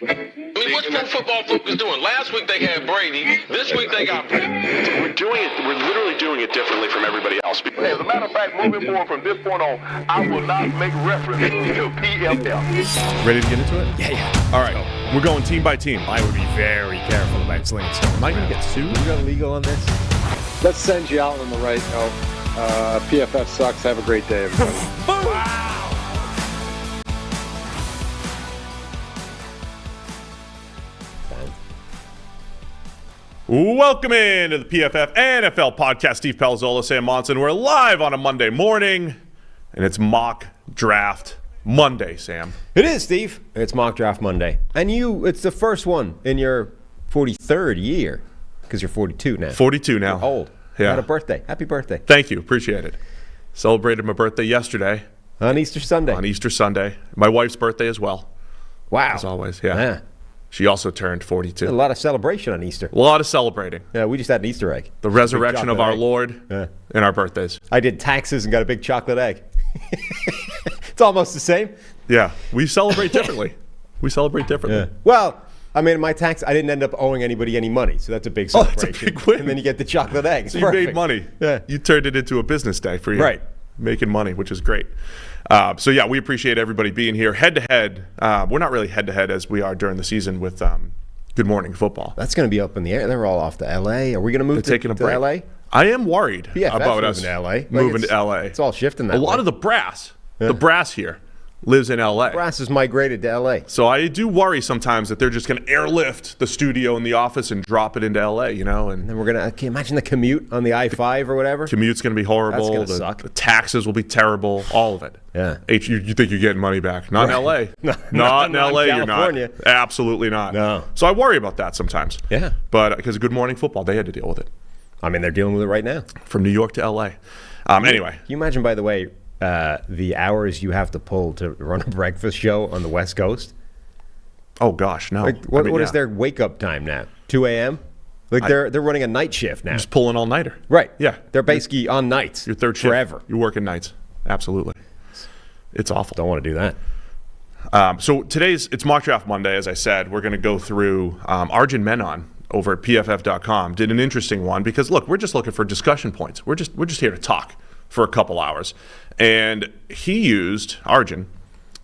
I mean, what's Pro Football Focus doing? Last week they had Brady. This week they got Brady. We're literally doing it differently from everybody else. As a matter of fact, moving forward from this point on, I will not make reference to PFF. Ready to get into it? Yeah. All right. We're going team by team. I would be very careful about slinging stuff. Am I going to get sued? You got legal on this? Let's send you out on the right note. PFF sucks. Have a great day, everybody. Wow. Welcome into the PFF NFL podcast. Steve Palazzolo, Sam Monson. We're live on a Monday morning, and it's mock draft Monday, Sam. It is, Steve. It's mock draft Monday. And it's the first one in your 43rd year, because you're 42 now. 42 now. You're old. Yeah. You had a birthday. Happy birthday. Thank you. Appreciate it. Celebrated my birthday yesterday. On Easter Sunday. On Easter Sunday. My wife's birthday as well. Wow. As always, yeah. She also turned 42. A lot of celebration on Easter. A lot of celebrating. Yeah, we just had an Easter egg. The resurrection of our egg. Lord and our birthdays. I did taxes and got a big chocolate egg. It's almost the same. Yeah, we celebrate differently. Yeah. Well, I mean, my tax, I didn't end up owing anybody any money, so that's a big celebration. That's a big win. And then you get the chocolate egg. It's so you perfect. made money. Yeah. You turned it into a business day for you. Right. Making money, which is great. So, yeah, we appreciate everybody being here. Head-to-head, we're not really head-to-head as we are during the season with Good Morning Football. That's going to be up in the air. They're all off to L.A. Are we going to move taking a break. to L.A.? I am worried PFF about us moving to L.A. moving to L.A. It's all shifting that A lot of the brass here lives in L.A. brass has migrated to L.A. So I do worry sometimes that they're just going to airlift the studio and the office and drop it into L.A., you know. And then we're going to, can you imagine the commute on the I-5 or whatever? Commute's going to be horrible. That's going to suck. The taxes will be terrible. All of it. Yeah. You think you're getting money back. Not in L.A. Not in L.A. You're not. Absolutely not. No. So I worry about that sometimes. Yeah. But because of Good Morning Football, they had to deal with it. I mean, they're dealing with it right now. From New York to L.A. Anyway. Can you imagine, by the way, the hours you have to pull to run a breakfast show on the West Coast? Oh, gosh, no. Like, what is their wake-up time now? 2 a.m.? Like, they're running a night shift now. Just pulling all-nighter. Right. Yeah. They're basically on nights. Your third shift. Forever. You're working nights. Absolutely. It's awful. Don't want to do that. So it's Mock Draft Monday, as I said. We're going to go through Arjun Menon over at PFF.com. Did an interesting one because, look, we're just looking for discussion points. We're just here to talk for a couple hours. And he used, Arjun,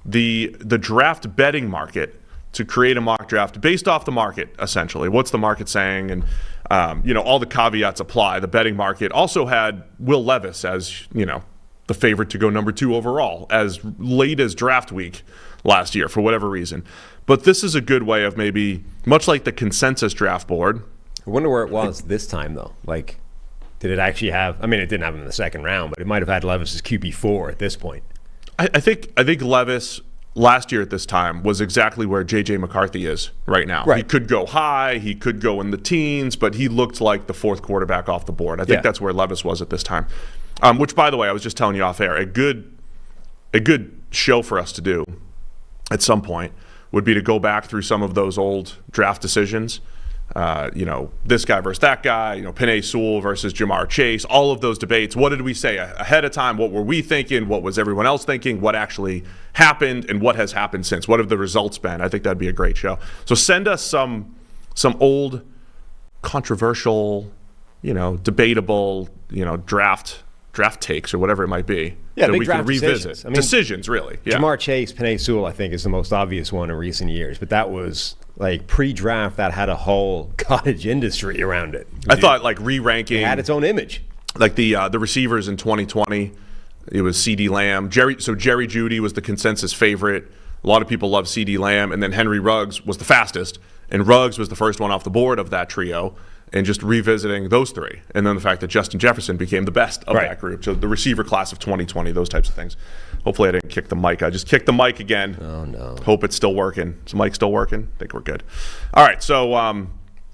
the draft betting market to create a mock draft based off the market, essentially. What's the market saying? And, all the caveats apply. The betting market also had Will Levis as, the favorite to go number 2 overall as late as draft week last year for whatever reason. But this is a good way of maybe, much like the consensus draft board. I wonder where it was this time, though. Like, did it actually have, I mean, it didn't have him in the second round, but it might have had Levis as QB4 at this point. I think Levis last year at this time was exactly where J.J. McCarthy is right now. Right. He could go high, he could go in the teens, but he looked like the fourth quarterback off the board. I think that's where Levis was at this time. Which, by the way, I was just telling you off air, a good show for us to do at some point would be to go back through some of those old draft decisions. This guy versus that guy, Penei Sewell versus Jamar Chase, all of those debates. What did we say ahead of time? What were we thinking? What was everyone else thinking? What actually happened and what has happened since? What have the results been? I think that'd be a great show. So send us some old controversial, debatable, draft takes or whatever it might be that we can revisit. Decisions, really. Yeah. Jamar Chase, Penei Sewell, I think, is the most obvious one in recent years, but that was like pre-draft that had a whole cottage industry around it. I thought like re-ranking. It had its own image. Like the receivers in 2020, it was CeeDee Lamb. Jerry Jeudy was the consensus favorite. A lot of people love CeeDee Lamb, and then Henry Ruggs was the fastest, and Ruggs was the first one off the board of that trio. And just revisiting those three. And then the fact that Justin Jefferson became the best of that group. So the receiver class of 2020, those types of things. Hopefully I didn't kick the mic. I just kicked the mic again. Oh, no. Hope it's still working. Is the mic still working? I think we're good. All right, so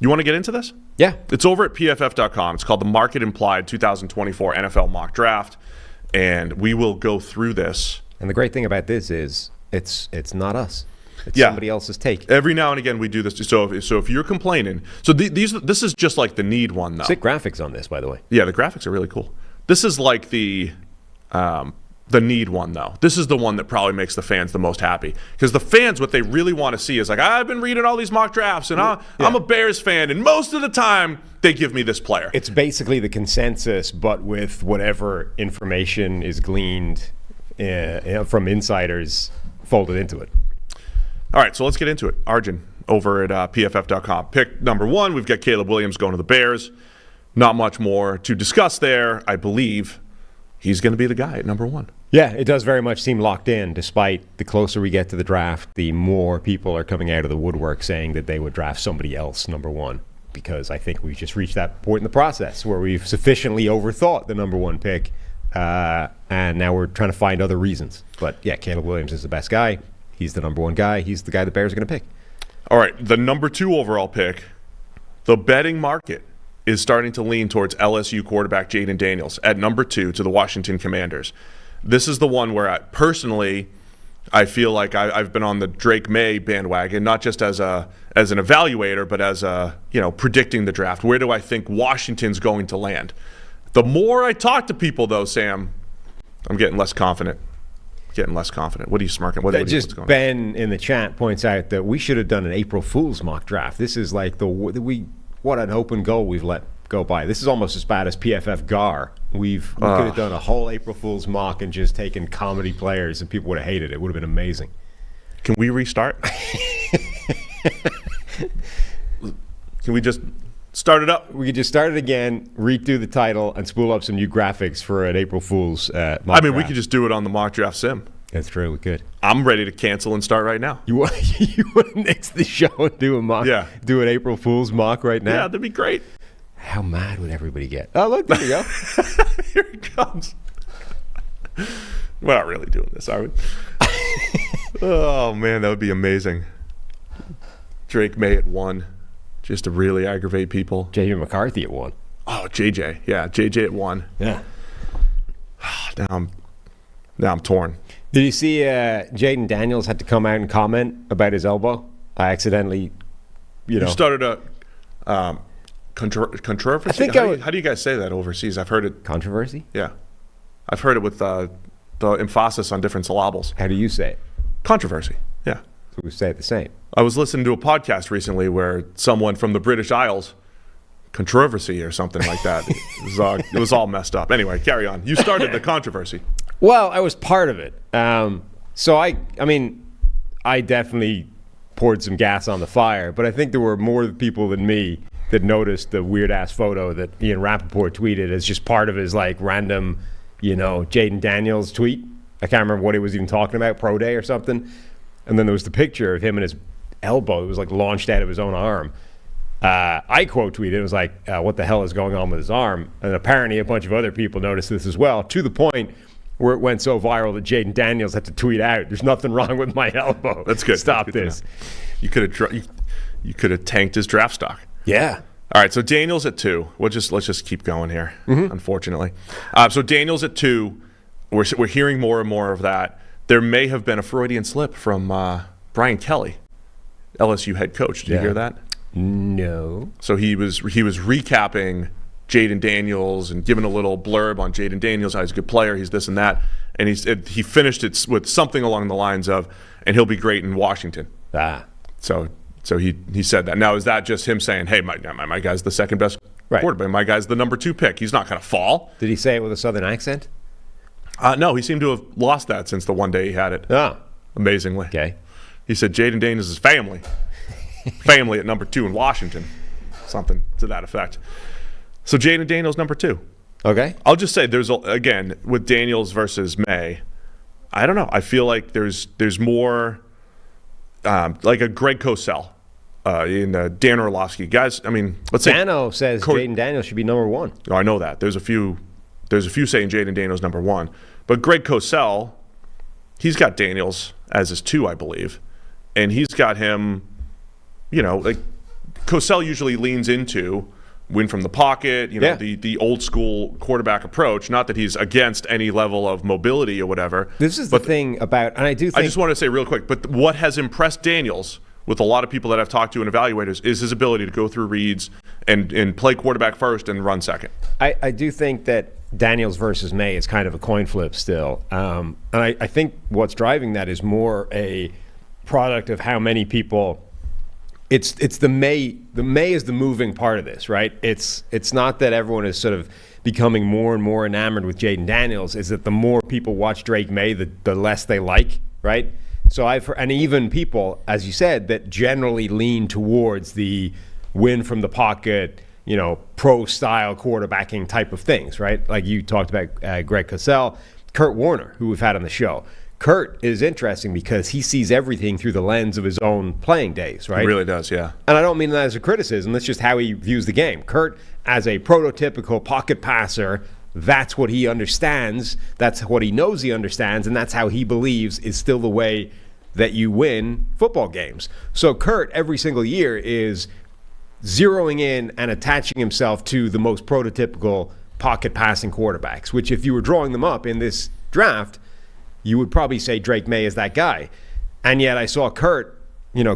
you want to get into this? Yeah. It's over at PFF.com. It's called the Market Implied 2024 NFL Mock Draft. And we will go through this. And the great thing about this is it's not us. It's somebody else's take. Every now and again we do this. So if you're complaining, so this is just like the need one though. Sick graphics on this, by the way. Yeah, the graphics are really cool. This is like the the need one, though. This is the one that probably makes the fans the most happy. Because the fans, what they really want to see is like, I've been reading all these mock drafts, and I'm a Bears fan, and most of the time they give me this player. It's basically the consensus, but with whatever information is gleaned from insiders folded into it. All right, so let's get into it. Arjun, over at PFF.com. Pick number 1, we've got Caleb Williams going to the Bears. Not much more to discuss there. I believe he's going to be the guy at number 1. Yeah, it does very much seem locked in, despite the closer we get to the draft, the more people are coming out of the woodwork saying that they would draft somebody else number 1, because I think we've just reached that point in the process where we've sufficiently overthought the number 1 pick, and now we're trying to find other reasons. But yeah, Caleb Williams is the best guy. He's the number 1 guy. He's the guy the Bears are going to pick. All right, the number 2 overall pick, the betting market is starting to lean towards LSU quarterback Jaden Daniels at number 2 to the Washington Commanders. This is the one where I feel like I've been on the Drake May bandwagon, not just as an evaluator, but as predicting the draft. Where do I think Washington's going to land? The more I talk to people, though, Sam, I'm getting less confident. What are you smirking? What's going on? Ben in the chat points out that we should have done an April Fool's mock draft. This is like what an open goal we've let go by. This is almost as bad as PFF GAR. We could have done a whole April Fool's mock and just taken comedy players, and people would have hated it. It would have been amazing. Can we restart? Can we just start it up? We could just start it again, redo the title, and spool up some new graphics for an April Fool's mock draft. We could just do it on the mock draft sim. That's true, we could. I'm ready to cancel and start right now. You want to next the show and do a mock? Yeah. Do an April Fool's mock right now? Yeah, that'd be great. How mad would everybody get? Oh, look, there you go. Here it comes. We're not really doing this, are we? Oh, man, that would be amazing. Drake May at 1, just to really aggravate people. JJ McCarthy at 1. Oh, JJ. Yeah, JJ at 1. Yeah. Now I'm torn. Did you see Jaden Daniels had to come out and comment about his elbow? I accidentally, You started a controversy? How do you guys say that overseas? I've heard it. Controversy? Yeah. I've heard it with the emphasis on different syllables. How do you say it? Controversy. Yeah. So we say it the same. I was listening to a podcast recently where someone from the British Isles, controversy or something like that. It was all messed up. Anyway, carry on. You started the controversy. Well, I was part of it. So I definitely poured some gas on the fire, but I think there were more people than me that noticed the weird-ass photo that Ian Rappaport tweeted as just part of his, random, Jaden Daniels tweet. I can't remember what he was even talking about, Pro Day or something. And then there was the picture of him and his elbow. It was, launched out of his own arm. I quote tweeted, it was what the hell is going on with his arm? And apparently a bunch of other people noticed this as well, to the point where it went so viral that Jaden Daniels had to tweet out, "There's nothing wrong with my elbow. That's good. Stop That's good this." You could have tanked his draft stock. Yeah. All right, so Daniels at 2. Let's just keep going here. Unfortunately, so Daniels at 2. We're hearing more and more of that. There may have been a Freudian slip from Brian Kelly, LSU head coach. Did you hear that? No. So he was recapping Jaden Daniels and giving a little blurb on Jaden Daniels, how he's a good player, he's this and that, and he finished it with something along the lines of, "And he'll be great in Washington." So he said that. Now, is that just him saying, "Hey, my guy's the second best quarterback. My guy's the number 2 pick. He's not going to fall"? Did he say it with a Southern accent? No, he seemed to have lost that since the one day he had it. Oh. Amazingly. Okay. He said Jaden Daniels is family. Family at number 2 in Washington. Something to that effect. So Jaden Daniels number 2. Okay. I'll just say again, with Daniels versus May, I don't know. I feel like there's more like a Greg Cosell in Dan Orlovsky. Guys, let's say Dano says Jaden Daniels should be number 1. Oh, I know that. There's a few saying Jaden Daniels number 1. But Greg Cosell, he's got Daniels as his 2, I believe. And he's got him, Cosell usually leans into win from the pocket, the old school quarterback approach. Not that he's against any level of mobility or whatever. This is the thing about, and I do think. I just want to say real quick, but what has impressed Daniels with a lot of people that I've talked to and evaluators is his ability to go through reads and play quarterback first and run second. I do think that Daniels versus May is kind of a coin flip still. And I think what's driving that is more a product of how many people. It's the May. The May is the moving part of this, right? It's not that everyone is sort of becoming more and more enamored with Jaden Daniels. Is that the more people watch Drake May, the less they like, right? So and even people, as you said, that generally lean towards the win from the pocket, pro-style quarterbacking type of things, right? Like you talked about Greg Cosell, Kurt Warner, who we've had on the show. Kurt is interesting because he sees everything through the lens of his own playing days, right? He really does, yeah. And I don't mean that as a criticism. That's just how he views the game. Kurt, as a prototypical pocket passer, that's what he understands. That's what he knows he understands, and that's how he believes is still the way that you win football games. So Kurt, every single year, is zeroing in and attaching himself to the most prototypical pocket passing quarterbacks, which if you were drawing them up in this draft, you would probably say Drake May is that guy. And yet I saw Kurt,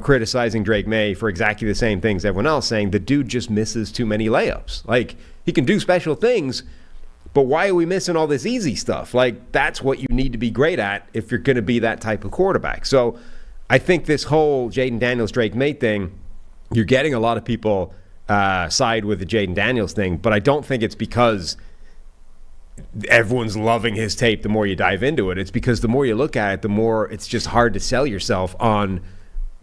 criticizing Drake May for exactly the same things everyone else, saying the dude just misses too many layups. Like, he can do special things, but why are we missing all this easy stuff? Like, that's what you need to be great at if you're going to be that type of quarterback. So I think this whole Jaden Daniels, Drake May thing, you're getting a lot of people side with the Jaden Daniels thing, but I don't think it's because everyone's loving his tape the more you dive into it. It's because the more you look at it, the more it's just hard to sell yourself on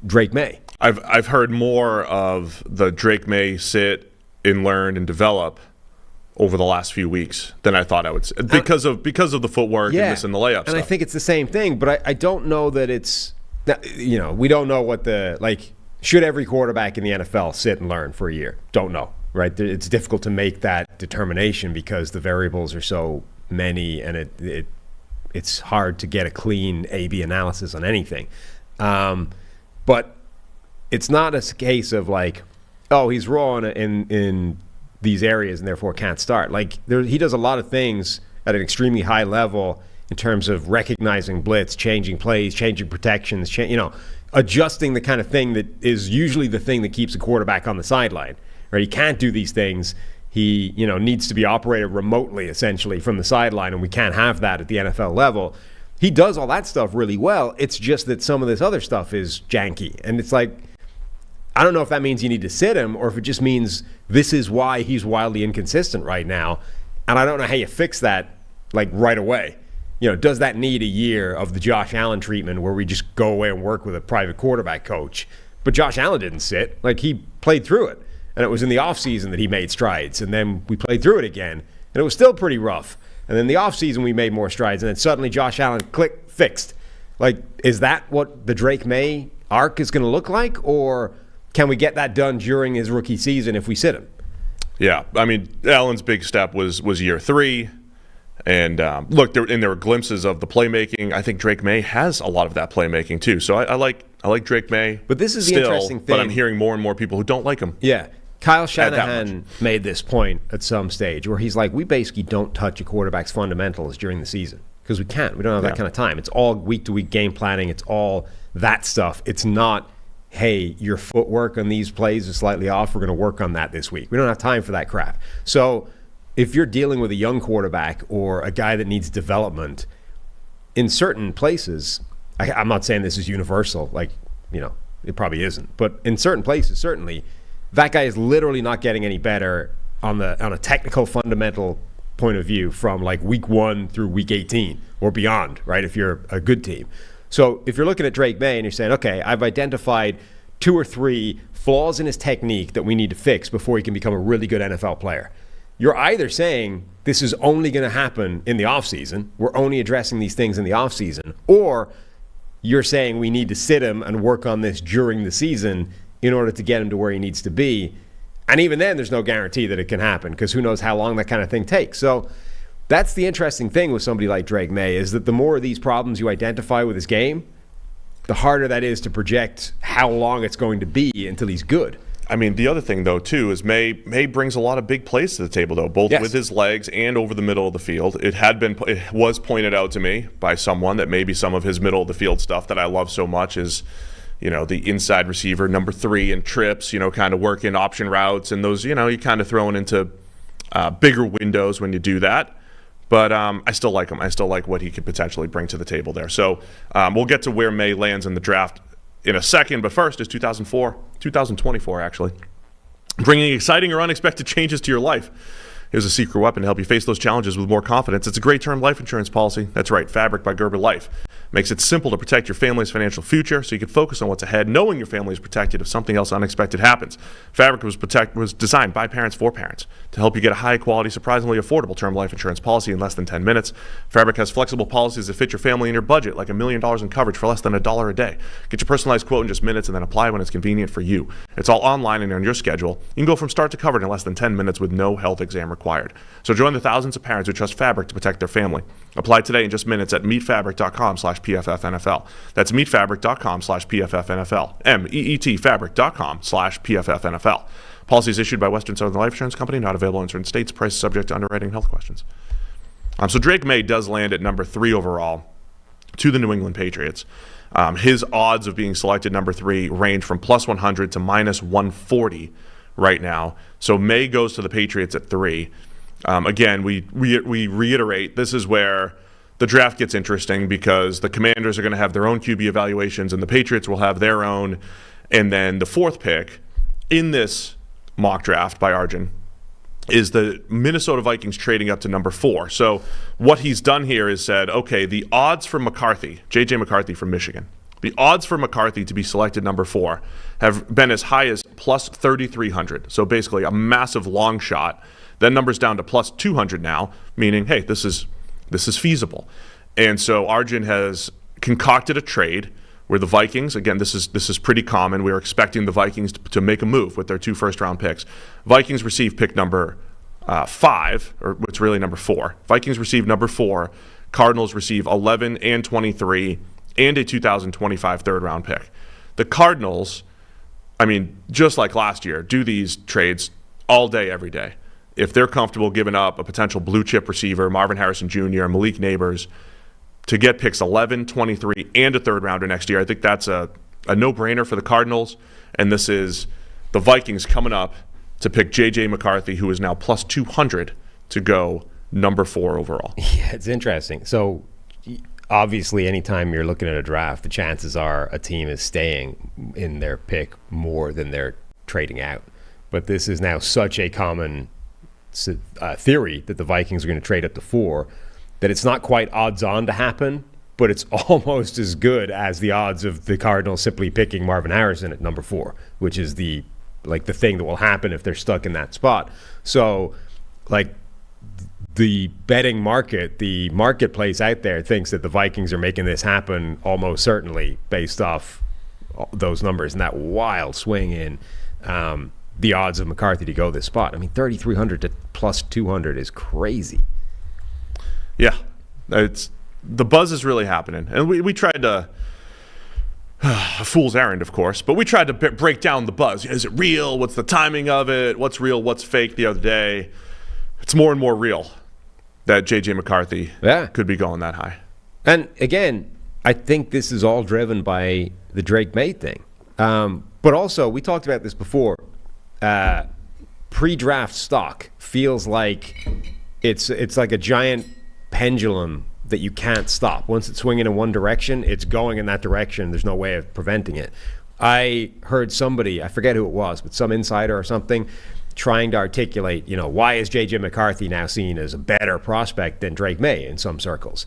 Drake May. I've heard more of the Drake May sit and learn and develop over the last few weeks than I thought I would, because of the footwork and missing the layup and stuff. I think it's the same thing, but I don't know that it's, we don't know what should every quarterback in the NFL sit and learn for a year? Don't know, right? It's difficult to make that determination because the variables are so many, and it's hard to get a clean A/B analysis on anything. But it's not a case of he's raw in these areas and therefore can't start. He does a lot of things at an extremely high level in terms of recognizing blitz, changing plays, changing protections, adjusting the kind of thing that is usually the thing that keeps a quarterback on the sideline. Right? He can't do these things. He, needs to be operated remotely, essentially, from the sideline, and we can't have that at the NFL level. He does all that stuff really well. It's just that some of this other stuff is janky. And it's I don't know if that means you need to sit him or if it just means this is why he's wildly inconsistent right now. And I don't know how you fix that, right away. Does that need a year of the Josh Allen treatment where we just go away and work with a private quarterback coach? But Josh Allen didn't sit. He played through it. And it was in the offseason that he made strides. And then we played through it again. And it was still pretty rough. And then the offseason we made more strides. And then suddenly Josh Allen, fixed. Is that what the Drake May arc is going to look like? Or can we get that done during his rookie season if we sit him? Yeah. I mean, Allen's big step was year 3. And look, there were glimpses of the playmaking. I think Drake May has a lot of that playmaking too. So I like Drake May. But this is still, the interesting thing. But I'm hearing more and more people who don't like him. Yeah. Kyle Shanahan made this point at some stage where he's we basically don't touch a quarterback's fundamentals during the season because we can't. We don't have that kind of time. It's all week-to-week game planning. It's all that stuff. It's not, hey, your footwork on these plays is slightly off. We're going to work on that this week. We don't have time for that crap. So if you're dealing with a young quarterback or a guy that needs development, in certain places, I'm not saying this is universal, it probably isn't, but in certain places, certainly, that guy is literally not getting any better on a technical fundamental point of view from week 1 through week 18 or beyond, right? If you're a good team. So if you're looking at Drake May and you're saying, okay, I've identified 2 or 3 flaws in his technique that we need to fix before he can become a really good NFL player. You're either saying this is only going to happen in the offseason, we're only addressing these things in the offseason, or you're saying we need to sit him and work on this during the season in order to get him to where he needs to be. And even then, there's no guarantee that it can happen because who knows how long that kind of thing takes. So that's the interesting thing with somebody like Drake May is that the more of these problems you identify with his game, the harder that is to project how long it's going to be until he's good. I mean, the other thing, though, too, is May brings a lot of big plays to the table, though, both with his legs and over the middle of the field. It was pointed out to me by someone that maybe some of his middle of the field stuff that I love so much is, the inside receiver, number 3 and trips, kind of working option routes and those, you kind of throwing into bigger windows when you do that. But I still like him. I still like what he could potentially bring to the table there. So we'll get to where May lands in the draft in a second. But first is 2024 actually. Bringing exciting or unexpected changes to your life. Here's a secret weapon to help you face those challenges with more confidence. It's a great term life insurance policy. That's right, Fabric by Gerber Life. Makes it simple to protect your family's financial future so you can focus on what's ahead, knowing your family is protected if something else unexpected happens. Fabric was designed by parents for parents to help you get a high-quality, surprisingly affordable term life insurance policy in less than 10 minutes. Fabric has flexible policies that fit your family and your budget, like $1 million in coverage for less than $1 a day. Get your personalized quote in just minutes and then apply when it's convenient for you. It's all online and on your schedule. You can go from start to covered in less than 10 minutes with no health exam required. So join the thousands of parents who trust Fabric to protect their family. Apply today in just minutes at meetfabric.com/PFFNFL. That's meetfabric.com/PFFNFL. meetfabric.com/PFFNFL. Policies issued by Western Southern Life Insurance Company, not available in certain states. Price subject to underwriting and health questions. So Drake May does land at number 3 overall to the New England Patriots. His odds of being selected number 3 range from plus 100 to minus 140 right now. So May goes to the Patriots at 3. Again, we reiterate, this is where the draft gets interesting because the Commanders are going to have their own QB evaluations and the Patriots will have their own. And then the 4th pick in this mock draft by Arjun is the Minnesota Vikings trading up to number 4. So what he's done here is said, okay, the odds for McCarthy, J.J. McCarthy from Michigan, the odds for McCarthy to be selected number 4 have been as high as plus 3,300. So basically a massive long shot. That number's down to plus 200 now, meaning, hey, this is feasible. And so Arjun has concocted a trade where the Vikings, again, this is pretty common. We are expecting the Vikings to make a move with their 2 first-round picks. Vikings receive pick number 5, or it's really number 4. Vikings receive number 4. Cardinals receive 11 and 23 and a 2025 third-round pick. The Cardinals, I mean, just like last year, do these trades all day, every day. If they're comfortable giving up a potential blue-chip receiver, Marvin Harrison Jr., Malik Neighbors, to get picks 11, 23, and a third-rounder next year, I think that's a no-brainer for the Cardinals. And this is the Vikings coming up to pick J.J. McCarthy, who is now plus 200 to go number 4 overall. Yeah, it's interesting. So obviously, anytime you're looking at a draft, the chances are a team is staying in their pick more than they're trading out. But this is now such a common theory that the Vikings are going to trade up to 4 that it's not quite odds on to happen, but it's almost as good as the odds of the Cardinals simply picking Marvin Harrison at number 4, which is the thing that will happen if they're stuck in that spot. So the betting market, the marketplace out there thinks that the Vikings are making this happen almost certainly based off those numbers and that wild swing in the odds of McCarthy to go this spot. I mean, 3,300 to plus 200 is crazy. Yeah, the buzz is really happening. And we tried to, a fool's errand, of course, but we tried to break down the buzz. Is it real? What's the timing of it? What's real? What's fake the other day? It's more and more real that J.J. McCarthy could be going that high. And again, I think this is all driven by the Drake May thing. But also, we talked about this before. Pre-draft stock feels like it's like a giant pendulum that you can't stop. Once it's swinging in one direction, it's going in that direction. There's no way of preventing it. I heard somebody, I forget who it was, but some insider or something, trying to articulate, why is J.J. McCarthy now seen as a better prospect than Drake May in some circles?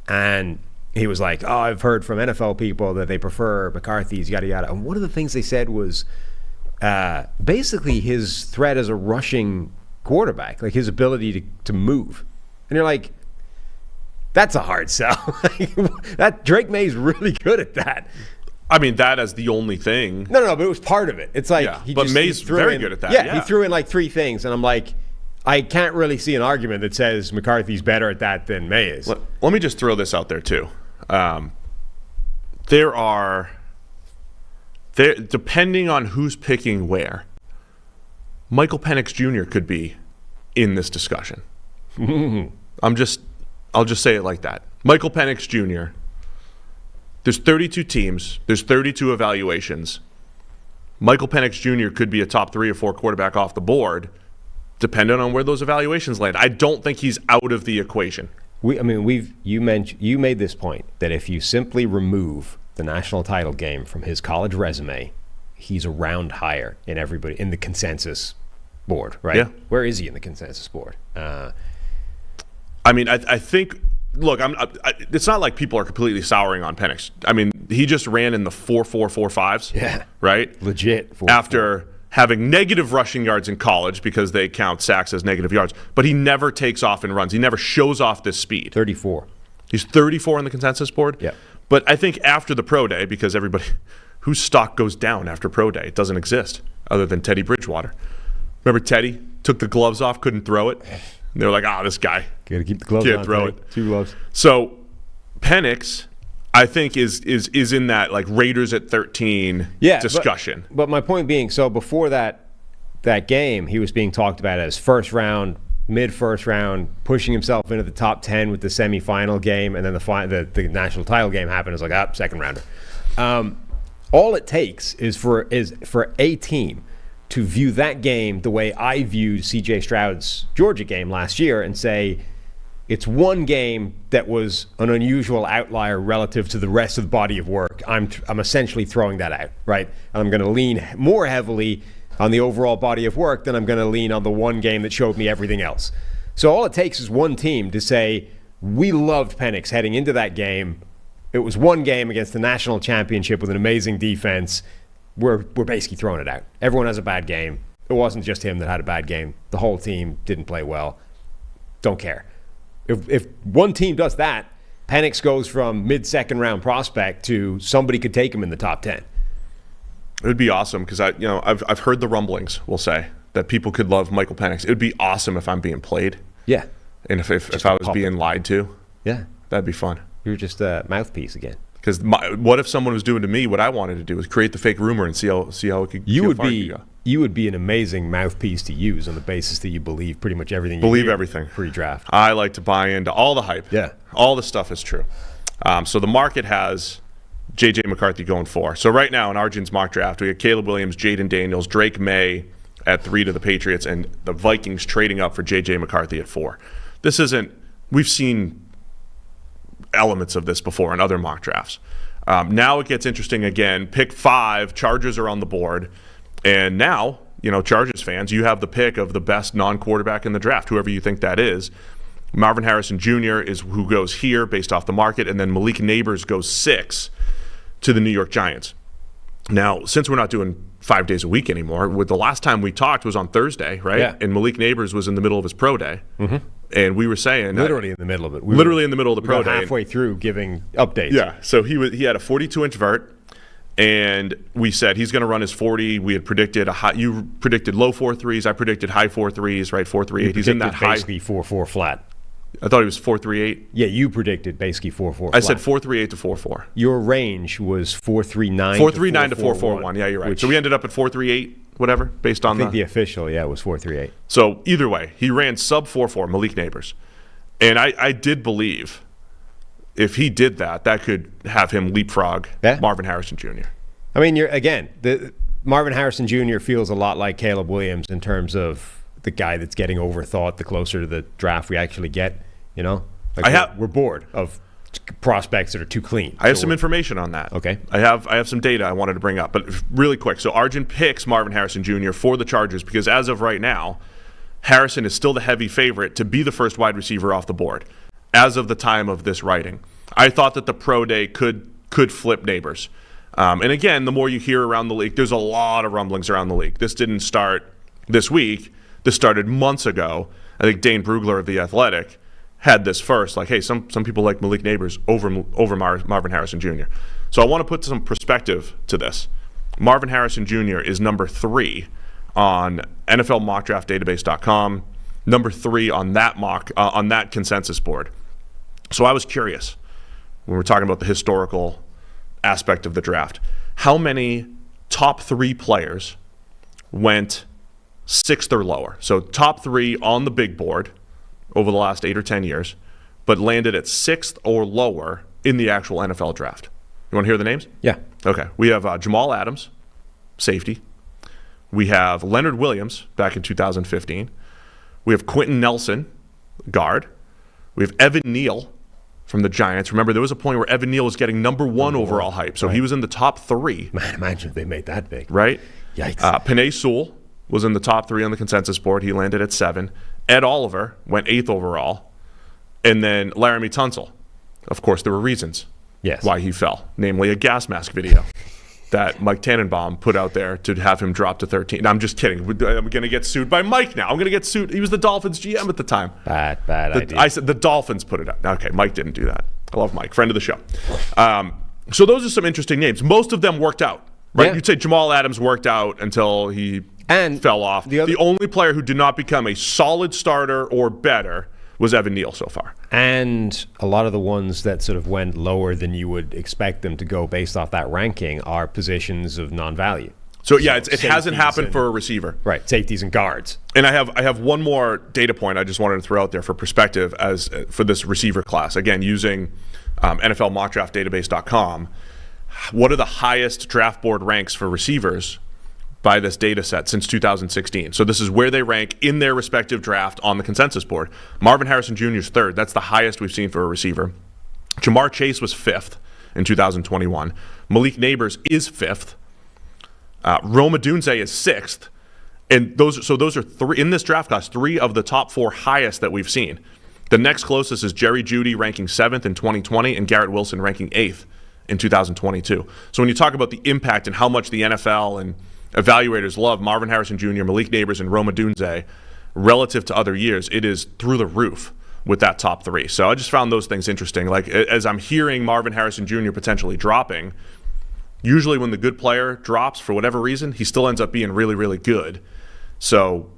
And he was like, I've heard from NFL people that they prefer McCarthy's, yada, yada. And one of the things they said was basically his threat as a rushing quarterback, like his ability to move. And you're like, that's a hard sell. That Drake May's really good at that. I mean, that as the only thing. No, but it was part of it. It's like May's very good at that. Yeah, he threw in like 3 things, and I'm like, I can't really see an argument that says McCarthy's better at that than May is. Let me just throw this out there too. Depending on who's picking where, Michael Penix Jr. could be in this discussion. I'll just say it like that. Michael Penix Jr. There's 32 teams. There's 32 evaluations. Michael Penix Jr. could be a top 3 or 4 quarterback off the board depending on where those evaluations land. I don't think he's out of the equation. You made this point that if you simply remove the national title game from his college resume, he's a round higher in the consensus board, right? Yeah. Where is he in the consensus board? I think. Look, it's not like people are completely souring on Penix. I mean, he just ran in the 4.445s. Yeah. Right? Legit. After having negative rushing yards in college because they count sacks as negative yards. But he never takes off and runs. He never shows off this speed. 34. He's 34 on the consensus board? Yeah. But I think after the pro day, because everybody whose stock goes down after pro day, it doesn't exist other than Teddy Bridgewater. Remember Teddy? Took the gloves off, couldn't throw it. And they were like, this guy gotta keep the gloves can't on, throw Teddy. it. 2 gloves. So Penix, I think, is in that like Raiders at 13 discussion. But my point being, so before that game, he was being talked about as first round, mid-first round, pushing himself into the top 10 with the semifinal game, and then the national title game happened. It was like, second rounder. All it takes is for a team to view that game the way I viewed C.J. Stroud's Georgia game last year and say, it's one game that was an unusual outlier relative to the rest of the body of work. I'm essentially throwing that out, right? I'm going to lean more heavily on the overall body of work than I'm going to lean on the one game that showed me everything else. So all it takes is one team to say, we loved Penix heading into that game. It was one game against the national championship with an amazing defense. We're basically throwing it out. Everyone has a bad game. It wasn't just him that had a bad game. The whole team didn't play well. Don't care. If one team does that, Penix goes from mid-second round prospect to somebody could take him in the top 10. It would be awesome because I've heard the rumblings, we'll say, that people could love Michael Penix. It would be awesome if I'm being played. Yeah. And if I was being lied to. Yeah. That'd be fun. You're just a mouthpiece again. Because what if someone was doing to me what I wanted to do was create the fake rumor and see how it could. You would be an amazing mouthpiece to use on the basis that you believe pretty much everything. Everything pre-draft. I like to buy into all the hype. Yeah, all the stuff is true. So the market has J.J. McCarthy going 4. So right now in Arjun's mock draft, we have Caleb Williams, Jaden Daniels, Drake May at 3 to the Patriots, and the Vikings trading up for J.J. McCarthy at 4. This isn't. We've seen elements of this before in other mock drafts. Now it gets interesting again. Pick 5, Chargers are on the board. And now, Chargers fans, you have the pick of the best non-quarterback in the draft, whoever you think that is. Marvin Harrison Jr. is who goes here based off the market, and then Malik Neighbors goes 6 to the New York Giants. Now, since we're not doing 5 days a week anymore, the last time we talked was on Thursday, right? Yeah. And Malik Neighbors was in the middle of his pro day. Mm-hmm. And we were saying literally in the middle of it. Literally in the middle of the pro day. Halfway through giving updates. Yeah. So he had a 42-inch vert, and we said he's going to run his 40. We had predicted you predicted low 4.3s. I predicted high 4.3s, right? 4.38. He's in that high. Basically 4.4 flat. I thought he was 4.38. Yeah, you predicted basically 4.4. I said 4.38 to 4.4. Your range was 4.39. 4.39 to 4.41. Yeah, you're right. So we ended up at 4.38. Whatever, based on I think the official, was 4.38. So either way, he ran sub 4.4, Malik Neighbors. And I did believe if he did that could have him leapfrog Marvin Harrison Jr. I mean, Marvin Harrison Jr. feels a lot like Caleb Williams in terms of the guy that's getting overthought the closer to the draft we actually get, we're bored of prospects that are too clean. I have some information on that. Okay. I have some data I wanted to bring up, but really quick. So Arjun picks Marvin Harrison Jr. for the Chargers because as of right now, Harrison is still the heavy favorite to be the first wide receiver off the board as of the time of this writing. I thought that the pro day could flip Neighbors. And again, the more you hear around the league, there's a lot of rumblings around the league. This didn't start this week. This started months ago. I think Dane Brugler of The Athletic had this first, like, hey, some people like Malik Neighbors over Marvin Harrison Jr. So I want to put some perspective to this. Marvin Harrison Jr. is number 3 on NFLMockDraftDatabase.com, number 3 on that consensus board. So I was curious when we're talking about the historical aspect of the draft. How many top 3 players went 6th or lower? So top 3 on the big board over the last 8 or 10 years, but landed at 6th or lower in the actual NFL draft. You want to hear the names? Yeah. Okay. We have Jamal Adams, safety. We have Leonard Williams back in 2015. We have Quentin Nelson, guard. We have Evan Neal from the Giants. Remember, there was a point where Evan Neal was getting number 1 overall hype, so he was in the top 3. Man, imagine if they made that big. Right? Yikes. Penei Sewell was in the top 3 on the consensus board. He landed at 7. Ed Oliver went 8th overall. And then Laramie Tunsil. Of course, there were reasons why he fell, namely a gas mask video that Mike Tannenbaum put out there to have him drop to 13. I'm just kidding. I'm going to get sued by Mike now. I'm going to get sued. He was the Dolphins GM at the time. Bad idea. I said the Dolphins put it out. Okay, Mike didn't do that. I love Mike, friend of the show. So those are some interesting names. Most of them worked out, right? Yeah. You'd say Jamal Adams worked out until he fell off. The only player who did not become a solid starter or better was Evan Neal so far. And a lot of the ones that sort of went lower than you would expect them to go based off that ranking are positions of non-value. So yeah, it hasn't happened for a receiver. Right, safeties and guards. And I have one more data point I just wanted to throw out there for perspective for this receiver class. Again, using NFLmockdraftdatabase.com. What are the highest draft board ranks for receivers by this data set since 2016? So this is where they rank in their respective draft on the consensus board. Marvin Harrison Jr. is 3rd. That's the highest we've seen for a receiver. Jamar Chase was 5th in 2021. Malik Neighbors is 5th. Rome Odunze is 6th. And those are 3 in this draft class, 3 of the top 4 highest that we've seen. The next closest is Jerry Jeudy ranking 7th in 2020 and Garrett Wilson ranking 8th in 2022. So when you talk about the impact and how much the NFL and evaluators love Marvin Harrison Jr., Malik Neighbors, and Rome Odunze relative to other years, it is through the roof with that top 3. So I just found those things interesting. Like, as I'm hearing Marvin Harrison Jr. potentially dropping, usually when the good player drops for whatever reason, he still ends up being really, really good. So,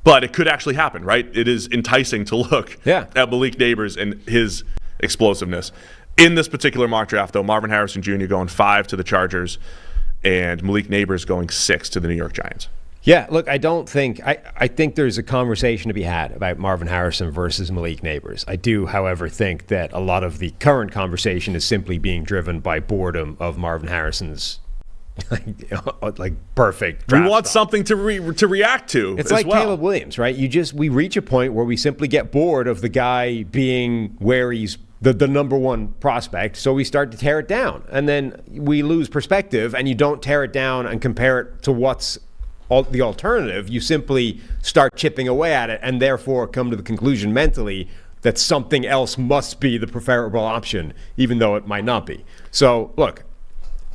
but it could actually happen, right? It is enticing to look at Malik Neighbors and his explosiveness. In this particular mock draft, though, Marvin Harrison Jr. going 5 to the Chargers, and Malik Neighbors going 6 to the New York Giants. Yeah, look, I think there's a conversation to be had about Marvin Harrison versus Malik Neighbors. I do, however, think that a lot of the current conversation is simply being driven by boredom of Marvin Harrison's like perfect draft We want stock. something to react to. It's as like well. Caleb Williams, right? We reach a point where we simply get bored of the guy being where he's the number 1 prospect, so we start to tear it down. And then we lose perspective, and you don't tear it down and compare it to what's the alternative. You simply start chipping away at it and therefore come to the conclusion mentally that something else must be the preferable option, even though it might not be. So, look,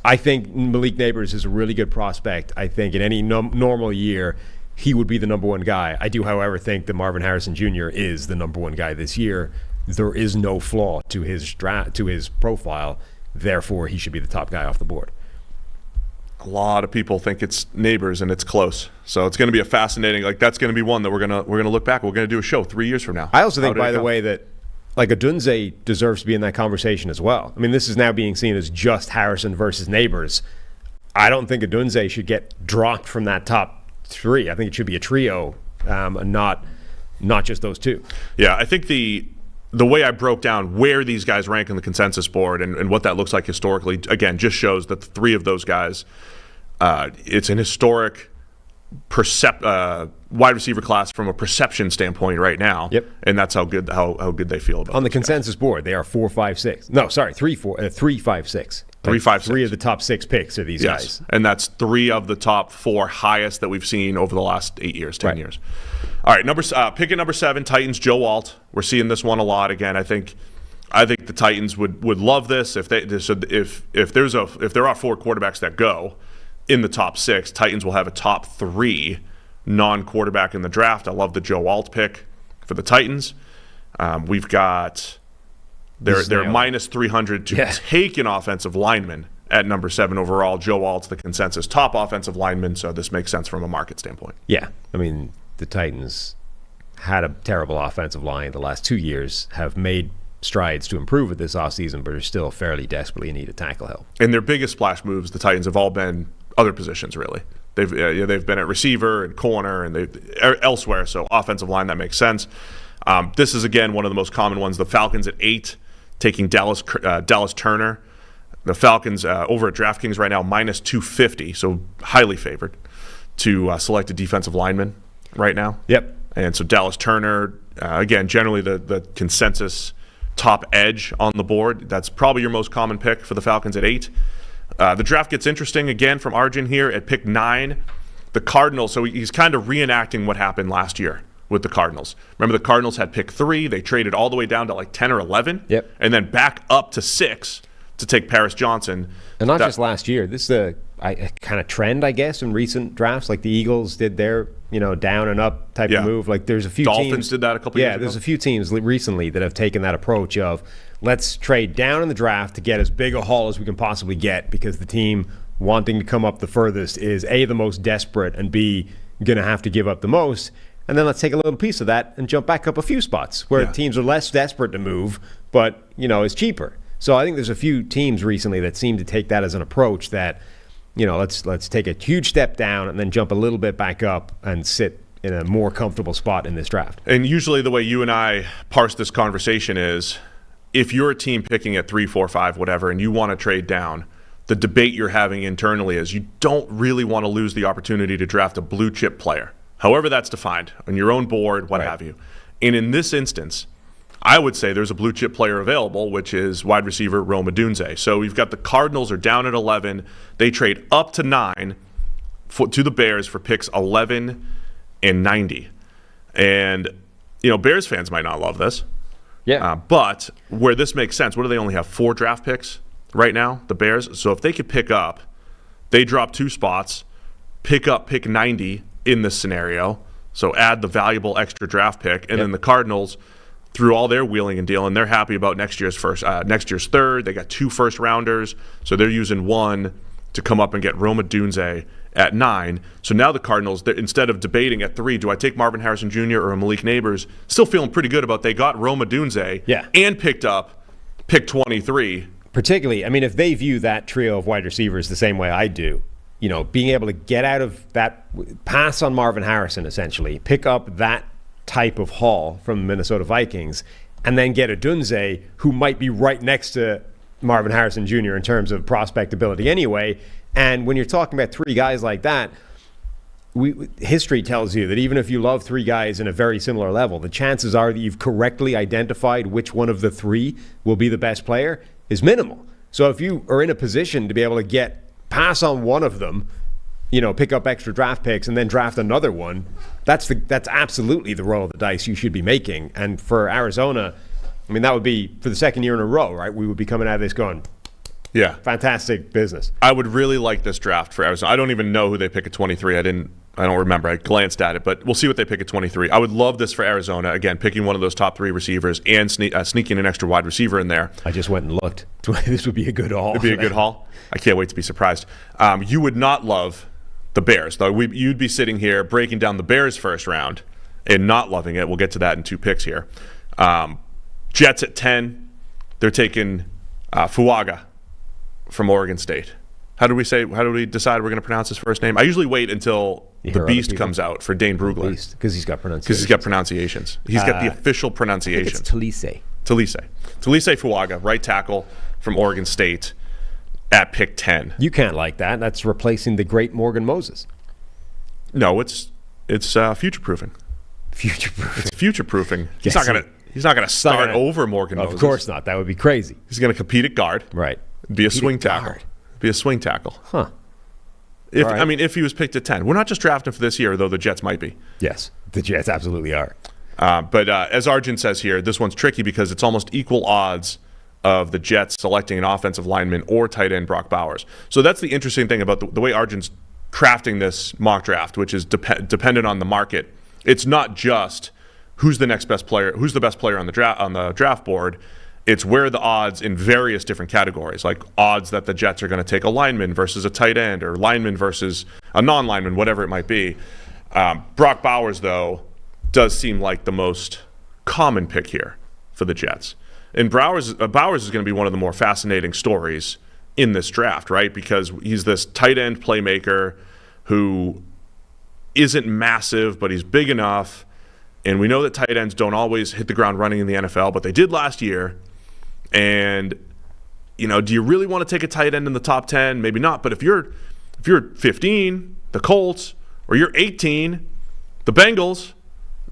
I think Malik Neighbors is a really good prospect. I think in any normal year, he would be the number 1 guy. I do, however, think that Marvin Harrison Jr. is the number 1 guy this year. There is no flaw to his profile. Therefore, he should be the top guy off the board. A lot of people think it's Neighbors, and it's close. So it's going to be a fascinating. That's going to be one that we're gonna look back. We're going to do a show 3 years from now. I also think, by the way, that Odunze deserves to be in that conversation as well. I mean, this is now being seen as just Harrison versus Neighbors. I don't think Odunze should get dropped from that top 3. I think it should be a trio, and not just those 2. Yeah, I think the way I broke down where these guys rank in the consensus board and what that looks like historically, again, just shows that the 3 of those guys, it's an historic wide receiver class from a perception standpoint right now. Yep. And that's how good they feel about it. On the consensus board, they are 4, 5, 6. No, sorry, 3, 4, 3, 5, 6. 3, 5, 6. 3 of the top 6 picks are these guys. And that's 3 of the top 4 highest that we've seen over the last 8 years, 10 years. All right, pick at number 7, Titans, Joe Alt. We're seeing this one a lot. Again, I think the Titans would love this if there are 4 quarterbacks that go in the top 6. Titans will have a top 3 non-quarterback in the draft. I love the Joe Alt pick for the Titans. We've got they're minus 300 to take an offensive lineman at number 7 overall. Joe Alt's the consensus top offensive lineman, so this makes sense from a market standpoint. Yeah, I mean, the Titans had a terrible offensive line the last 2 years, have made strides to improve it this offseason, but are still fairly desperately in need of tackle help. And their biggest splash moves, the Titans, have all been other positions, really. They've been at receiver and corner and elsewhere, so offensive line, that makes sense. This is, again, one of the most common ones. The Falcons at 8, taking Dallas Turner. The Falcons over at DraftKings right now, minus 250, so highly favored to select a defensive lineman right now. Yep. And so Dallas Turner, again, generally the consensus top edge on the board. That's probably your most common pick for the Falcons at 8. The draft gets interesting again from Arjun here at pick 9. The Cardinals, so he's kind of reenacting what happened last year with the Cardinals. Remember, the Cardinals had pick 3. They traded all the way down to like 10 or 11. Yep. And then back up to 6 to take Paris Johnson. And not just last year. This is a kind of trend, I guess, in recent drafts. Like the Eagles did their, down and up type of move. Like there's a few Dolphins did that a couple years ago. Yeah, there's a few teams recently that have taken that approach of let's trade down in the draft to get as big a haul as we can possibly get, because the team wanting to come up the furthest is A, the most desperate, and B, going to have to give up the most. And then let's take a little piece of that and jump back up a few spots where teams are less desperate to move, but, it's cheaper. So I think there's a few teams recently that seem to take that as an approach that, let's take a huge step down and then jump a little bit back up and sit in a more comfortable spot in this draft. And usually the way you and I parse this conversation is, if you're a team picking at 3, 4, 5, whatever, and you want to trade down, the debate you're having internally is you don't really want to lose the opportunity to draft a blue chip player, however that's defined, on your own board, what have you. And in this instance, I would say there's a blue chip player available, which is wide receiver Rome Odunze. So we've got the Cardinals are down at 11. They trade up to 9 to the Bears for picks 11 and 90. And, Bears fans might not love this. Yeah. But where this makes sense, what do they only have? 4 draft picks right now, the Bears? So if they could pick up, they drop 2 spots, pick up pick 90 in this scenario, so add the valuable extra draft pick, and then the Cardinals, through all their wheeling and dealing, they're happy about next year's third. They got 2 first rounders, so they're using 1 to come up and get Rome Odunze at 9. So now the Cardinals, instead of debating at 3, do I take Marvin Harrison Jr. or Malik Neighbors, still feeling pretty good about they got Rome Odunze and picked up pick 23. Particularly, if they view that trio of wide receivers the same way I do, being able to get out of that, pass on Marvin Harrison essentially, pick up that type of haul from the Minnesota Vikings, and then get Odunze, who might be right next to Marvin Harrison Jr. in terms of prospect ability anyway. And when you're talking about 3 guys like that, history tells you that even if you love 3 guys in a very similar level, the chances are that you've correctly identified which one of the 3 will be the best player is minimal. So if you are in a position to be able to pass on one of them, pick up extra draft picks and then draft another one, that's absolutely the roll of the dice you should be making. And for Arizona, that would be for the second year in a row, right? We would be coming out of this going, fantastic business. I would really like this draft for Arizona. I don't even know who they pick at 23. I don't remember. I glanced at it, but we'll see what they pick at 23. I would love this for Arizona. Again, picking one of those top 3 receivers and sneaking an extra wide receiver in there. I just went and looked. This would be a good haul. It'd be a good haul. I can't wait to be surprised. You would not love the Bears, though. You'd be sitting here breaking down the Bears' first round and not loving it. We'll get to that in 2 picks here. Jets at 10. They're taking Fuaga from Oregon State. How do we decide we're going to pronounce his first name? I usually wait until the Beast comes out for Dane Brugler. Because he's got pronunciations. He's got the official pronunciation. It's Talise Fuaga, right tackle from Oregon State at pick 10. You can't like that. That's replacing the great Morgan Moses. No, it's future-proofing. It's future-proofing. He's not going to start over Morgan Moses. Of course not. That would be crazy. He's going to compete at guard. Right. Be a swing tackle. Be a swing tackle. Huh. If he was picked at 10. We're not just drafting for this year, though the Jets might be. Yes, the Jets absolutely are. But as Arjun says here, this one's tricky because it's almost equal odds of the Jets selecting an offensive lineman or tight end Brock Bowers. So that's the interesting thing about the way Arjun's crafting this mock draft, which is dependent on the market. It's not just who's the best player on the draft board. It's where the odds in various different categories, like odds that the Jets are going to take a lineman versus a tight end, or lineman versus a non-lineman, whatever it might be. Brock Bowers, though, does seem like the most common pick here for the Jets. And Bowers is going to be one of the more fascinating stories in this draft, right? Because he's this tight end playmaker who isn't massive, but he's big enough. And we know that tight ends don't always hit the ground running in the NFL, but they did last year. And, do you really want to take a tight end in the top 10? Maybe not. But if you're 15, the Colts, or you're 18, the Bengals,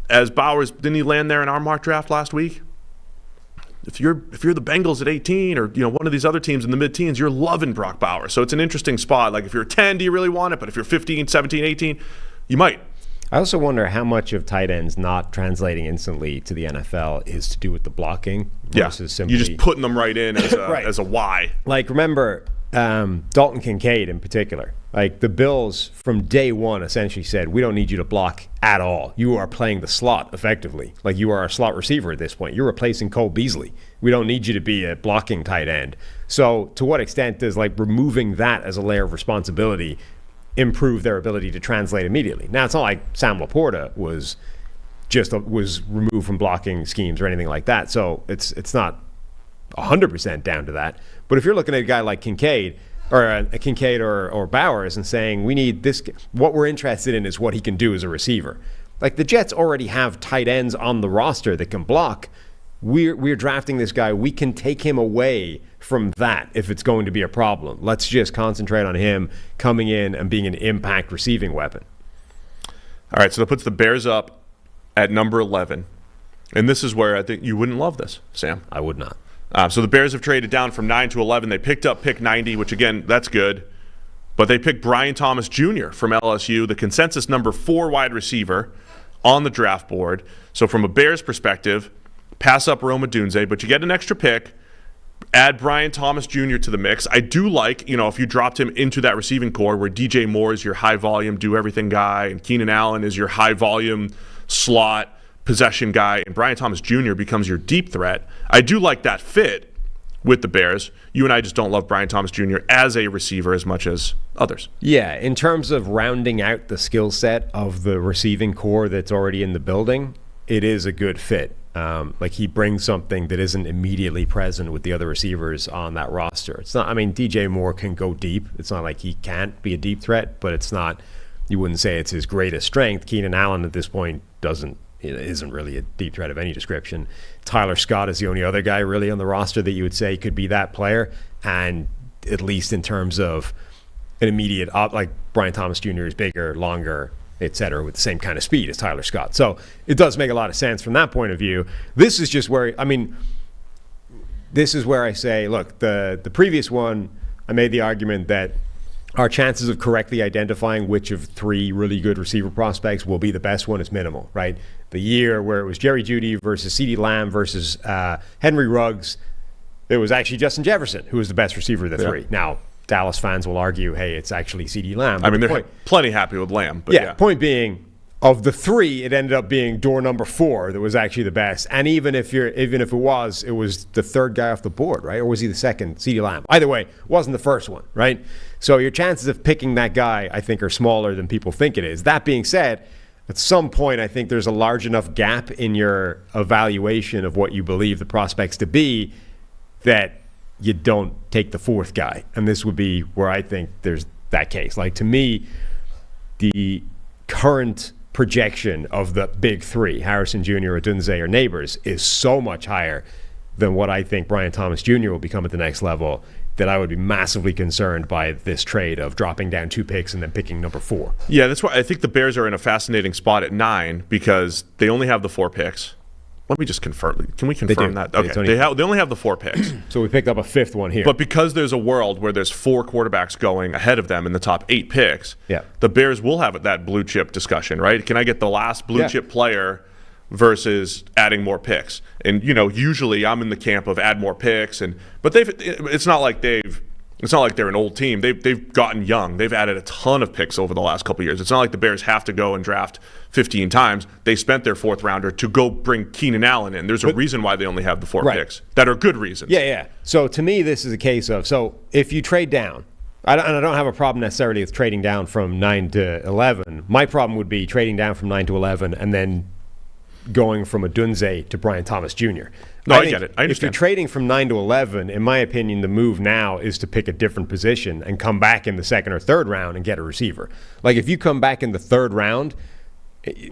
as Bowers, didn't he land there in our mock draft last week? If you're the Bengals at 18 or one of these other teams in the mid-teens, you're loving Brock Bowers. So it's an interesting spot. Like if you're 10, do you really want it? But if you're 15, 17, 18, you might. I also wonder how much of tight ends not translating instantly to the NFL is to do with the blocking versus simply... You're just putting them right in as a, right. as a Y. Like, remember, Dalton Kincaid in particular. Like, the Bills from day one essentially said, we don't need you to block at all. You are playing the slot effectively. Like, you are a slot receiver at this point. You're replacing Cole Beasley. We don't need you to be a blocking tight end. So to what extent does, like, removing that as a layer of responsibility improve their ability to translate immediately? Now, it's not like Sam Laporta was removed from blocking schemes or anything like that. So it's not 100% down to that. But if you're looking at a guy like Kincaid or Bowers and saying, we need this, what we're interested in is what he can do as a receiver. Like, the Jets already have tight ends on the roster that can block. We're drafting this guy. We can take him away from that if it's going to be a problem. Let's just concentrate on him coming in and being an impact receiving weapon. All right, so that puts the Bears up at number 11. And this is where I think you wouldn't love this, Sam. I would not. So the Bears have traded down from 9 to 11. They picked up pick 90, which, again, that's good. But they picked Brian Thomas Jr. from LSU, the consensus number 4 wide receiver on the draft board. So from a Bears perspective, pass up Rome Odunze, but you get an extra pick. Add Brian Thomas Jr. to the mix. I do like, if you dropped him into that receiving core where DJ Moore is your high-volume, do-everything guy, and Keenan Allen is your high-volume slot possession guy, and Brian Thomas Jr. becomes your deep threat. I do like that fit with the Bears. You and I just don't love Brian Thomas Jr. as a receiver as much as others. Yeah, in terms of rounding out the skill set of the receiving core that's already in the building, it is a good fit. Like, he brings something that isn't immediately present with the other receivers on that roster. It's not, DJ Moore can go deep. It's not like he can't be a deep threat, but it's not, you wouldn't say it's his greatest strength. Keenan Allen at this point isn't really a deep threat of any description. Tyler Scott is the only other guy really on the roster that you would say could be that player. And at least in terms of an immediate, like Brian Thomas Jr. is bigger, longer, et cetera, with the same kind of speed as Tyler Scott. So it does make a lot of sense from that point of view. This is just where, this is where I say, look, the previous one, I made the argument that our chances of correctly identifying which of 3 really good receiver prospects will be the best one is minimal, right? The year where it was Jerry Jeudy versus CeeDee Lamb versus Henry Ruggs, it was actually Justin Jefferson who was the best receiver of the 3. Now, Dallas fans will argue, hey, it's actually CeeDee Lamb. They're plenty happy with Lamb. But yeah, point being, of the 3, it ended up being door number 4 that was actually the best. And even if it was the 3rd guy off the board, right? Or was he the 2nd, CeeDee Lamb? Either way, it wasn't the 1st one, right? So your chances of picking that guy, I think, are smaller than people think it is. That being said, at some point, I think there's a large enough gap in your evaluation of what you believe the prospects to be that you don't take the 4th guy. And this would be where I think there's that case. Like, to me, the current projection of the big 3, Harrison Jr., Odunze, or Neighbors, is so much higher than what I think Brian Thomas Jr. will become at the next level that I would be massively concerned by this trade of dropping down 2 picks and then picking number 4. Yeah, that's why I think the Bears are in a fascinating spot at 9 because they only have the 4 picks. Let me just confirm. Can we confirm that? Okay, they only have the 4 picks. So we picked up a 5th one here. But because there's a world where there's 4 quarterbacks going ahead of them in the top 8 picks, the Bears will have that blue chip discussion, right? Can I get the last blue chip player versus adding more picks? And usually I'm in the camp of add more picks, but it's not like they're an old team. They've gotten young. They've added a ton of picks over the last couple of years. It's not like the Bears have to go and draft 15 times. They spent their 4th rounder to go bring Keenan Allen in. There's a reason why they only have the 4 picks that are good reasons. Yeah. So to me, this is a case of, if you trade down, I don't have a problem necessarily with trading down from 9 to 11. My problem would be trading down from 9 to 11 and then going from Odunze to Brian Thomas Jr. No, I get it. I understand. If you're trading from 9 to 11, in my opinion, the move now is to pick a different position and come back in the 2nd or 3rd round and get a receiver. Like, if you come back in the 3rd round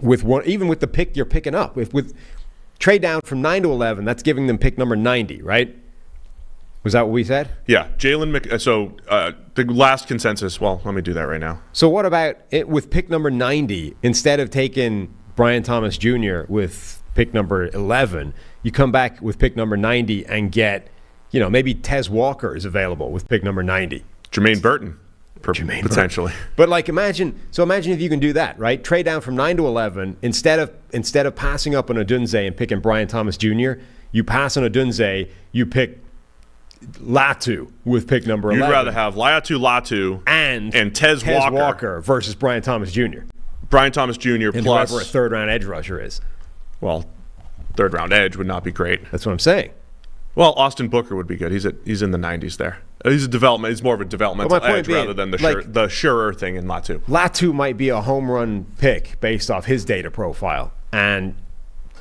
with one, even with the pick you're picking up, with trade down from 9 to 11, that's giving them pick number 90, right? Was that what we said? Yeah, so the last consensus. Well, let me do that right now. So what about it with pick number 90? Instead of taking Brian Thomas Jr. with pick number 11. You come back with pick number 90 and get, maybe Tez Walker is available with pick number 90. Jermaine Burton, potentially. But imagine if you can do that, right? Trade down from 9 to 11 instead of passing up on Odunze and picking Brian Thomas Jr. You pass on Odunze, you pick Latu with pick number 11. You'd rather have Latu and Tez Walker versus Brian Thomas Jr. Brian Thomas Jr. and plus whoever a third-round edge rusher is. Well, third-round edge would not be great. That's what I'm saying. Well, Austin Booker would be good. He's in the 90s there. He's more of a developmental edge rather than the surer thing in Latu. Latu might be a home run pick based off his data profile, and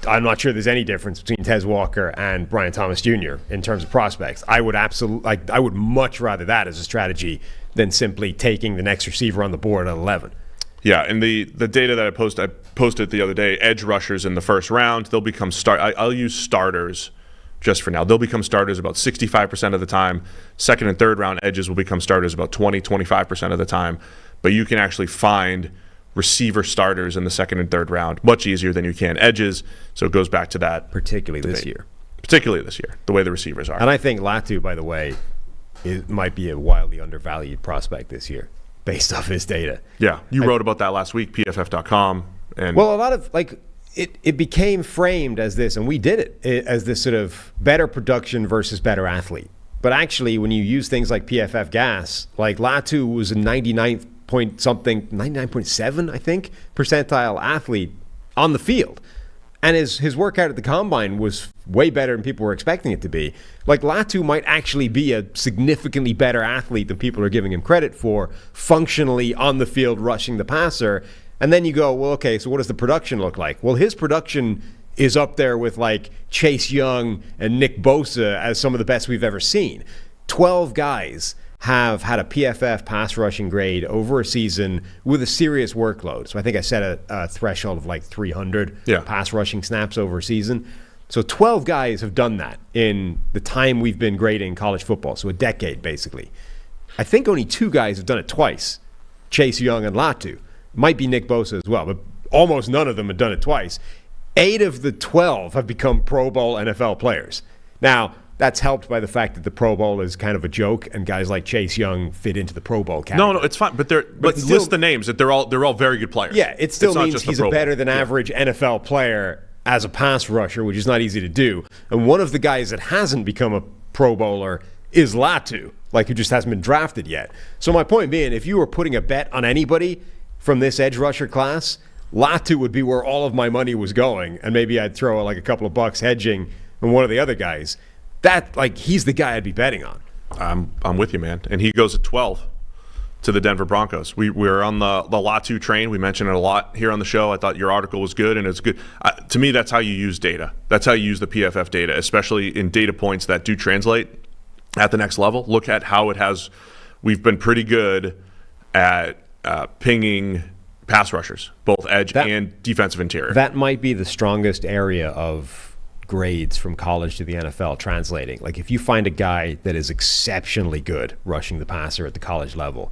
I'm not sure there's any difference between Tez Walker and Brian Thomas Jr. in terms of prospects. I would I would much rather that as a strategy than simply taking the next receiver on the board at 11. Yeah, and the data that I posted the other day, edge rushers in the first round, they'll become I'll use starters just for now. They'll become starters about 65% of the time. Second and third round edges will become starters about 25% of the time. But you can actually find receiver starters in the second and third round much easier than you can edges. So it goes back to that. Particularly this year, the way the receivers are. And I think Latu, by the way, might be a wildly undervalued prospect this year based off his data. Yeah, you wrote about that last week, PFF.com. And well, a lot of it became framed as this, and we did it as this sort of better production versus better athlete. But actually, when you use things like PFF gas, Latu was a 99.7, I think, percentile athlete on the field. And his workout at the combine was way better than people were expecting it to be. Latu might actually be a significantly better athlete than people are giving him credit for, functionally on the field rushing the passer. And then you go, well, okay, so what does the production look like? Well, his production is up there with Chase Young and Nick Bosa as some of the best we've ever seen. 12 guys have had a PFF pass rushing grade over a season with a serious workload. So I think I set a threshold of 300 pass rushing snaps over a season. So 12 guys have done that in the time we've been grading college football, so a decade basically. I think only 2 guys have done it twice, Chase Young and Latu. Might be Nick Bosa as well, but almost none of them have done it twice. 8 of the 12 have become Pro Bowl NFL players. Now, that's helped by the fact that the Pro Bowl is kind of a joke, and guys like Chase Young fit into the Pro Bowl category. No, it's fine. But still, list the names. That they're all very good players. Yeah, it still means he's a better than average NFL player as a pass rusher, which is not easy to do. And one of the guys that hasn't become a Pro Bowler is Latu, who just hasn't been drafted yet. So my point being, if you were putting a bet on anybody from this edge rusher class, Latu would be where all of my money was going, and maybe I'd throw a couple of bucks hedging on one of the other guys. That he's the guy I'd be betting on. I'm with you, man. And he goes at 12 to the Denver Broncos. We're on the Latu train. We mentioned it a lot here on the show. I thought your article was good, and it's good. To me, that's how you use data. That's how you use the PFF data, especially in data points that do translate at the next level. Look at how it has. We've been pretty good at pinging pass rushers, both edge and defensive interior. That might be the strongest area of grades from college to the NFL translating. If you find a guy that is exceptionally good rushing the passer at the college level,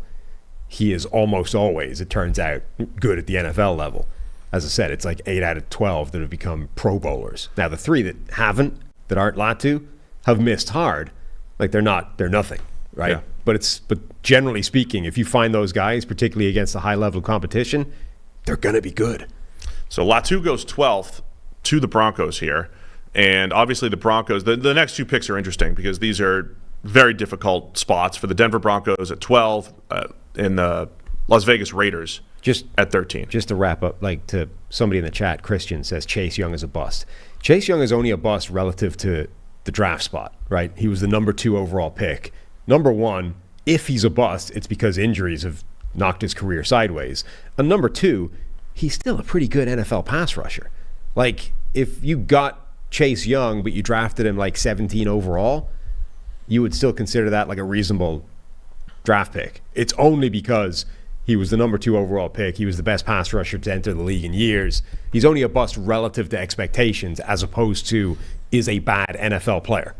he is almost always, it turns out, good at the NFL level. As I said, it's 8 out of 12 that have become Pro Bowlers. Now, the 3 that aren't Latu, have missed hard. They're nothing, right? Yeah. But generally speaking, if you find those guys, particularly against a high level competition, they're going to be good. So Latu goes 12th to the Broncos here. And obviously the Broncos, the next 2 picks are interesting because these are very difficult spots for the Denver Broncos at 12 and the Las Vegas Raiders at 13. Just to wrap up, to somebody in the chat, Christian says Chase Young is a bust. Chase Young is only a bust relative to the draft spot, right? He was the number 2 overall pick. Number 1, if he's a bust, it's because injuries have knocked his career sideways. And number 2, he's still a pretty good NFL pass rusher. If you got Chase Young, but you drafted him 17 overall, you would still consider that a reasonable draft pick. It's only because he was the number 2 overall pick. He was the best pass rusher to enter the league in years. He's only a bust relative to expectations as opposed to is a bad NFL player.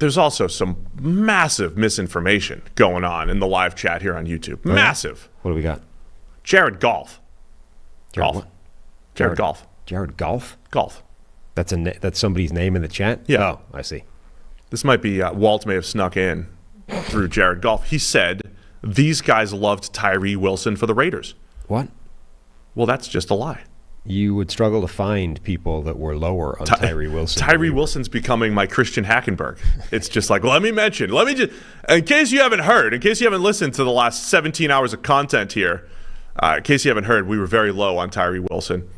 There's also some massive misinformation going on in the live chat here on YouTube. Massive. What do we got? Jared Goff. Jared what? Jared Goff. Jared Goff? Golf. That's somebody's name in the chat? Yeah. Oh, I see. This might be Walt may have snuck in through Jared Goff. He said these guys loved Tyree Wilson for the Raiders. What? Well, that's just a lie. You would struggle to find people that were lower on Tyree Wilson. Tyree Wilson's becoming my Christian Hackenberg. It's just like, let me just, in case you haven't heard, in case you haven't listened to the last 17 hours of content here, in case you haven't heard, we were very low on Tyree Wilson.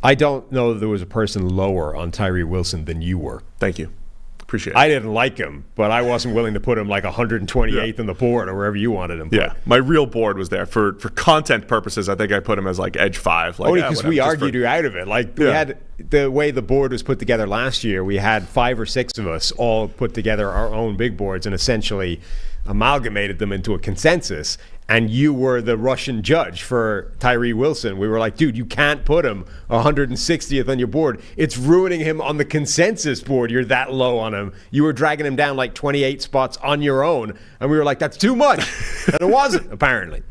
I don't know that there was a person lower on Tyree Wilson than you were. Thank you. Appreciate it. I didn't like him, but I wasn't willing to put him like 128th on the board or wherever you wanted him. Yeah, my real board was there. For content purposes, I think I put him as like edge 5. Like, only because we argued you out of it. Like we had the way the board was put together last year, we had 5 or 6 of us all put together our own big boards and essentially amalgamated them into a consensus. And you were the Russian judge for Tyree Wilson. We were like, dude, you can't put him 160th on your board. It's ruining him on the consensus board. You're that low on him. You were dragging him down like 28 spots on your own. And we were like, that's too much. And it wasn't, apparently.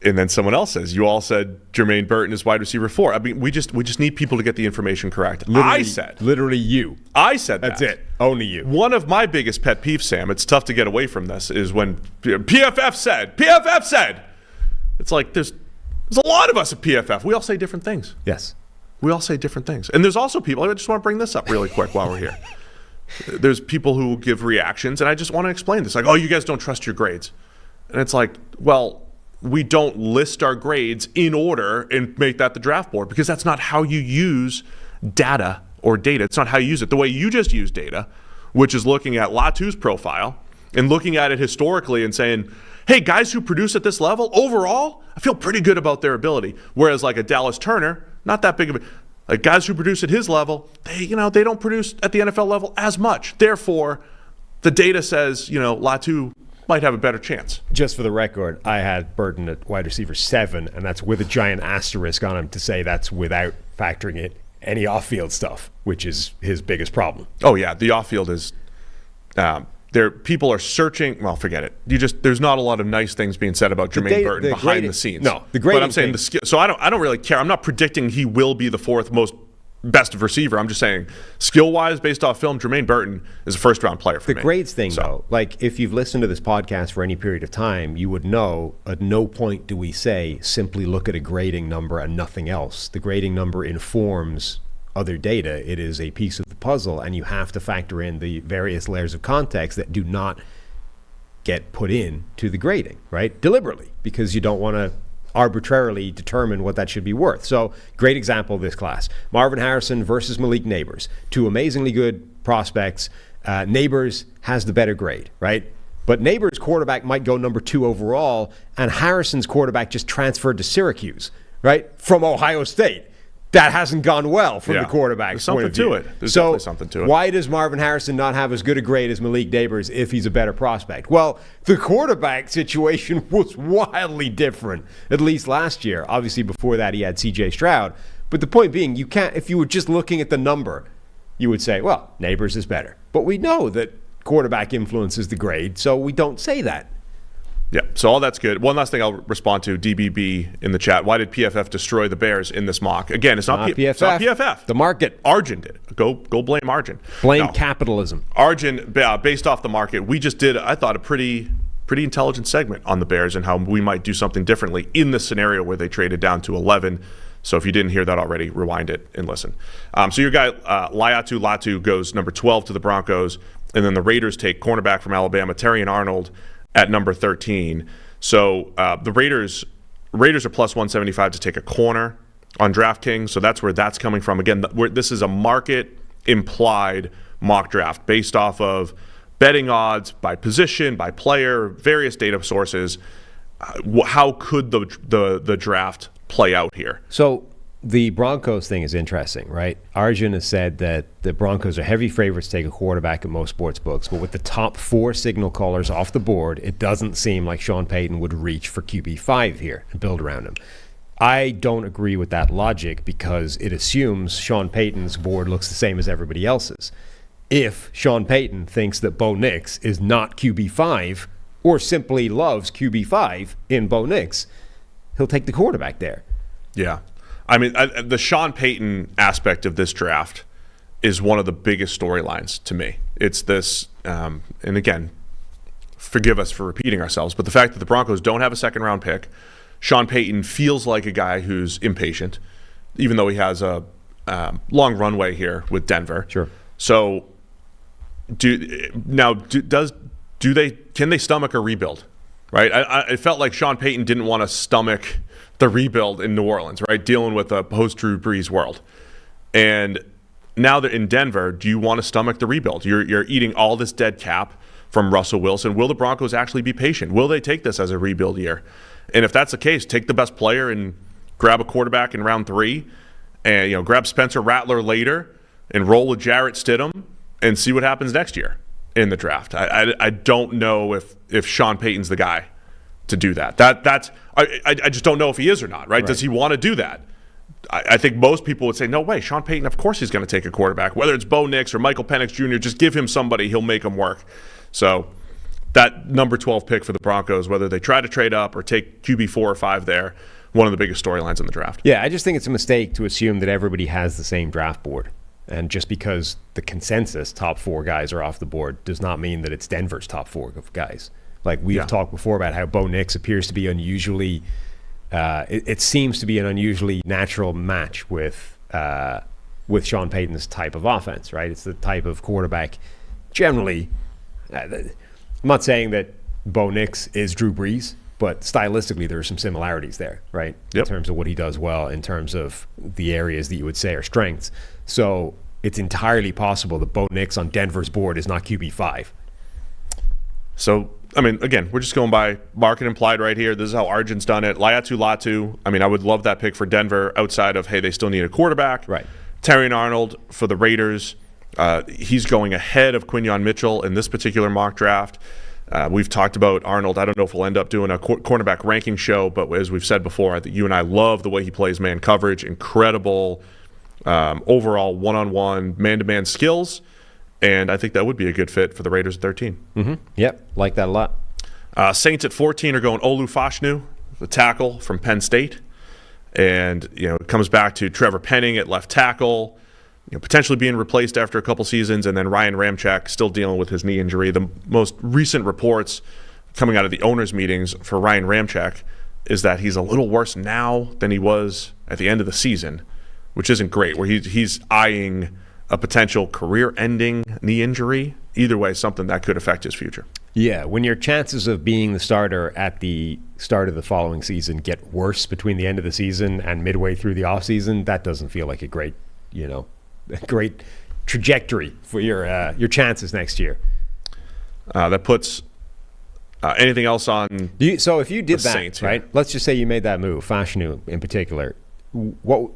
And then someone else says, you all said Jermaine Burton is wide receiver 4. I mean, we just need people to get the information correct. Literally you. I said that. That's it. Only you. One of my biggest pet peeves, Sam, it's tough to get away from this, is when PFF said. It's like there's a lot of us at PFF. We all say different things. Yes. We all say different things. And there's also people, I just want to bring this up really quick while we're here. There's people who give reactions, and I just want to explain this. Like, oh, you guys don't trust your grades. And it's like, well, we don't list our grades in order and make that the draft board because that's not how you use data or data. It's not how you use it. The way you just use data, which is looking at Latu's profile and looking at it historically and saying, hey, guys who produce at this level, overall, I feel pretty good about their ability. Whereas like a Dallas Turner, not that big of a, like guys who produce at his level, they don't produce at the NFL level as much. Therefore, the data says, Latu might have a better chance. Just for the record, I had Burton at wide receiver 7, and that's with a giant asterisk on him to say that's without factoring in any off-field stuff, which is his biggest problem. Oh yeah, the off-field is there. People are searching. Well, forget it. There's not a lot of nice things being said about Jermaine Burton behind the scenes. No, the grading. But I'm saying the skill. So I don't really care. I'm not predicting he will be the 4th most best receiver. I'm just saying, skill-wise, based off film, Jermaine Burton is a first-round player for me. The grades thing, though, like if you've listened to this podcast for any period of time, you would know at no point do we say simply look at a grading number and nothing else. The grading number informs other data. It is a piece of the puzzle, and you have to factor in the various layers of context that do not get put in to the grading, right? Deliberately, because you don't want to arbitrarily determine what that should be worth. So, great example of this class. Marvin Harrison versus Malik Neighbors. 2 amazingly good prospects. Neighbors has the better grade, right? But Neighbors' quarterback might go number 2 overall, and Harrison's quarterback just transferred to Syracuse, right? From Ohio State. That hasn't gone well from the quarterback's point of view. There's definitely something to it. Why does Marvin Harrison not have as good a grade as Malik Neighbors if he's a better prospect? Well, the quarterback situation was wildly different, at least last year. Obviously, before that, he had C.J. Stroud. But the point being, you can't, if you were just looking at the number, you would say, well, Neighbors is better. But we know that quarterback influences the grade, so we don't say that. Yeah, so all that's good. One last thing I'll respond to, DBB in the chat. Why did PFF destroy the Bears in this mock? Again, it's not PFF. It's not PFF. The market. Arjun did. Go blame Arjun. Blame capitalism. Arjun, based off the market, we just did, I thought, a pretty intelligent segment on the Bears and how we might do something differently in the scenario where they traded down to 11. So if you didn't hear that already, rewind it and listen. So your guy, Latu goes number 12 to the Broncos, and then the Raiders take cornerback from Alabama, Terrion Arnold, at number 13. So the Raiders are plus 175 to take a corner on DraftKings. So that's where that's coming from. Again, this is a market-implied mock draft based off of betting odds by position, by player, various data sources. How could the draft play out here? So the Broncos thing is interesting, right? Arjun has said that the Broncos are heavy favorites to take a quarterback at most sports books, but with the top 4 signal callers off the board, it doesn't seem like Sean Payton would reach for QB5 here and build around him. I don't agree with that logic because it assumes Sean Payton's board looks the same as everybody else's. If Sean Payton thinks that Bo Nix is not QB5 or simply loves QB5 in Bo Nix, he'll take the quarterback there. Yeah. I mean, the Sean Payton aspect of this draft is one of the biggest storylines to me. It's this, and again, forgive us for repeating ourselves, but the fact that the Broncos don't have a second-round pick, Sean Payton feels like a guy who's impatient, even though he has a long runway here with Denver. Sure. So, can they stomach a rebuild? Right? It felt like Sean Payton didn't want to stomach the rebuild in New Orleans, right? Dealing with a post-Drew Brees world. And now they're in Denver, do you want to stomach the rebuild? You're eating all this dead cap from Russell Wilson. Will the Broncos actually be patient? Will they take this as a rebuild year? And if that's the case, take the best player and grab a quarterback in round 3 and grab Spencer Rattler later and roll with Jarrett Stidham and see what happens next year in the draft. I don't know if Sean Payton's the guy to do that. I just don't know if he is or not, right? Does he want to do that? I think most people would say, no way, Sean Payton, of course he's going to take a quarterback. Whether it's Bo Nix or Michael Penix Jr., just give him somebody, he'll make him work. So that number 12 pick for the Broncos, whether they try to trade up or take QB 4 or 5 there, one of the biggest storylines in the draft. Yeah, I just think it's a mistake to assume that everybody has the same draft board. And just because the consensus top 4 guys are off the board does not mean that it's Denver's top 4 guys. Like we've talked before about how Bo Nix appears to be unusually, it seems to be an unusually natural match with Sean Payton's type of offense, right? It's the type of quarterback generally. I'm not saying that Bo Nix is Drew Brees, but stylistically there are some similarities there, right? Yep. In terms of what he does well, in terms of the areas that you would say are strengths. So it's entirely possible that Bo Nix on Denver's board is not QB5. So, I mean, again, we're just going by market implied right here. This is how Arjun's done it. Laiatu Latu, I mean, I would love that pick for Denver outside of, hey, they still need a quarterback. Right. Terrion Arnold for the Raiders. He's going ahead of Quinyon Mitchell in this particular mock draft. We've talked about Arnold. I don't know if we'll end up doing a cornerback ranking show, but as we've said before, I think you and I love the way he plays man coverage. Incredible overall one-on-one, man-to-man skills. And I think that would be a good fit for the Raiders at 13. Mm-hmm. Yep, like that a lot. Saints at 14 are going Olu Fashanu, the tackle from Penn State. And, it comes back to Trevor Penning at left tackle, potentially being replaced after a couple seasons, and then Ryan Ramczyk still dealing with his knee injury. The most recent reports coming out of the owners' meetings for Ryan Ramczyk is that he's a little worse now than he was at the end of the season, which isn't great, where he's eyeing a potential career-ending knee injury. Either way, something that could affect his future. Yeah, when your chances of being the starter at the start of the following season get worse between the end of the season and midway through the offseason, that doesn't feel like a great, a great trajectory for your chances next year. That puts anything else on. So if you did that, Saints, right? Let's just say you made that move, Fashanu in particular. What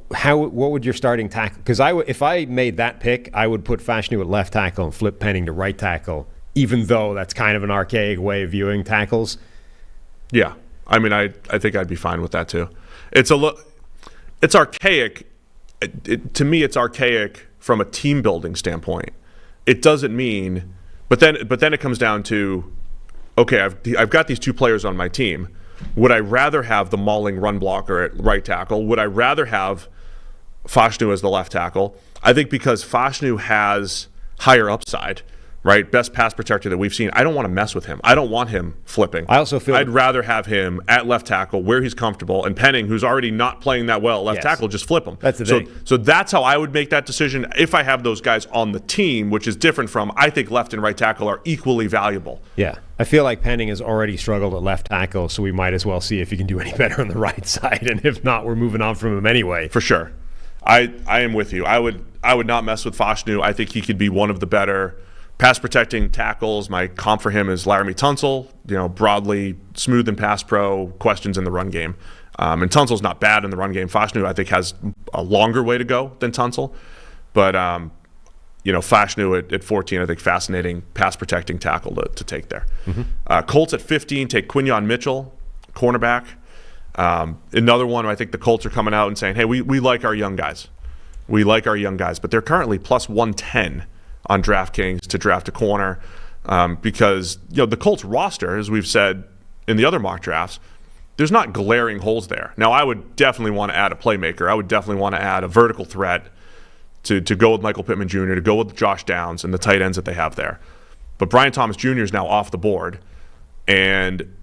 would your starting tackle? Because if I made that pick, I would put Fashanu at left tackle and flip Penning to right tackle, even though that's kind of an archaic way of viewing tackles. Yeah, I mean, I think I'd be fine with that too. It's archaic. To me, it's archaic from a team building standpoint. It doesn't mean, but then it comes down to, okay, I've got these 2 players on my team. Would I rather have the mauling run blocker at right tackle? Would I rather have Fashanu as the left tackle? I think because Fashanu has higher upside, right? Best pass protector that we've seen. I don't want to mess with him. I don't want him flipping. I also feel I'd rather have him at left tackle where he's comfortable, and Penning, who's already not playing that well at left tackle, just flip him. That's the thing. So that's how I would make that decision if I have those guys on the team, which is different from I think left and right tackle are equally valuable. Yeah. I feel like Penning has already struggled at left tackle, so we might as well see if he can do any better on the right side. And if not, we're moving on from him anyway. For sure. I am with you. I would not mess with Fashanu. I think he could be one of the better pass protecting tackles. My comp for him is Laramie Tunsil, broadly smooth and pass pro, questions in the run game. And Tunsil's not bad in the run game. Fashanu, I think, has a longer way to go than Tunsil. But, Fashanu at 14, I think fascinating pass protecting tackle to take there. Mm-hmm. Colts at 15, take Quinyon Mitchell, cornerback. Another one, I think the Colts are coming out and saying, hey, we like our young guys. We like our young guys. But they're currently plus 110 on DraftKings to draft a corner because the Colts roster, as we've said in the other mock drafts, there's not glaring holes there. Now, I would definitely want to add a playmaker. I would definitely want to add a vertical threat to go with Michael Pittman Jr., to go with Josh Downs and the tight ends that they have there. But Brian Thomas Jr. is now off the board. And,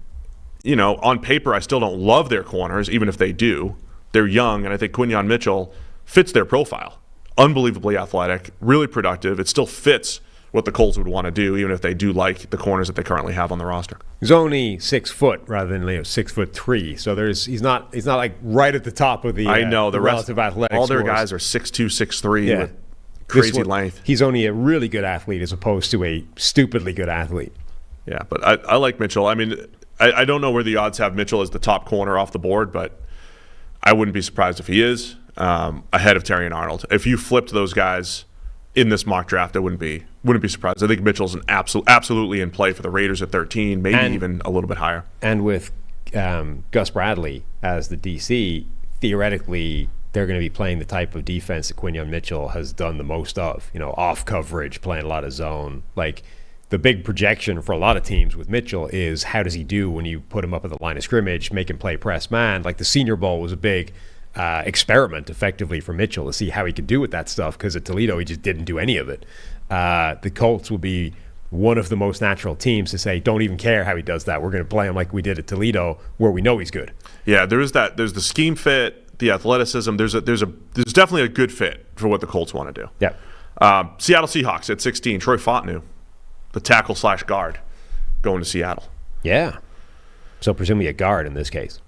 on paper, I still don't love their corners, even if they do. They're young, and I think Quinyon Mitchell fits their profile. Unbelievably athletic, really productive. It still fits what the Colts would want to do, even if they do like the corners that they currently have on the roster. He's only 6 foot rather than 6'3", so he's not like right at the top of the I know the relative rest, athletic all their scores. guys are 6'2", 6'3", with crazy length. He's only a really good athlete as opposed to a stupidly good athlete. Yeah, but I like Mitchell. I mean, I don't know where the odds have Mitchell as the top corner off the board, but I wouldn't be surprised if he is ahead of Terry and Arnold. If you flipped those guys in this mock draft, I wouldn't be surprised. I think Mitchell's an absolutely in play for the Raiders at 13, maybe even a little bit higher. And with Gus Bradley as the DC, theoretically, they're going to be playing the type of defense that Quinyon Mitchell has done the most of. Off coverage, playing a lot of zone. Like, the big projection for a lot of teams with Mitchell is how does he do when you put him up at the line of scrimmage, make him play press man. Like, the Senior Bowl was a big experiment, effectively, for Mitchell to see how he could do with that stuff, because at Toledo he just didn't do any of it. The Colts will be one of the most natural teams to say, don't even care how he does that. We're going to play him like we did at Toledo, where we know he's good. Yeah, there's the scheme fit, the athleticism. There's definitely a good fit for what the Colts want to do. Yeah. Seattle Seahawks at 16, Troy Fontenot, the tackle/guard, going to Seattle. Yeah. So presumably a guard in this case.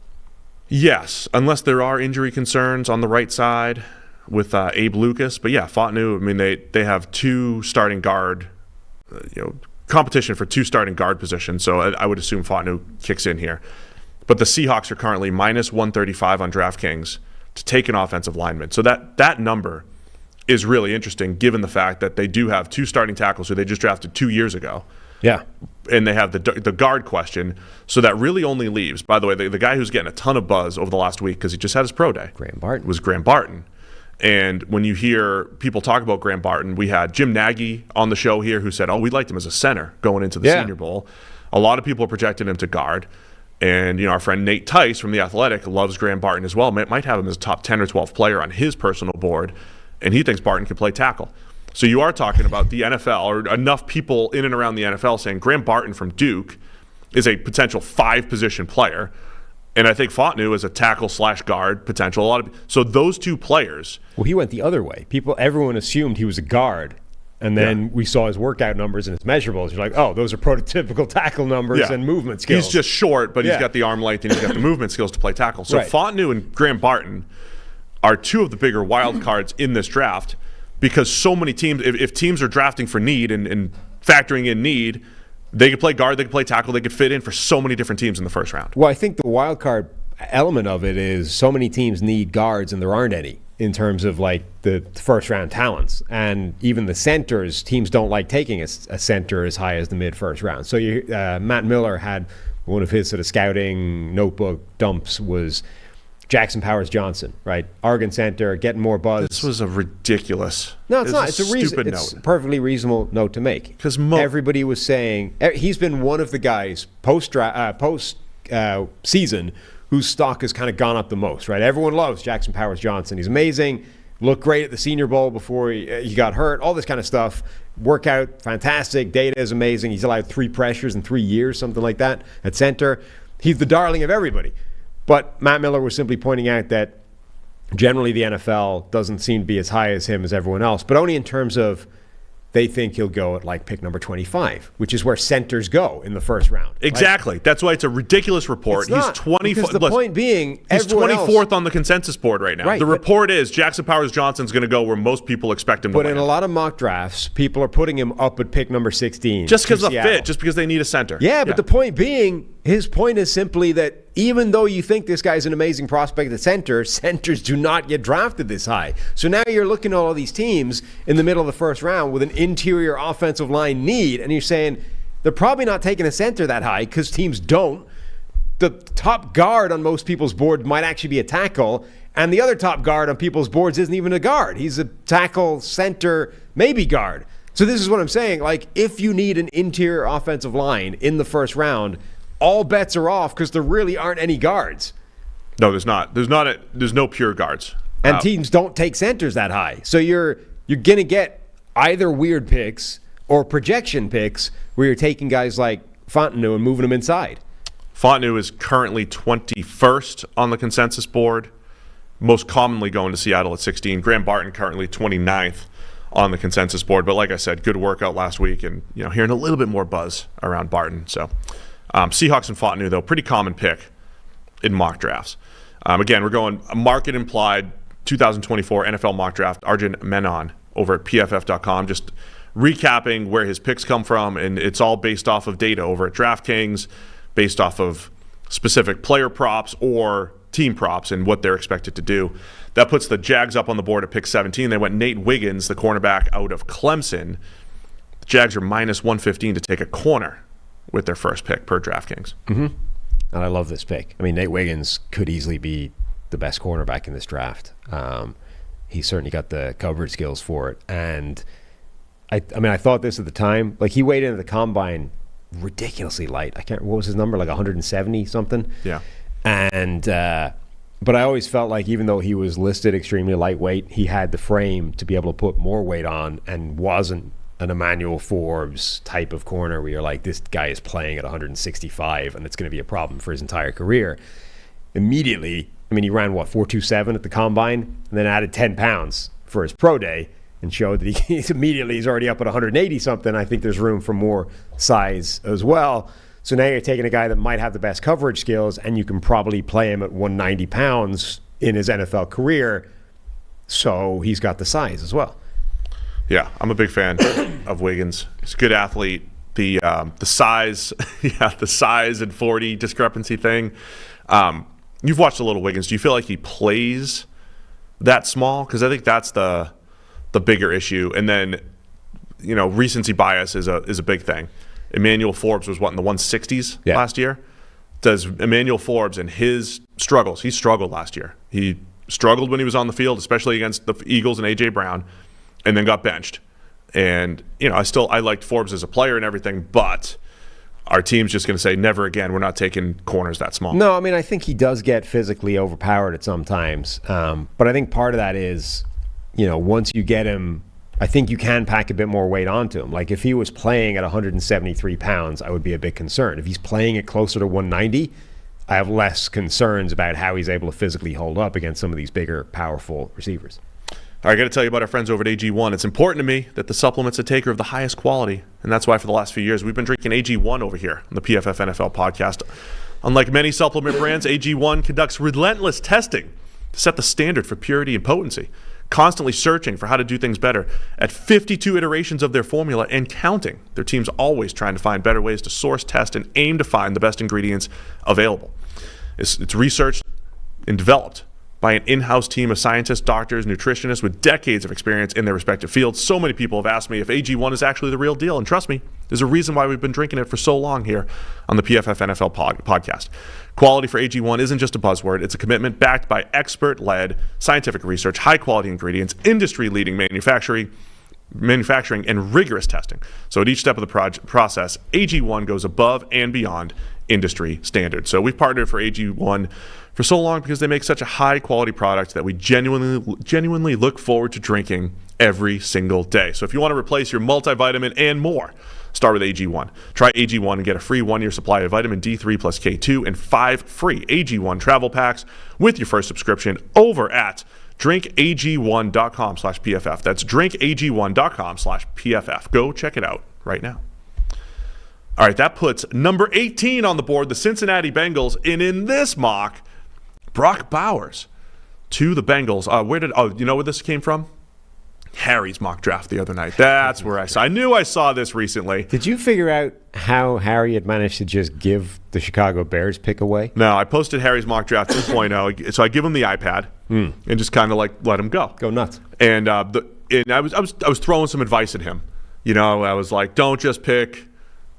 Yes, unless there are injury concerns on the right side with Abe Lucas. But yeah, Fontenot, I mean, they have two starting guard, competition for two starting guard positions. So I would assume Fontenot kicks in here. But the Seahawks are currently minus 135 on DraftKings to take an offensive lineman. So that number is really interesting, given the fact that they do have two starting tackles who they just drafted 2 years ago. Yeah. And they have the guard question. So that really only leaves, by the way, the guy who's getting a ton of buzz over the last week because he just had his pro day. Graham Barton. Was Graham Barton. And when you hear people talk about Graham Barton, we had Jim Nagy on the show here who said, we liked him as a center going into the Senior Bowl. A lot of people projected him to guard. And, our friend Nate Tice from The Athletic loves Graham Barton as well. Might have him as a top 10 or 12 player on his personal board. And he thinks Barton can play tackle. So you are talking about the NFL, or enough people in and around the NFL saying Graham Barton from Duke is a potential 5-position player. And I think Fontenot is a tackle/guard potential. So those two players. Well, he went the other way. Everyone assumed he was a guard. And then we saw his workout numbers and his measurables. You're like, those are prototypical tackle numbers and movement skills. He's just short, but he's got the arm length and he's got the movement skills to play tackle. So Fontenot and Graham Barton are two of the bigger wild cards in this draft, because so many teams, if teams are drafting for need and factoring in need, they could play guard, they could play tackle, they could fit in for so many different teams in the first round. Well, I think the wild card element of it is so many teams need guards and there aren't any in terms of like the first round talents. And even the centers, teams don't like taking a center as high as the mid-first round. So Matt Miller had one of his sort of scouting notebook dumps was Jackson Powers Johnson, right? Oregon center, getting more buzz. This was a ridiculous. No, it's not. It's a perfectly reasonable note to make. Because everybody was saying he's been one of the guys post season whose stock has kind of gone up the most, right? Everyone loves Jackson Powers Johnson. He's amazing. Looked great at the Senior Bowl before he got hurt. All this kind of stuff. Workout, fantastic. Data is amazing. He's allowed 3 pressures in 3 years, something like that at center. He's the darling of everybody. But Matt Miller was simply pointing out that generally the NFL doesn't seem to be as high as him as everyone else, but only in terms of they think he'll go at like pick number 25, which is where centers go in the first round. Exactly. That's why it's a ridiculous report. He's 24th. The point being, he's 24th on the consensus board right now. Right, the report is Jackson Powers Johnson's going to go where most people expect him to But land. in a lot of mock drafts, people are putting him up at pick number 16. Just because of fit, just because they need a center. Yeah, but the point being, his point is simply that even though you think this guy's an amazing prospect at center, centers do not get drafted this high. So now you're looking at all these teams in the middle of the first round with an interior offensive line need, and you're saying they're probably not taking a center that high because teams don't. The top guard on most people's board might actually be a tackle, and the other top guard on people's boards isn't even a guard. He's a tackle, center, maybe guard. So this is what I'm saying. Like, if you need an interior offensive line in the first round, all bets are off because there really aren't any guards. No, there's not. There's no pure guards. And teams don't take centers that high. So you're going to get either weird picks or projection picks where you're taking guys like Fontenot and moving them inside. Fontenot is currently 21st on the consensus board, most commonly going to Seattle at 16. Graham Barton currently 29th on the consensus board. But like I said, good workout last week, and hearing a little bit more buzz around Barton. So Seahawks and Fontenot, though, pretty common pick in mock drafts. Again, we're going a market implied 2024 NFL mock draft. Arjun Menon over at PFF.com, just recapping where his picks come from, and it's all based off of data over at DraftKings, based off of specific player props or team props and what they're expected to do. That puts the Jags up on the board at pick 17. They went Nate Wiggins, the cornerback out of Clemson. The Jags are minus 115 to take a corner with their first pick per DraftKings. Mm-hmm. And I love this pick. I mean, Nate Wiggins could easily be the best cornerback in this draft. He's certainly got the coverage skills for it. And I thought this at the time. Like, he weighed in at the combine ridiculously light. What was his number? Like 170 something? Yeah. And but I always felt like even though he was listed extremely lightweight, he had the frame to be able to put more weight on and wasn't an Emmanuel Forbes type of corner where you're like, this guy is playing at 165 and it's going to be a problem for his entire career. Immediately, he ran 4.27 at the combine and then added 10 pounds for his pro day and showed that he's already up at 180 something. I think there's room for more size as well. So now you're taking a guy that might have the best coverage skills, and you can probably play him at 190 pounds in his NFL career. So he's got the size as well. Yeah, I'm a big fan of Wiggins. He's a good athlete. The size, the size and 40 discrepancy thing. You've watched a little Wiggins. Do you feel like he plays that small? Because I think that's the bigger issue. And then, recency bias is a big thing. Emmanuel Forbes was in the 160s last year. Does Emmanuel Forbes and his struggles, he struggled last year. He struggled when he was on the field, especially against the Eagles and A.J. Brown, and then got benched. And, I liked Forbes as a player and everything, but our team's just going to say, never again, we're not taking corners that small. No, I think he does get physically overpowered at some times. But I think part of that is, once you get him, I think you can pack a bit more weight onto him. Like, if he was playing at 173 pounds, I would be a bit concerned. If he's playing it closer to 190, I have less concerns about how he's able to physically hold up against some of these bigger, powerful receivers. All right, I got to tell you about our friends over at AG1. It's important to me that the supplement's a taker of the highest quality, and that's why for the last few years we've been drinking AG1 over here on the PFF NFL podcast. Unlike many supplement brands, AG1 conducts relentless testing to set the standard for purity and potency, constantly searching for how to do things better. At 52 iterations of their formula and counting, their team's always trying to find better ways to source, test, and aim to find the best ingredients available. It's researched and developed by an in-house team of scientists, doctors, nutritionists with decades of experience in their respective fields. So many people have asked me if AG1 is actually the real deal, and trust me, there's a reason why we've been drinking it for so long here on the PFF NFL podcast. Quality for AG1 isn't just a buzzword. It's a commitment backed by expert-led scientific research, high-quality ingredients, industry-leading manufacturing, and rigorous testing. So at each step of the process, AG1 goes above and beyond industry standards. So we've partnered for AG1 for so long because they make such a high-quality product that we genuinely look forward to drinking every single day. So if you want to replace your multivitamin and more, start with AG1. Try AG1 and get a free 1-year supply of vitamin D3 plus K2 and 5 free AG1 travel packs with your first subscription over at drinkag1.com/PFF. That's drinkag1.com/PFF. Go check it out right now. All right, that puts number 18 on the board, the Cincinnati Bengals. And in this mock, Brock Bowers to the Bengals. You know where this came from? Harry's mock draft the other night. That's where I knew I saw this recently. Did you figure out how Harry had managed to just give the Chicago Bears pick away? No, I posted Harry's mock draft 2.0. So I give him the iPad and just kind of let him go. Go nuts. And I was throwing some advice at him. I was like, don't just pick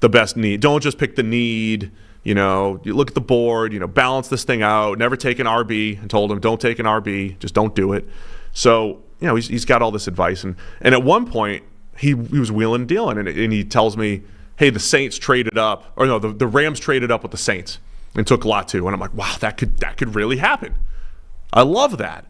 the best need. Don't just pick the need. You look at the board, balance this thing out. Never take an RB. I told him, don't take an RB. Just don't do it. So, he's got all this advice. And at one point, he was wheeling and dealing. And he tells me, hey, the Saints traded up, or no, the Rams traded up with the Saints and took Latu. And I'm like, wow, that could really happen. I love that.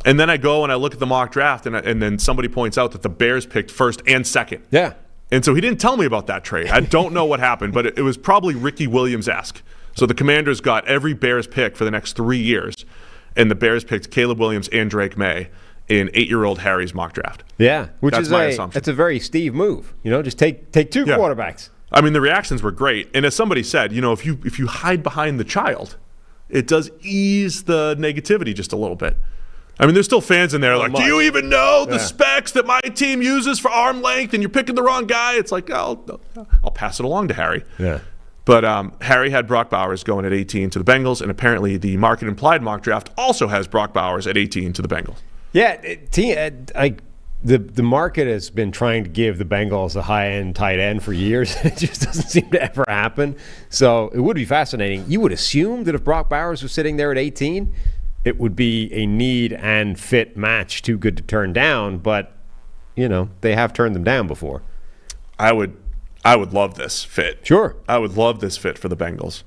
And then I go and I look at the mock draft, and then somebody points out that the Bears picked first and second. Yeah. And so he didn't tell me about that trade. I don't know what happened, but it was probably Ricky Williams-esque. So the Commanders got every Bears pick for the next 3 years, and the Bears picked Caleb Williams and Drake May in 8-year-old Harry's mock draft. Yeah, That's my assumption. It's a very Steve move. Just take two quarterbacks. I mean, the reactions were great. And as somebody said, if you hide behind the child, it does ease the negativity just a little bit. I mean, there's still fans in there like, do you even know the specs that my team uses for arm length and you're picking the wrong guy? It's like, I'll pass it along to Harry. Yeah. But Harry had Brock Bowers going at 18 to the Bengals, and apparently the market implied mock draft also has Brock Bowers at 18 to the Bengals. Yeah, the market has been trying to give the Bengals a high-end tight end for years. It just doesn't seem to ever happen. So it would be fascinating. You would assume that if Brock Bowers was sitting there at 18, it would be a need and fit match too good to turn down. But, they have turned them down before. I would love this fit. Sure. I would love this fit for the Bengals.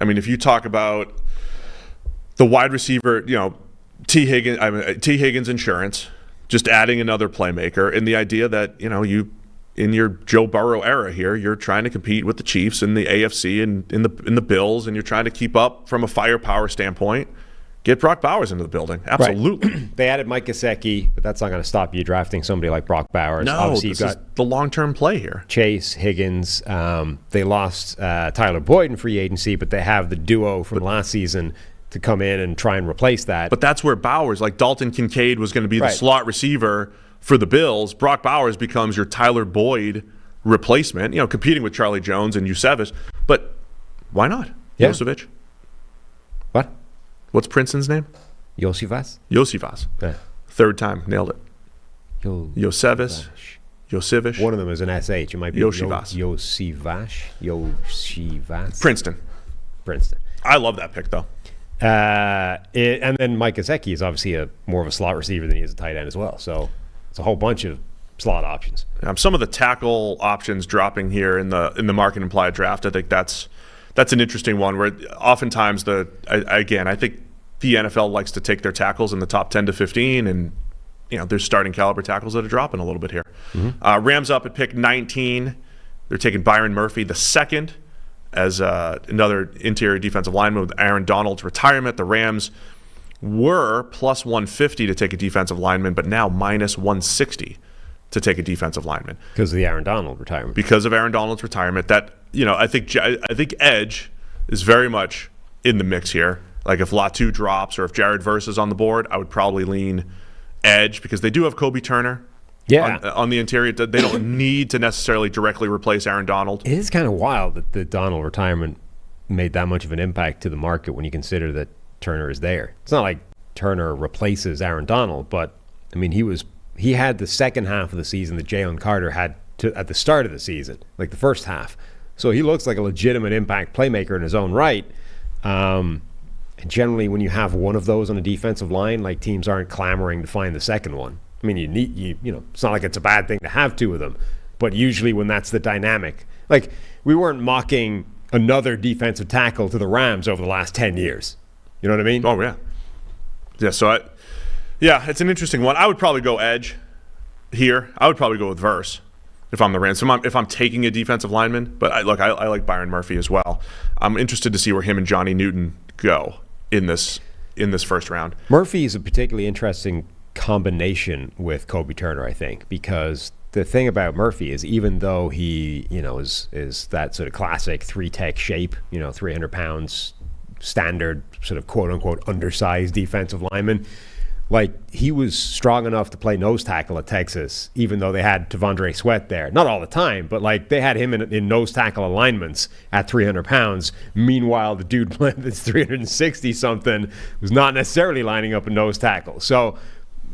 I mean, if you talk about the wide receiver, T. Higgins insurance, just adding another playmaker, and the idea that, you in your Joe Burrow era here, you're trying to compete with the Chiefs in the AFC and in the Bills, and you're trying to keep up from a firepower standpoint. Get Brock Bowers into the building. Absolutely. Right. They added Mike Gesicki, but that's not going to stop you drafting somebody like Brock Bowers. No, obviously, this is the long-term play here. Chase, Higgins. They lost Tyler Boyd in free agency, but they have the duo from last season to come in and try and replace that. But that's where Bowers, like Dalton Kincaid was going to be the slot receiver for the Bills. Brock Bowers becomes your Tyler Boyd replacement, competing with Charlie Jones and Eusebius. But why not? Yeah. Yosevich? What? What's Princeton's name? Yosivas? Yosivas. Yeah. Third time. Nailed it. Yosevis. Yosivish. One of them is an SH. It might be Yoshivas. Yosivas. Princeton. I love that pick, though. And then Mike Gesicki is obviously more of a slot receiver than he is a tight end as well. So it's a whole bunch of slot options. Some of the tackle options dropping here in the market implied draft, I think that's an interesting one where oftentimes I think the NFL likes to take their tackles in the top 10 to 15, and there's starting caliber tackles that are dropping a little bit here. Mm-hmm. Rams up at pick 19. They're taking Byron Murphy the second as another interior defensive lineman with Aaron Donald's retirement. The Rams were plus 150 to take a defensive lineman, but now minus 160 to take a defensive lineman. Because of the Aaron Donald retirement. Because of Aaron Donald's retirement. That, I think edge is very much in the mix here. Like if Latu drops or if Jared Verse is on the board, I would probably lean edge because they do have Kobe Turner on the interior. They don't need to necessarily directly replace Aaron Donald. It is kind of wild that the Donald retirement made that much of an impact to the market when you consider that Turner is there. It's not like Turner replaces Aaron Donald, but I mean he had the second half of the season that Jalen Carter had at the start of the season, like the first half. So he looks like a legitimate impact playmaker in his own right. And generally, when you have one of those on a defensive line, like teams aren't clamoring to find the second one. I mean, it's not like it's a bad thing to have two of them, but usually when that's the dynamic, like we weren't mocking another defensive tackle to the Rams over the last 10 years. You know what I mean? Oh yeah. Yeah. So it's an interesting one. I would probably go edge here. I would probably go with Verse if I'm the Rams. If I'm taking a defensive lineman, but I like Byron Murphy as well. I'm interested to see where him and Johnny Newton go in this first round. Murphy is a particularly interesting combination with Kobe Turner, I think, because the thing about Murphy is even though he, is that sort of classic 3-tech shape, 300 pounds, standard sort of quote unquote undersized defensive lineman, like he was strong enough to play nose tackle at Texas, even though they had Tavondre Sweat there. Not all the time, but like they had him in nose tackle alignments at 300 pounds. Meanwhile, the dude that's 360 something was not necessarily lining up a nose tackle. So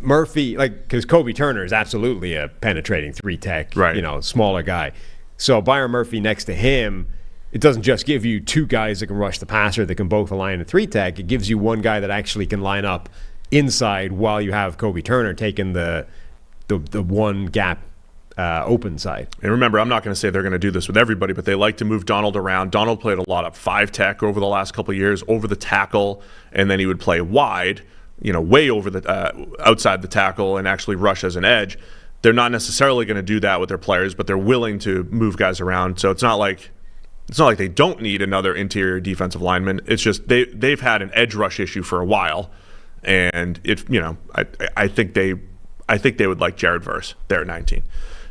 Murphy, because Kobe Turner is absolutely a penetrating 3-tech, right. Smaller guy. So Byron Murphy next to him, it doesn't just give you two guys that can rush the passer that can both align in 3-tech. It gives you one guy that actually can line up inside while you have Kobe Turner taking the one gap open side. And remember, I'm not going to say they're going to do this with everybody, but they like to move Donald around. Donald played a lot of 5-tech over the last couple of years, over the tackle, and then he would play wide, way over the outside the tackle and actually rush as an edge. They're not necessarily going to do that with their players, but they're willing to move guys around. So it's not like they don't need another interior defensive lineman. It's just they've had an edge rush issue for a while, and I think they would like Jared Verse there at 19.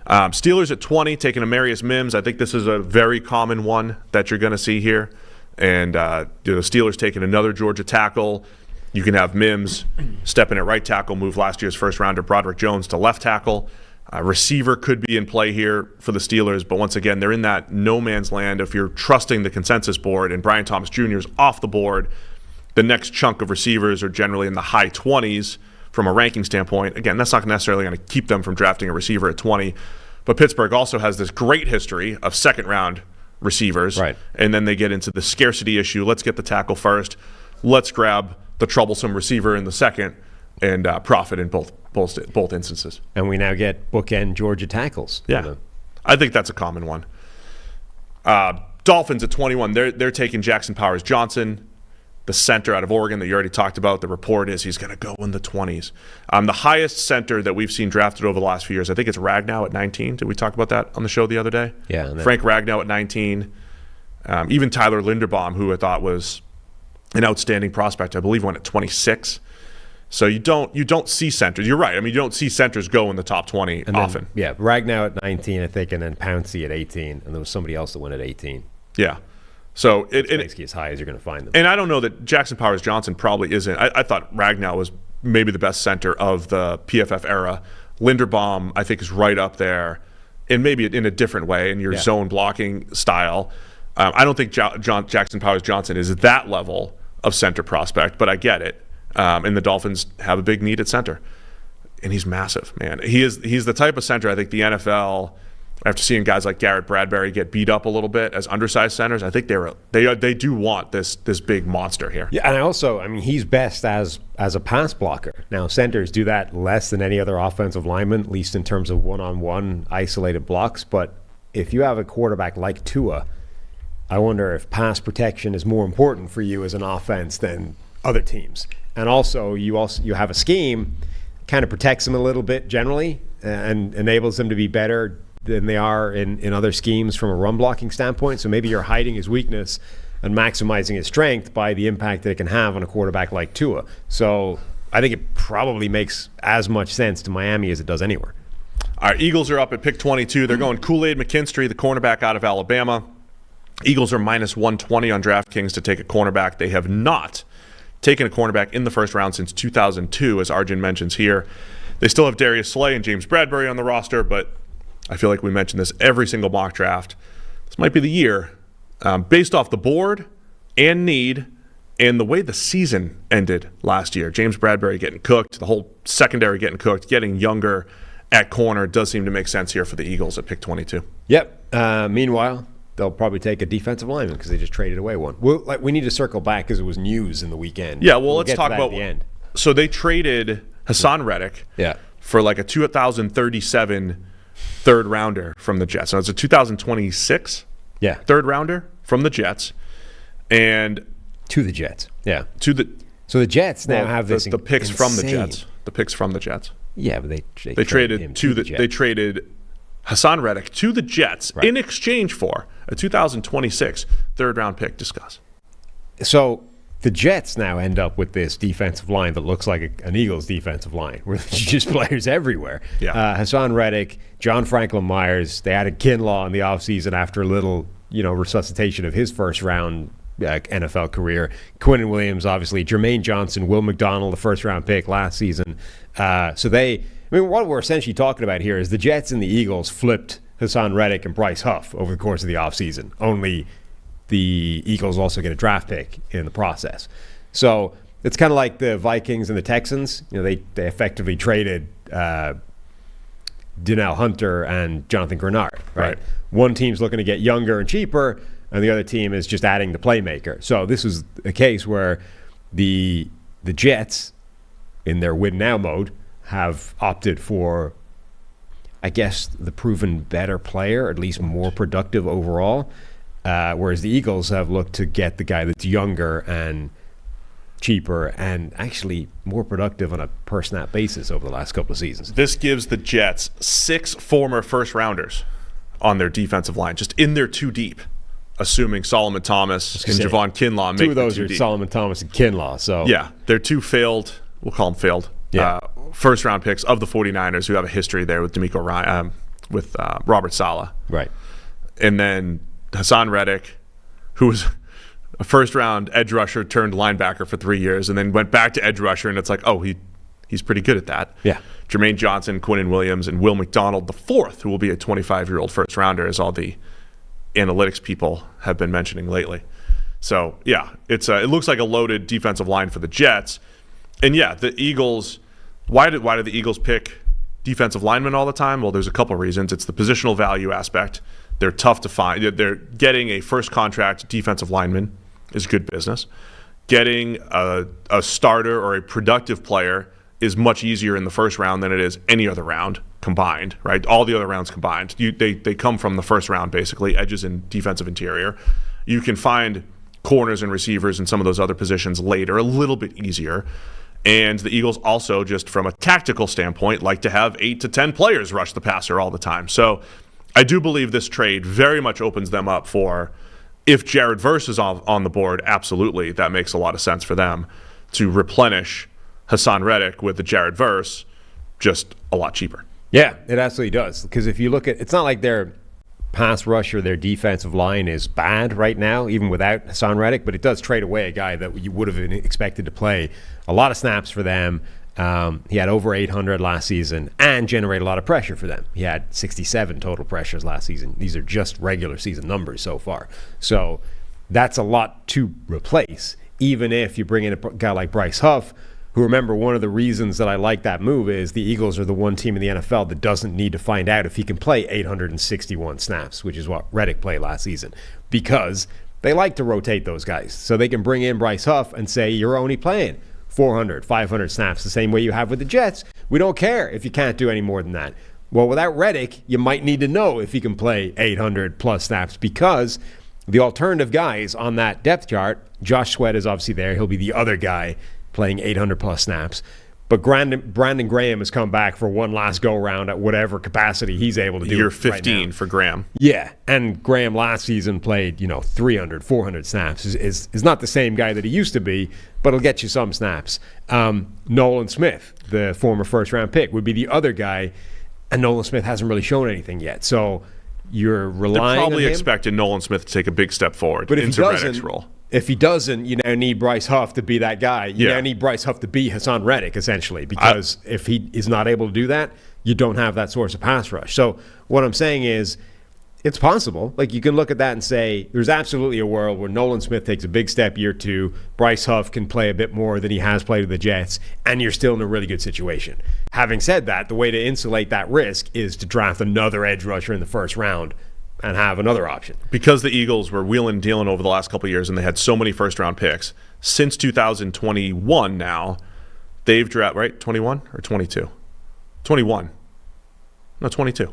Steelers at 20, taking Amarius Mims. I think this is a very common one that you're going to see here. And the Steelers taking another Georgia tackle. You can have Mims step in at right tackle, move last year's first-rounder Broderick Jones to left tackle. Receiver could be in play here for the Steelers, but once again, they're in that no man's land. If you're trusting the consensus board and Brian Thomas Jr. is off the board, the next chunk of receivers are generally in the high 20s from a ranking standpoint. Again, that's not necessarily going to keep them from drafting a receiver at 20. But Pittsburgh also has this great history of second-round receivers. Right. And then they get into the scarcity issue. Let's get the tackle first. Let's grab the troublesome receiver in the second and profit in both instances. And we now get bookend Georgia tackles. Yeah. I think that's a common one. Dolphins at 21, they're taking Jackson Powers Johnson, the center out of Oregon that you already talked about. The report is he's going to go in the 20s. The highest center that we've seen drafted over the last few years, I think it's Ragnow at 19. Did we talk about that on the show the other day? Yeah. Frank Ragnow at 19. Even Tyler Linderbaum, who I thought was an outstanding prospect, I believe went at 26. So you don't see centers. You're right. I mean, you don't see centers go in the top 20 often. Yeah, Ragnow at 19, I think, and then Pouncey at 18, and there was somebody else that went at 18. Yeah. So it's basically as high as you're going to find them. And I don't know that Jackson Powers Johnson probably isn't. I thought Ragnow was maybe the best center of the PFF era. Linderbaum, I think, is right up there, and maybe in a different way in your zone blocking style. I don't think Jackson Powers Johnson is that level of center prospect, but I get it. And the Dolphins have a big need at center, and he's massive, man. He's the type of center I think the NFL, after seeing guys like Garrett Bradbury get beat up a little bit as undersized centers, I think they do want this big monster here. Yeah, and he's best as a pass blocker. Now, centers do that less than any other offensive lineman, at least in terms of one-on-one isolated blocks. But if you have a quarterback like Tua, I wonder if pass protection is more important for you as an offense than other teams. And also you have a scheme kind of protects them a little bit generally and enables them to be better than they are in other schemes from a run blocking standpoint. So maybe you're hiding his weakness and maximizing his strength by the impact that it can have on a quarterback like Tua. So I think it probably makes as much sense to Miami as it does anywhere. All right, Eagles are up at pick 22. They're going Kool-Aid McKinstry, the cornerback out of Alabama. Eagles are minus 120 on DraftKings to take a cornerback. They have not taken a cornerback in the first round since 2002, as Arjun mentions here. They still have Darius Slay and James Bradbury on the roster, but I feel like we mention this every single mock draft. This might be the year, based off the board and need and the way the season ended last year. James Bradbury getting cooked, the whole secondary getting cooked, getting younger at corner does seem to make sense here for the Eagles at pick 22. Yep. Meanwhile, they'll probably take a defensive lineman because they just traded away one. We need to circle back because it was news in the weekend. Yeah, well, let's talk about the end. So they traded Hassan Reddick for like a 2037 third rounder from the Jets. So it's a 2026 third rounder from the Jets. And to the Jets. Yeah. So the Jets now have this the picks from the Jets. The picks from the Jets. Yeah, but they traded him to the Jets. They traded Hassan Reddick to the Jets in exchange for a 2026 third-round pick. Discuss. So the Jets now end up with this defensive line that looks like an Eagles defensive line, where there's just players everywhere. Yeah. Hassan Reddick, John Franklin Myers. They added Kinlaw in the offseason after a little, resuscitation of his first-round NFL career. Quinnen Williams, obviously. Jermaine Johnson, Will McDonald, the first-round pick last season. What we're essentially talking about here is the Jets and the Eagles flipped Hassan Reddick and Bryce Huff over the course of the offseason. Only the Eagles also get a draft pick in the process. So it's kind of like the Vikings and the Texans. They effectively traded Donnell Hunter and Jonathan Grenard. Right? One team's looking to get younger and cheaper, and the other team is just adding the playmaker. So this was a case where the Jets, in their win now mode, have opted for I guess, the proven better player, or at least more productive overall. Whereas the Eagles have looked to get the guy that's younger and cheaper and actually more productive on a per snap basis over the last couple of seasons. This gives the Jets 6 former first rounders on their defensive line, just in there too deep, assuming Solomon Thomas and Javon Kinlaw make two of those too are deep. Solomon Thomas and Kinlaw. So yeah, they're two failed, we'll call them failed, first round picks of the 49ers who have a history there with D'Amico Ryan, with Robert Saleh. Right. And then Hassan Reddick, who was a first-round edge rusher turned linebacker for 3 years, and then went back to edge rusher, and it's like, oh, he's pretty good at that. Yeah. Jermaine Johnson, Quinnen Williams, and Will McDonald IV, who will be a 25-year-old first-rounder, as all the analytics people have been mentioning lately. So, yeah, it looks like a loaded defensive line for the Jets. And, yeah, the Eagles, why did the Eagles pick defensive linemen all the time? Well, there's a couple reasons. It's the positional value aspect. They're tough to find. They're getting a first contract defensive lineman is good business. Getting a starter or a productive player is much easier in the first round than it is any other round combined, right? All the other rounds combined. They come from the first round, basically, edges and defensive interior. You can find corners and receivers and some of those other positions later, a little bit easier. And the Eagles also, just from a tactical standpoint, like to have 8 to 10 players rush the passer all the time. So I do believe this trade very much opens them up for, if Jared Verse is on the board, absolutely, that makes a lot of sense for them to replenish Hassan Reddick with the Jared Verse, just a lot cheaper. Yeah, it absolutely does. Because if you look at, it's not like their pass rush or their defensive line is bad right now, even without Hassan Reddick, but it does trade away a guy that you would have expected to play a lot of snaps for them. He had over 800 last season and generated a lot of pressure for them. He had 67 total pressures last season. These are just regular season numbers so far. So that's a lot to replace, even if you bring in a guy like Bryce Huff, who, remember, one of the reasons that I like that move is the Eagles are the one team in the NFL that doesn't need to find out if he can play 861 snaps, which is what Reddick played last season, because they like to rotate those guys. So they can bring in Bryce Huff and say, you're only playing 400, 500 snaps, the same way you have with the Jets. We don't care if you can't do any more than that. Well, without Reddick, you might need to know if he can play 800 plus snaps, because the alternative guys on that depth chart, Josh Sweat is obviously there. He'll be the other guy playing 800 plus snaps. But Brandon Graham has come back for one last go-around at whatever capacity he's able to do. Year 15 right for Graham. Yeah, and Graham last season played, 300, 400 snaps. Is not the same guy that he used to be, but he'll get you some snaps. Nolan Smith, the former first-round pick, would be the other guy, and Nolan Smith hasn't really shown anything yet. So you're relying on him. They're probably expecting Nolan Smith to take a big step forward into Reddick's role. If he doesn't, you now need Bryce Huff to be that guy. You now need Bryce Huff to be Hassan Reddick, essentially, because if he is not able to do that, you don't have that source of pass rush. So what I'm saying is, it's possible. Like, you can look at that and say, there's absolutely a world where Nolan Smith takes a big step year 2, Bryce Huff can play a bit more than he has played with the Jets, and you're still in a really good situation. Having said that, the way to insulate that risk is to draft another edge rusher in the first round and have another option. Because the Eagles were wheeling and dealing over the last couple of years, and they had so many first-round picks. Since 2021 now, they've drafted, right, 21 or 22? 21. No, 22.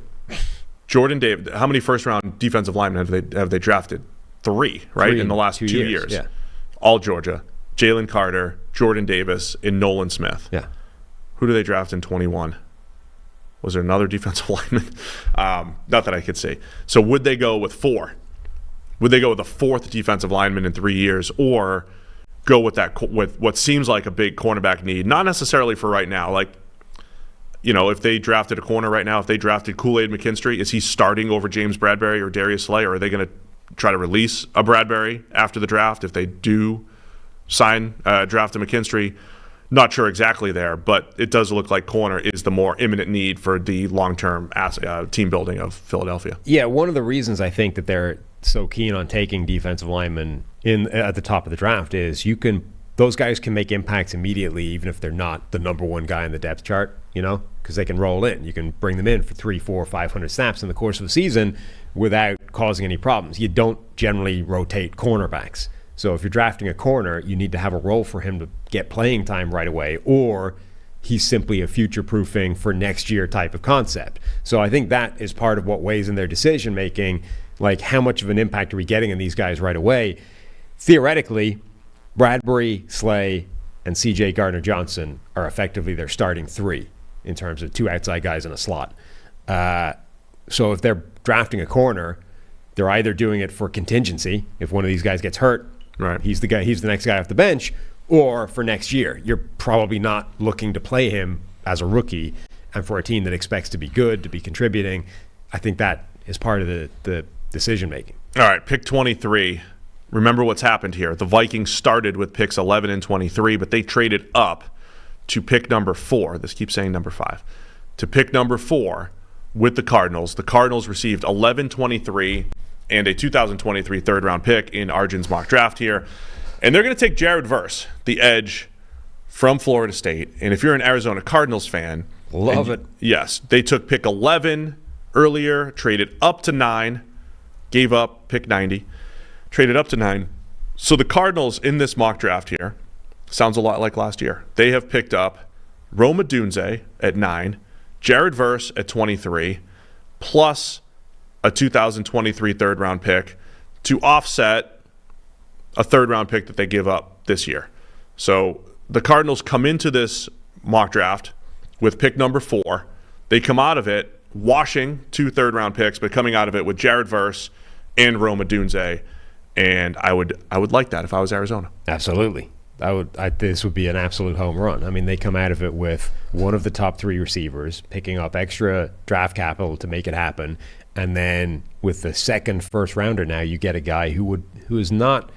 Jordan Davis, how many first-round defensive linemen have they drafted? 3, right, in the last 2 years. Yeah. All Georgia. Jalen Carter, Jordan Davis, and Nolan Smith. Yeah. Who do they draft in 21? Was there another defensive lineman? Not that I could see. So would they go with 4? Would they go with a 4th defensive lineman in 3 years, or go with with what seems like a big cornerback need? Not necessarily for right now. Like, if they drafted a corner right now, if they drafted Kool-Aid McKinstry, is he starting over James Bradbury or Darius Slay, or are they going to try to release a Bradbury after the draft if they do draft a McKinstry? Not sure exactly there, but it does look like corner is the more imminent need for the long-term team building of Philadelphia. Yeah, one of the reasons I think that they're so keen on taking defensive linemen at the top of the draft is those guys can make impacts immediately, even if they're not the number one guy in the depth chart, because they can roll in. You can bring them in for 300, 400, 500 snaps in the course of a season without causing any problems. You don't generally rotate cornerbacks. So if you're drafting a corner, you need to have a role for him to get playing time right away, or he's simply a future-proofing for next year type of concept. So I think that is part of what weighs in their decision-making, like how much of an impact are we getting in these guys right away? Theoretically, Bradbury, Slay, and C.J. Gardner-Johnson are effectively their starting three in terms of two outside guys in a slot. So if they're drafting a corner, they're either doing it for contingency. If one of these guys gets hurt, right, he's the next guy off the bench, or for next year. You're probably not looking to play him as a rookie. And for a team that expects to be good, to be contributing, I think that is part of the decision making. All right, pick 23. Remember what's happened here. The Vikings started with picks 11 and 23, but they traded up to pick number 4. This keeps saying number 5. To pick number 4 with the Cardinals. The Cardinals received 11, 23, and a 2023 third-round pick in Arjun's mock draft here. And they're going to take Jared Verse, the edge from Florida State. And if you're an Arizona Cardinals fan, love it. Yes, they took pick 11 earlier, traded up to 9, gave up pick 90, traded up to 9. So the Cardinals in this mock draft here, sounds a lot like last year. They have picked up Rome Odunze at 9, Jared Verse at 23, plus a 2023 third-round pick to offset a third-round pick that they give up this year. So the Cardinals come into this mock draft with pick number 4. They come out of it washing 2 third-round picks, but coming out of it with Jared Verse and Rome Odunze. And I would like that if I was Arizona. Absolutely. This would be an absolute home run. I mean, they come out of it with one of the top 3 receivers, picking up extra draft capital to make it happen, and then with the second first rounder now, you get a guy who is not.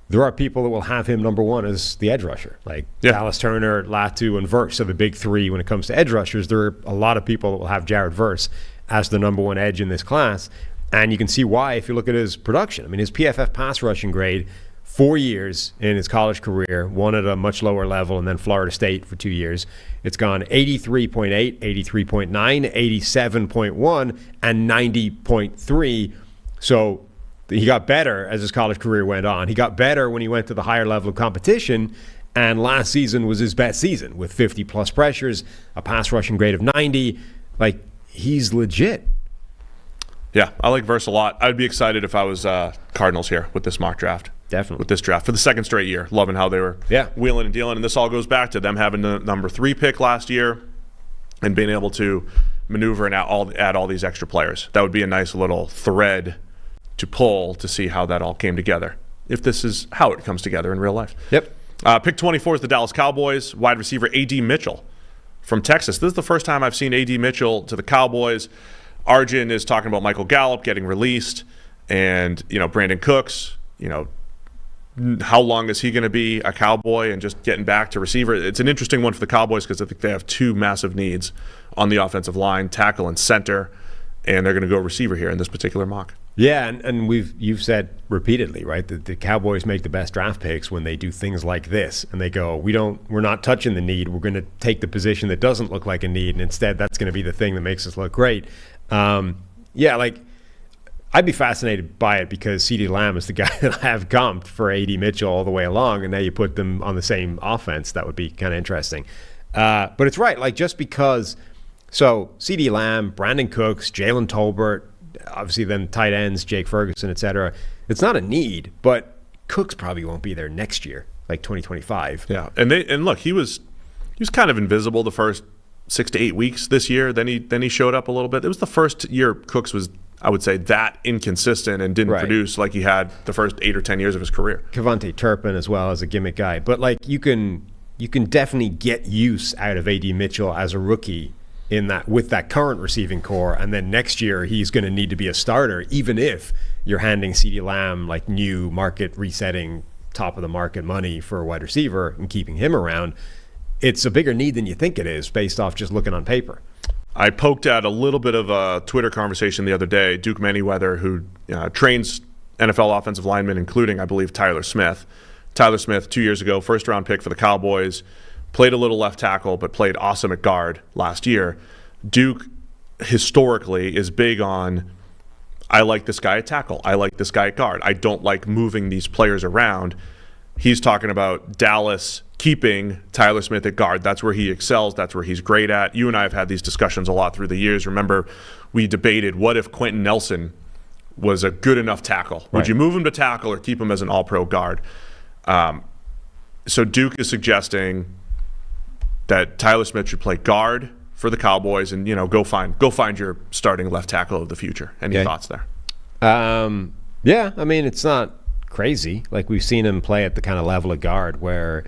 There are people that will have him number 1 as the edge rusher, like Dallas Turner, Latu, and Verse are the big 3 when it comes to edge rushers. There are a lot of people that will have Jared Verse as the number 1 edge in this class, and you can see why if you look at his production. I mean, his PFF pass rushing grade, 4 years in his college career, one at a much lower level, and then Florida State for 2 years. It's gone 83.8, 83.9, 87.1, and 90.3. So he got better as his college career went on. He got better when he went to the higher level of competition, and last season was his best season with 50-plus pressures, a pass rushing grade of 90. Like, he's legit. Yeah, I like Verse a lot. I'd be excited if I was Cardinals here with this mock draft. Definitely. With this draft for the second straight year. Loving how they were wheeling and dealing. And this all goes back to them having the number 3 pick last year and being able to maneuver and add all these extra players. That would be a nice little thread to pull to see how that all came together, if this is how it comes together in real life. Yep. Pick 24 is the Dallas Cowboys, wide receiver A.D. Mitchell from Texas. This is the first time I've seen A.D. Mitchell to the Cowboys. Arjun is talking about Michael Gallup getting released and, Brandon Cooks, how long is he going to be a Cowboy and just getting back to receiver? It's an interesting one for the Cowboys because I think they have 2 massive needs on the offensive line, tackle and center, and they're going to go receiver here in this particular mock. Yeah, and you've said repeatedly, right, that the Cowboys make the best draft picks when they do things like this, and they go, we're not touching the need. We're going to take the position that doesn't look like a need, and instead that's going to be the thing that makes us look great. I'd be fascinated by it because CeeDee Lamb is the guy that I have comped for A.D. Mitchell all the way along, and now you put them on the same offense. That would be kind of interesting. But it's right, like just because. So CeeDee Lamb, Brandon Cooks, Jalen Tolbert, obviously then tight ends, Jake Ferguson, et cetera. It's not a need, but Cooks probably won't be there next year, like 2025. Yeah, and look, he was kind of invisible the first 6 to 8 weeks this year. Then he showed up a little bit. It was the first year Cooks was, I would say, that inconsistent and didn't produce like he had the first 8 or 10 years of his career. Kevontae Turpin as well as a gimmick guy. But like you can definitely get use out of A.D. Mitchell as a rookie in that with that current receiving core, and then next year he's going to need to be a starter, even if you're handing CeeDee Lamb like new market resetting, top of the market money for a wide receiver and keeping him around. It's a bigger need than you think it is based off just looking on paper. I poked at a little bit of a Twitter conversation the other day. Duke Manyweather, who trains NFL offensive linemen, including, I believe, Tyler Smith. Tyler Smith, 2 years ago, first-round pick for the Cowboys, played a little left tackle, but played awesome at guard last year. Duke, historically, is big on, I like this guy at tackle. I like this guy at guard. I don't like moving these players around. He's talking about Dallas keeping Tyler Smith at guard. That's where he excels. That's where he's great at. You and I have had these discussions a lot through the years. Remember, we debated, what if Quentin Nelson was a good enough tackle? Would you move him to tackle or keep him as an all-pro guard? So Duke is suggesting that Tyler Smith should play guard for the Cowboys, and go find your starting left tackle of the future. Any thoughts there? Yeah, I mean, it's not crazy. Like, we've seen him play at the kind of level of guard where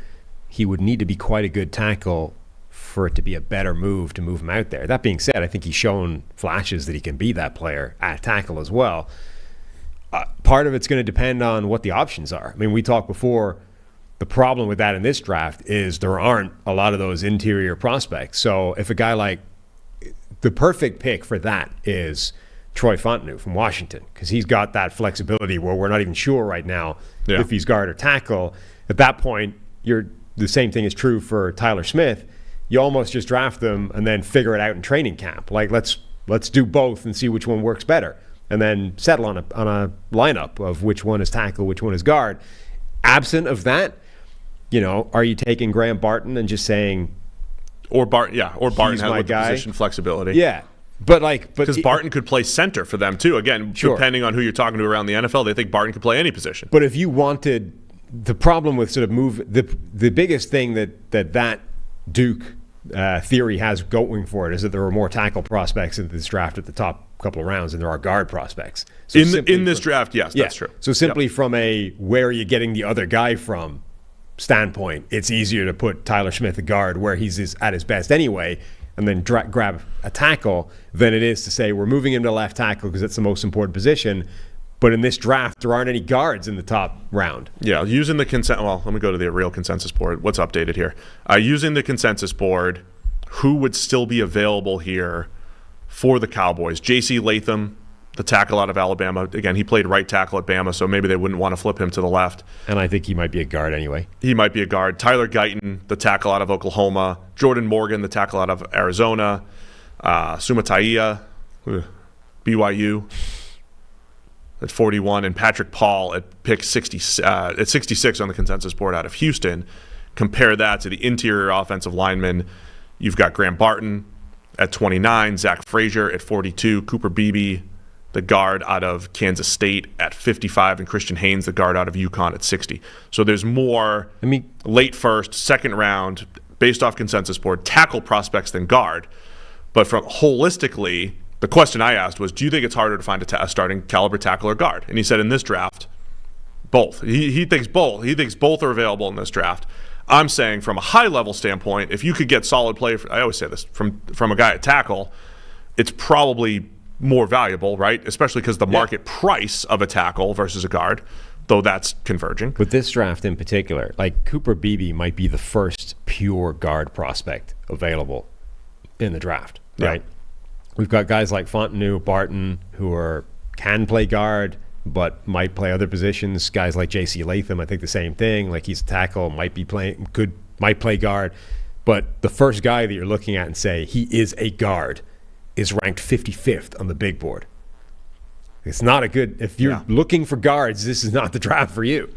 he would need to be quite a good tackle for it to be a better move to move him out there. That being said, I think he's shown flashes that he can be that player at tackle as well. Part of it's going to depend on what the options are. I mean, we talked before, the problem with that in this draft is there aren't a lot of those interior prospects. So if a guy like, the perfect pick for that is Troy Fontenot from Washington, because he's got that flexibility where we're not even sure right now if he's guard or tackle. At that point, the same thing is true for Tyler Smith. You almost just draft them and then figure it out in training camp. Like, let's do both and see which one works better, and then settle on a lineup of which one is tackle, which one is guard. Absent of that, are you taking Graham Barton and just saying, or Barton has with the position flexibility? Yeah. But because Barton could play center for them too. Again, depending on who you're talking to around the NFL, they think Barton could play any position. But if you wanted, the problem with sort of the biggest thing that Duke theory has going for it is that there are more tackle prospects in this draft at the top couple of rounds than there are guard prospects. So in this draft, yes, that's true. So simply from a where are you getting the other guy from standpoint, it's easier to put Tyler Smith at guard where he's at his best anyway, and then grab a tackle, than it is to say we're moving him to left tackle because that's the most important position. But in this draft, there aren't any guards in the top round. Yeah, using the let me go to the real consensus board. What's updated here? Using the consensus board, who would still be available here for the Cowboys? J.C. Latham, the tackle out of Alabama. Again, he played right tackle at Bama, so maybe they wouldn't want to flip him to the left. And I think he might be a guard anyway. He might be a guard. Tyler Guyton, the tackle out of Oklahoma. Jordan Morgan, the tackle out of Arizona. Sumataia, BYU at 41, and Patrick Paul at pick 66 on the consensus board out of Houston. Compare that to the interior offensive linemen. You've got Graham Barton at 29, Zach Frazier at 42, Cooper Beebe, the guard out of Kansas State, at 55, and Christian Haynes, the guard out of UConn, at 60. So there's more late first, second round, based off consensus board, tackle prospects than guard. But from holistically, the question I asked was, do you think it's harder to find a starting caliber tackle or guard? And he said in this draft, both. He thinks both. He thinks both are available in this draft. I'm saying from a high-level standpoint, if you could get solid play, I always say this, from a guy at tackle, it's probably more valuable, right? Especially because the market price of a tackle versus a guard, though that's converging. With this draft in particular, like Cooper Beebe might be the first pure guard prospect available in the draft, right? We've got guys like Fontenot, Barton, who can play guard, but might play other positions. Guys like J.C. Latham, I think the same thing. Like, he's a tackle, might play guard. But the first guy that you're looking at and say he is a guard is ranked 55th on the big board. It's not a good. If you're looking for guards, this is not the draft for you.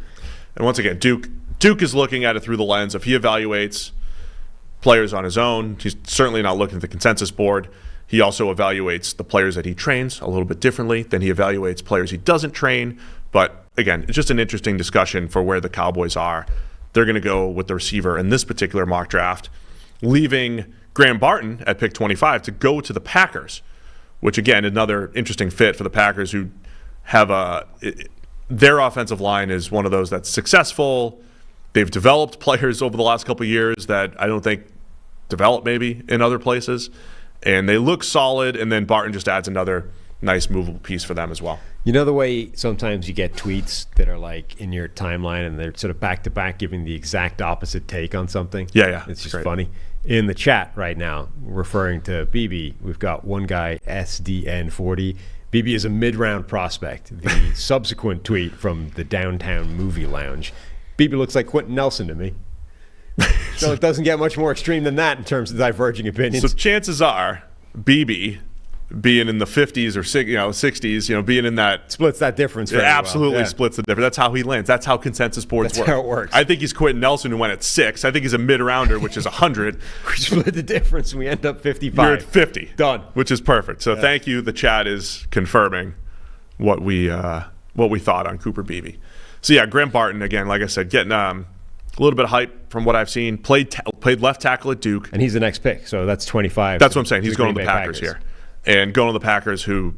And once again, Duke is looking at it through the lens of he evaluates players on his own. He's certainly not looking at the consensus board. He also evaluates the players that he trains a little bit differently than he evaluates players he doesn't train. But again, it's just an interesting discussion for where the Cowboys are. They're going to go with the receiver in this particular mock draft, leaving Graham Barton at pick 25 to go to the Packers, which again, another interesting fit for the Packers, who have their offensive line is one of those that's successful. They've developed players over the last couple of years that I don't think develop maybe in other places. And they look solid, and then Barton just adds another nice movable piece for them as well. You know the way sometimes you get tweets that are like in your timeline and they're sort of back-to-back giving the exact opposite take on something? Yeah. It's just funny. In the chat right now, referring to BB, we've got one guy, SDN40. BB is a mid-round prospect. The subsequent tweet from the Downtown Movie Lounge. BB looks like Quentin Nelson to me. So it doesn't get much more extreme than that in terms of diverging opinions. So chances are BB being in the 50s or 60s, being in that Splits that difference. it very absolutely well. Yeah. splits the difference. That's how he lands. That's how consensus boards That's work. how it works. I think he's Quentin Nelson, who went at 6. I think he's a mid-rounder, which is 100. We split the difference and we end up 55. You're at 50. Done. Which is perfect. So thank you. The chat is confirming what we thought on Cooper Beebe. So yeah, Graham Barton, again, like I said, getting a little bit of hype from what I've seen. Played left tackle at Duke. And he's the next pick, so that's 25. That's what I'm saying. He's going to Green the Bay Packers here. And going to the Packers, who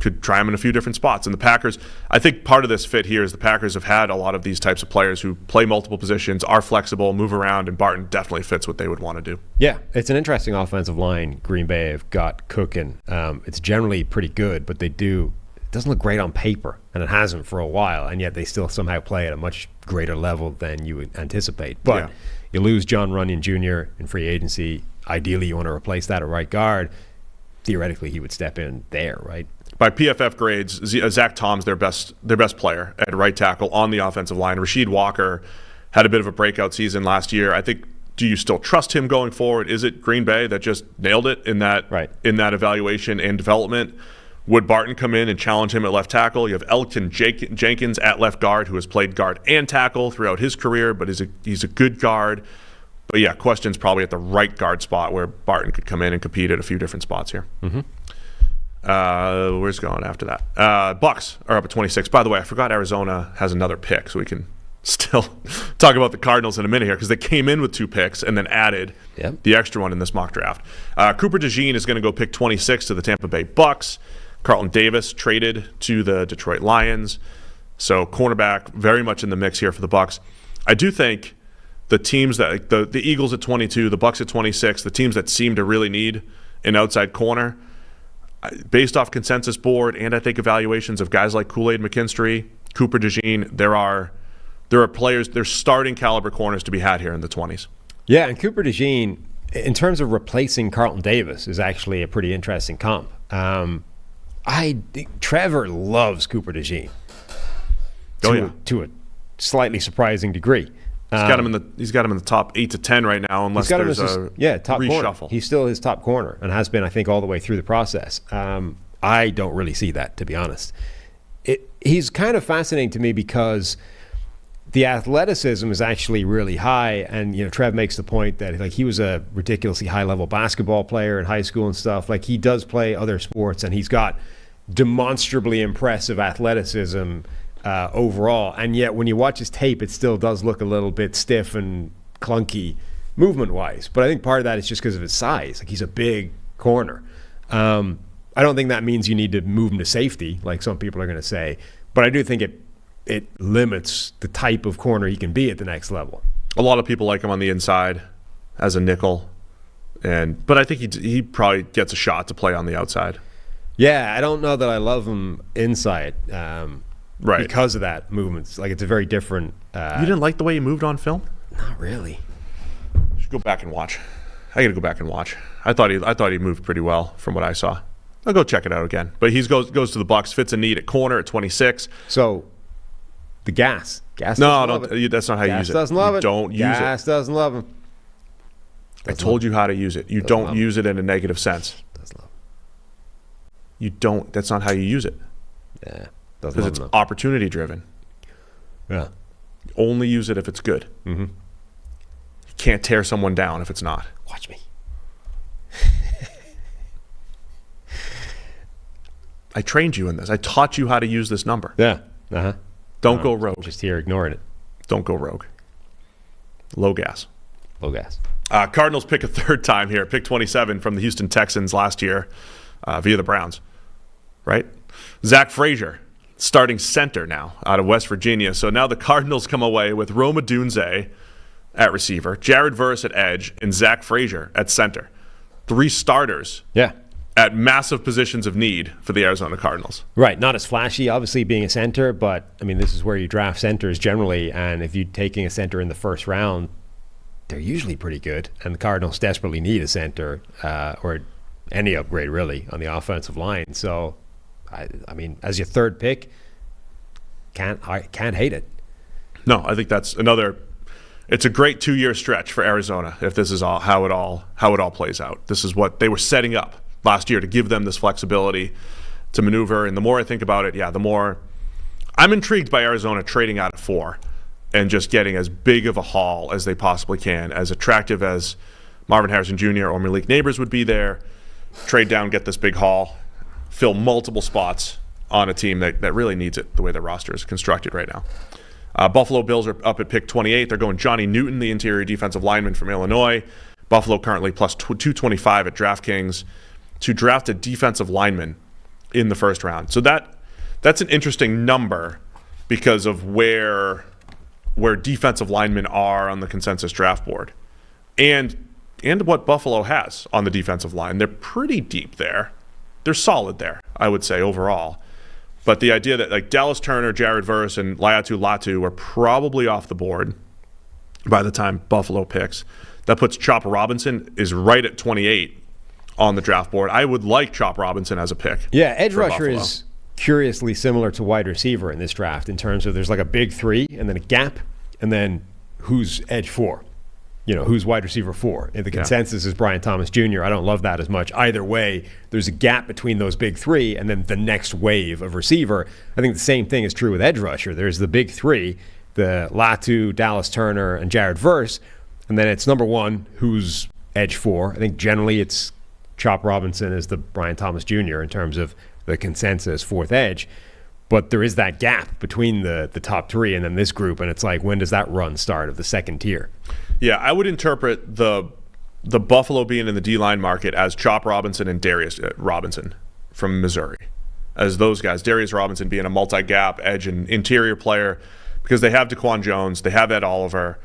could try him in a few different spots. And the Packers, I think part of this fit here is the Packers have had a lot of these types of players who play multiple positions, are flexible, move around, and Barton definitely fits what they would want to do. Yeah, it's an interesting offensive line Green Bay have got cooking. It's generally pretty good, but it doesn't look great on paper, and it hasn't for a while, and yet they still somehow play at a much greater level than you would anticipate. But you lose John Runyon Jr. in free agency. Ideally, you want to replace that at right guard. Theoretically, he would step in there, right? By PFF grades, Zach Tom's their best player at right tackle on the offensive line. Rasheed Walker had a bit of a breakout season last year. I think, do you still trust him going forward? Is it Green Bay that just nailed it in that evaluation and development? Would Barton come in and challenge him at left tackle? You have Elton Jenkins at left guard, who has played guard and tackle throughout his career, but he's a good guard. But yeah, questions probably at the right guard spot where Barton could come in and compete at a few different spots here. Mm-hmm. Where's going after that? Bucks are up at 26. By the way, I forgot Arizona has another pick, so we can still talk about the Cardinals in a minute here because they came in with 2 picks and then added the extra one in this mock draft. Cooper DeJean is going to go pick 26 to the Tampa Bay Bucks. Carlton Davis traded to the Detroit Lions. So cornerback very much in the mix here for the Bucks. I do think the teams that the Eagles at 22, the Bucks at 26, the teams that seem to really need an outside corner, based off consensus board and I think evaluations of guys like Kool-Aid McKinstry, Cooper DeJean, there are players, there's starting caliber corners to be had here in the 20s. Yeah, and Cooper DeJean, in terms of replacing Carlton Davis, is actually a pretty interesting comp. Trevor loves Cooper DeJean to a slightly surprising degree. He's got him in the top 8 to 10 right now, unless there's a top reshuffle. Corner. He's still his top corner and has been, I think, all the way through the process. I don't really see that, to be honest. He's kind of fascinating to me because the athleticism is actually really high, and Trev makes the point that he was a ridiculously high-level basketball player in high school and stuff. He does play other sports, and he's got demonstrably impressive athleticism overall, and yet when you watch his tape, it still does look a little bit stiff and clunky movement-wise. But I think part of that is just because of his size. He's a big corner. I don't think that means you need to move him to safety, like some people are going to say. But I do think it limits the type of corner he can be at the next level. A lot of people like him on the inside as a nickel, but I think he probably gets a shot to play on the outside. Yeah, I don't know that I love him inside. Right. Because of that movement. It's a very different... you didn't like the way he moved on film? Not really. You should go back and watch. I got to go back and watch. I thought he moved pretty well from what I saw. I'll go check it out again. But he goes to the Bucks, fits a need at corner at 26. So, the gas. That's not how you use it. Doesn't love it. Don't use it. Gas doesn't love him. I told you how to use it. You don't use it in a negative sense. Doesn't love him. You don't. That's not how you use it. Yeah. Because it's opportunity driven. Yeah. Only use it if it's good. Mm-hmm. You can't tear someone down if it's not. Watch me. I trained you in this. I taught you how to use this number. Yeah. Uh-huh. Don't go rogue. Just here ignoring it. Don't go rogue. Low gas. Low gas. Cardinals pick a third time here. Pick 27 from the Houston Texans last year via the Browns. Right? Zach Frazier, starting center now out of West Virginia. So now the Cardinals come away with Roma Dunze at receiver, Jared Verse at edge, and Zach Frazier at center. 3 starters. Yeah. At massive positions of need for the Arizona Cardinals. Right. Not as flashy, obviously, being a center, but, this is where you draft centers generally, and if you're taking a center in the first round, they're usually pretty good, and the Cardinals desperately need a center or any upgrade, really, on the offensive line. So, as your third pick, can't hate it. No, I think that's it's a great 2-year stretch for Arizona if this is how it all plays out. This is what they were setting up last year to give them this flexibility to maneuver. And the more I think about it, the more I'm intrigued by Arizona trading out at 4 and just getting as big of a haul as they possibly can, as attractive as Marvin Harrison Jr. or Malik Neighbors would be there. Trade down, get this big haul, fill multiple spots on a team that really needs it the way the roster is constructed right now. Buffalo Bills are up at pick 28. They're going Johnny Newton, the interior defensive lineman from Illinois. Buffalo currently plus 225 at DraftKings to draft a defensive lineman in the first round. So that's an interesting number because of where defensive linemen are on the consensus draft board and what Buffalo has on the defensive line. They're pretty deep there. They're solid there, I would say, overall. But the idea that like Dallas Turner, Jared Verse, and Laiatu Latu are probably off the board by the time Buffalo picks, that puts Chop Robinson is right at 28 on the draft board. I would like Chop Robinson as a pick. Yeah, edge rusher Buffalo. is curiously similar to wide receiver in this draft in terms of there's like a big 3 and then a gap and then who's edge 4. Who's wide receiver 4? And the consensus is Brian Thomas Jr. I don't love that as much. Either way, there's a gap between those big 3 and then the next wave of receiver. I think the same thing is true with edge rusher. There's the big 3, the Latu, Dallas Turner, and Jared Verse. And then it's number 1, who's edge 4. I think generally it's Chop Robinson is the Brian Thomas Jr. in terms of the consensus 4th edge. But there is that gap between the top 3 and then this group. And it's like, when does that run start of the second tier? Yeah, I would interpret the Buffalo being in the D-line market as Chop Robinson and Darius Robinson from Missouri. As those guys, Darius Robinson being a multi-gap edge and interior player because they have DeQuan Jones, they have Ed Oliver.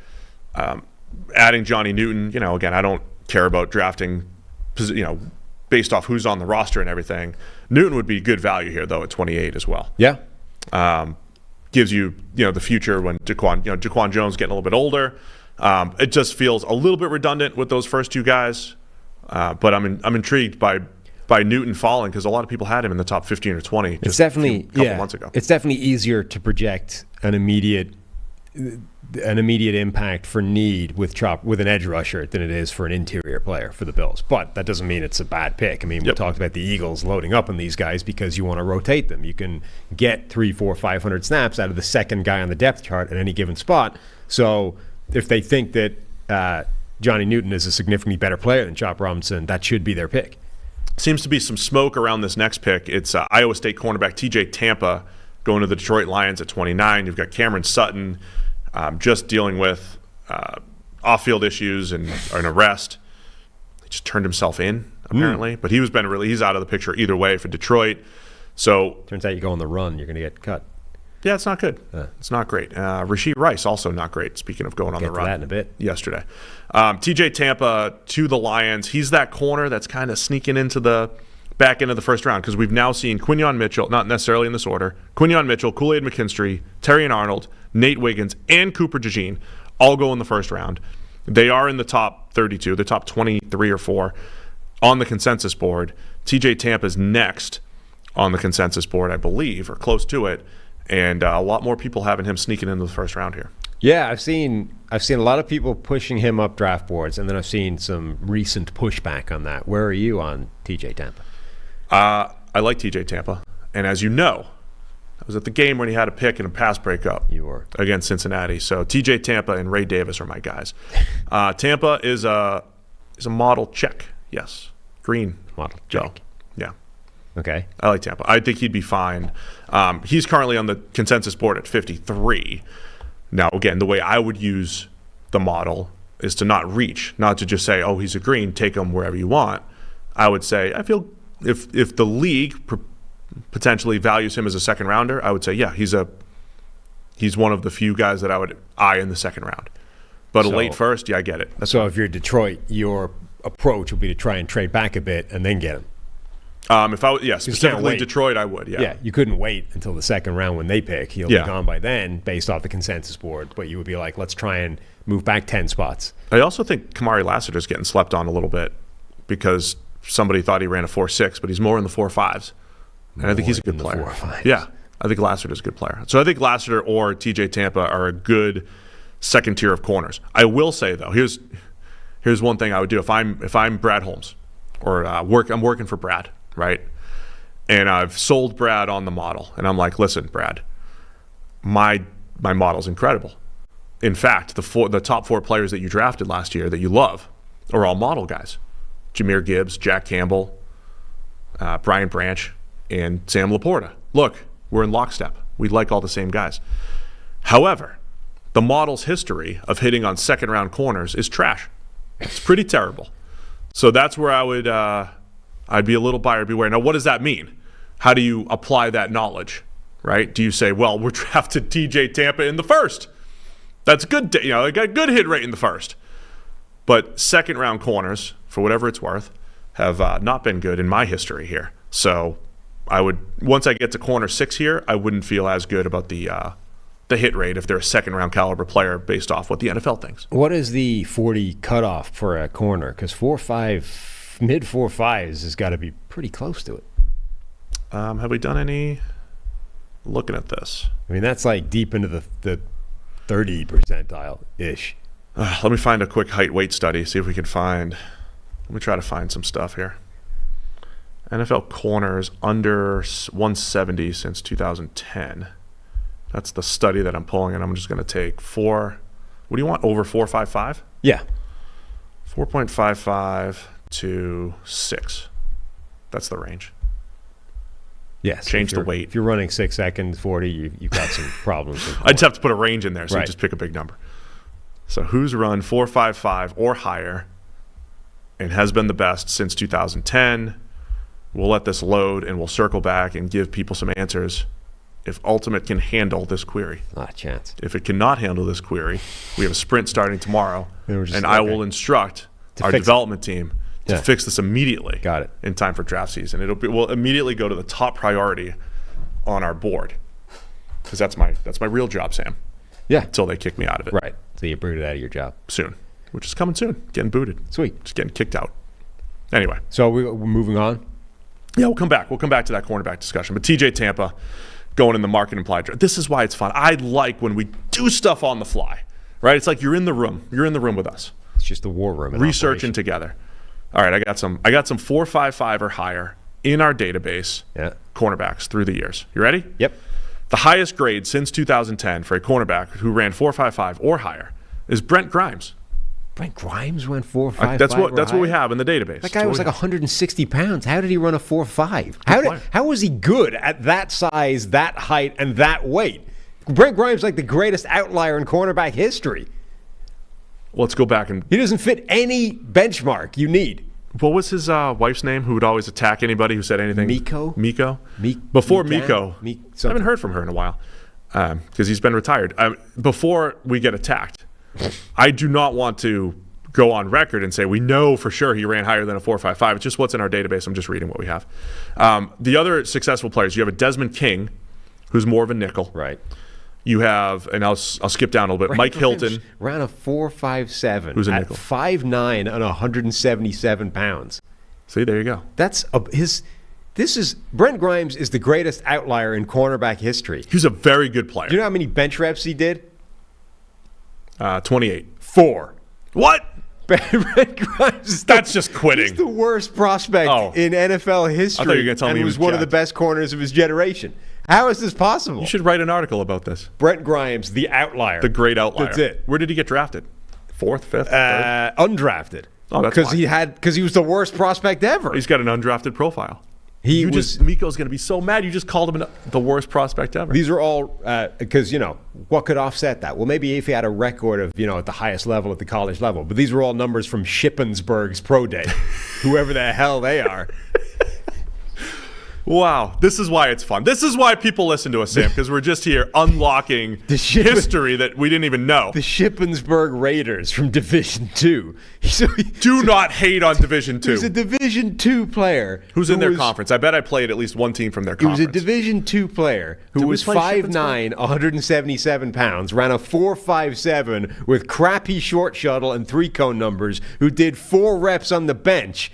Adding Johnny Newton, again, I don't care about drafting, based off who's on the roster and everything. Newton would be good value here, though, at 28 as well. Yeah. Gives you, the future when DeQuan Jones getting a little bit older. It just feels a little bit redundant with those first 2 guys, but I'm intrigued by Newton falling because a lot of people had him in the top 15 or 20 just a couple months ago. It's definitely easier to project an immediate impact for need with an edge rusher than it is for an interior player for the Bills. But that doesn't mean it's a bad pick. I mean, we talked about the Eagles loading up on these guys because you want to rotate them. You can get 300, 400, 500 snaps out of the second guy on the depth chart at any given spot. So if they think that Johnny Newton is a significantly better player than Chop Robinson, that should be their pick. Seems to be some smoke around this next pick. It's Iowa State cornerback TJ Tampa going to the Detroit Lions at 29. You've got Cameron Sutton just dealing with off-field issues and an arrest. He just turned himself in, apparently. But he's out of the picture either way for Detroit. So turns out you go on the run, you're going to get cut. Yeah, it's not good. It's not great. Rasheed Rice, also not great, speaking of going on the run. Get to that in a bit. Yesterday. TJ Tampa to the Lions. He's that corner that's kind of sneaking into the back end of the first round because we've now seen Quinyon Mitchell, not necessarily in this order, Quinyon Mitchell, Kool-Aid McKinstry, Terrion Arnold, Nate Wiggins, and Cooper DeJean all go in the first round. They are in the top 32, the top 23 or 4 on the consensus board. TJ Tampa's next on the consensus board, I believe, or close to it. And a lot more people having him sneaking into the first round here. Yeah, I've seen a lot of people pushing him up draft boards, and then I've seen some recent pushback on that. Where are you on TJ Tampa? I like TJ Tampa, and as you know, I was at the game when he had a pick and a pass breakup. You were against Cincinnati. So TJ Tampa and Ray Davis are my guys. Tampa is a model check. Yes, green model check. Yeah. Okay. I like Tampa. I think he'd be fine. He's currently on the consensus board at 53. Now, again, the way I would use the model is to not reach, not to just say, oh, he's a green, take him wherever you want. I would say, I feel if the league potentially values him as a second rounder, I would say, yeah, he's one of the few guys that I would eye in the second round. But a late first, yeah, I get it. So if you're Detroit, your approach would be to try and trade back a bit and then get him. Specifically Detroit, I would, yeah. Yeah, you couldn't wait until the second round when they pick. He'll be gone by then based off the consensus board. But you would be like, let's try and move back 10 spots. I also think Kamari Lassiter's getting slept on a little bit because somebody thought he ran a 4.6, but he's more in the 4.5s. And I think he's a good player. Yeah, I think Lassiter's a good player. So I think Lassiter or TJ Tampa are a good second tier of corners. I will say, though, here's one thing I would do. If I'm Brad Holmes or I'm working for Brad, right? And I've sold Brad on the model. And I'm like, listen, Brad, my model's incredible. In fact, the top 4 players that you drafted last year that you love are all model guys. Jahmyr Gibbs, Jack Campbell, Brian Branch, and Sam Laporta. Look, we're in lockstep. We like all the same guys. However, the model's history of hitting on second-round corners is trash. It's pretty terrible. So that's where I'd be a little buyer beware. Now, what does that mean? How do you apply that knowledge, right? Do you say, well, we're drafted TJ Tampa in the first? That's good. They got a good hit rate in the first. But second-round corners, for whatever it's worth, have not been good in my history here. So once I get to corner 6 here, I wouldn't feel as good about the hit rate if they're a second-round caliber player based off what the NFL thinks. What is the 40 cutoff for a corner? Because 4.5, mid 4.5s has got to be pretty close to it. Have we done any looking at this? I mean, that's like deep into the 30 percentile-ish. Let me find a quick height-weight study, see if we can find... Let me try to find some stuff here. NFL corners under 170 since 2010. That's the study that I'm pulling, and I'm just going to take 4. What do you want? Over 4.55? Yeah. 4.55 to 6. That's the range. Yes. Change the weight. If you're running 6 seconds, 40, you've got some problems. I'd have to put a range in there, so right. You just pick a big number. So who's run 4.55 or higher and has been the best since 2010? We'll let this load, and we'll circle back and give people some answers if Ultimate can handle this query. Not a chance. If it cannot handle this query, we have a sprint starting tomorrow, and I will instruct our development team to fix this immediately. Got it. In time for draft season. We'll immediately go to the top priority on our board, because that's my real job, Sam. Yeah. Until they kick me out of it. Right. So you booted out of your job. Soon. Which is coming soon. Getting booted. Sweet. Just getting kicked out. Anyway. So we're moving on? Yeah, we'll come back. We'll come back to that cornerback discussion. But TJ Tampa going in the market implied draft. This is why it's fun. I like when we do stuff on the fly, right? It's like you're in the room. You're in the room with us. It's just the war room. Researching together. All right, I got some 4.55 or higher in our database. Yeah. Cornerbacks through the years. You ready? Yep. The highest grade since 2010 for a cornerback who ran 4.55 or higher is Brent Grimes. Brent Grimes went 4.55. That's what we have in the database. That guy was like 160 pounds. How did he run a 4.5? How was he good at that size, that height, and that weight? Brent Grimes is like the greatest outlier in cornerback history. Let's go back and... He doesn't fit any benchmark you need. What was his wife's name who would always attack anybody who said anything? Miko? Before Miko. I haven't heard from her in a while because he's been retired. Before we get attacked, I do not want to go on record and say we know for sure he ran higher than a 4.55. It's just what's in our database. I'm just reading what we have. The other successful players, you have a Desmond King, who's more of a nickel. Right. You have, and I'll skip down a little bit, Mike Hilton. Ran a 4.57. Who's a at nickel? 5'9" and 177 pounds. See, there you go. Brent Grimes is the greatest outlier in cornerback history. He's a very good player. Do you know how many bench reps he did? 28. 4. What? Brent Grimes. That's just quitting. He's the worst prospect in NFL history. I thought you were going to tell me he was one of the best corners of his generation. How is this possible? You should write an article about this. Brent Grimes, the outlier. The great outlier. That's it. Where did he get drafted? 4th, 5th, 3rd? Undrafted. Oh, that's because he was the worst prospect ever. He's got an undrafted profile. Miko's going to be so mad you just called him the worst prospect ever. These are all because, what could offset that? Well, maybe if he had a record of, at the highest level, at the college level. But these are all numbers from Shippensburg's pro day, whoever the hell they are. Wow, this is why it's fun. This is why people listen to us, Sam, because we're just here unlocking history that we didn't even know. The Shippensburg Raiders from Division II. Do not hate on Division II. He's a Division II player. Who's in their conference? I bet I played at least one team from their conference. He was a Division II player who was 5'9", 177 pounds, ran a 4.57 with crappy short shuttle and 3-cone numbers, who did 4 reps on the bench,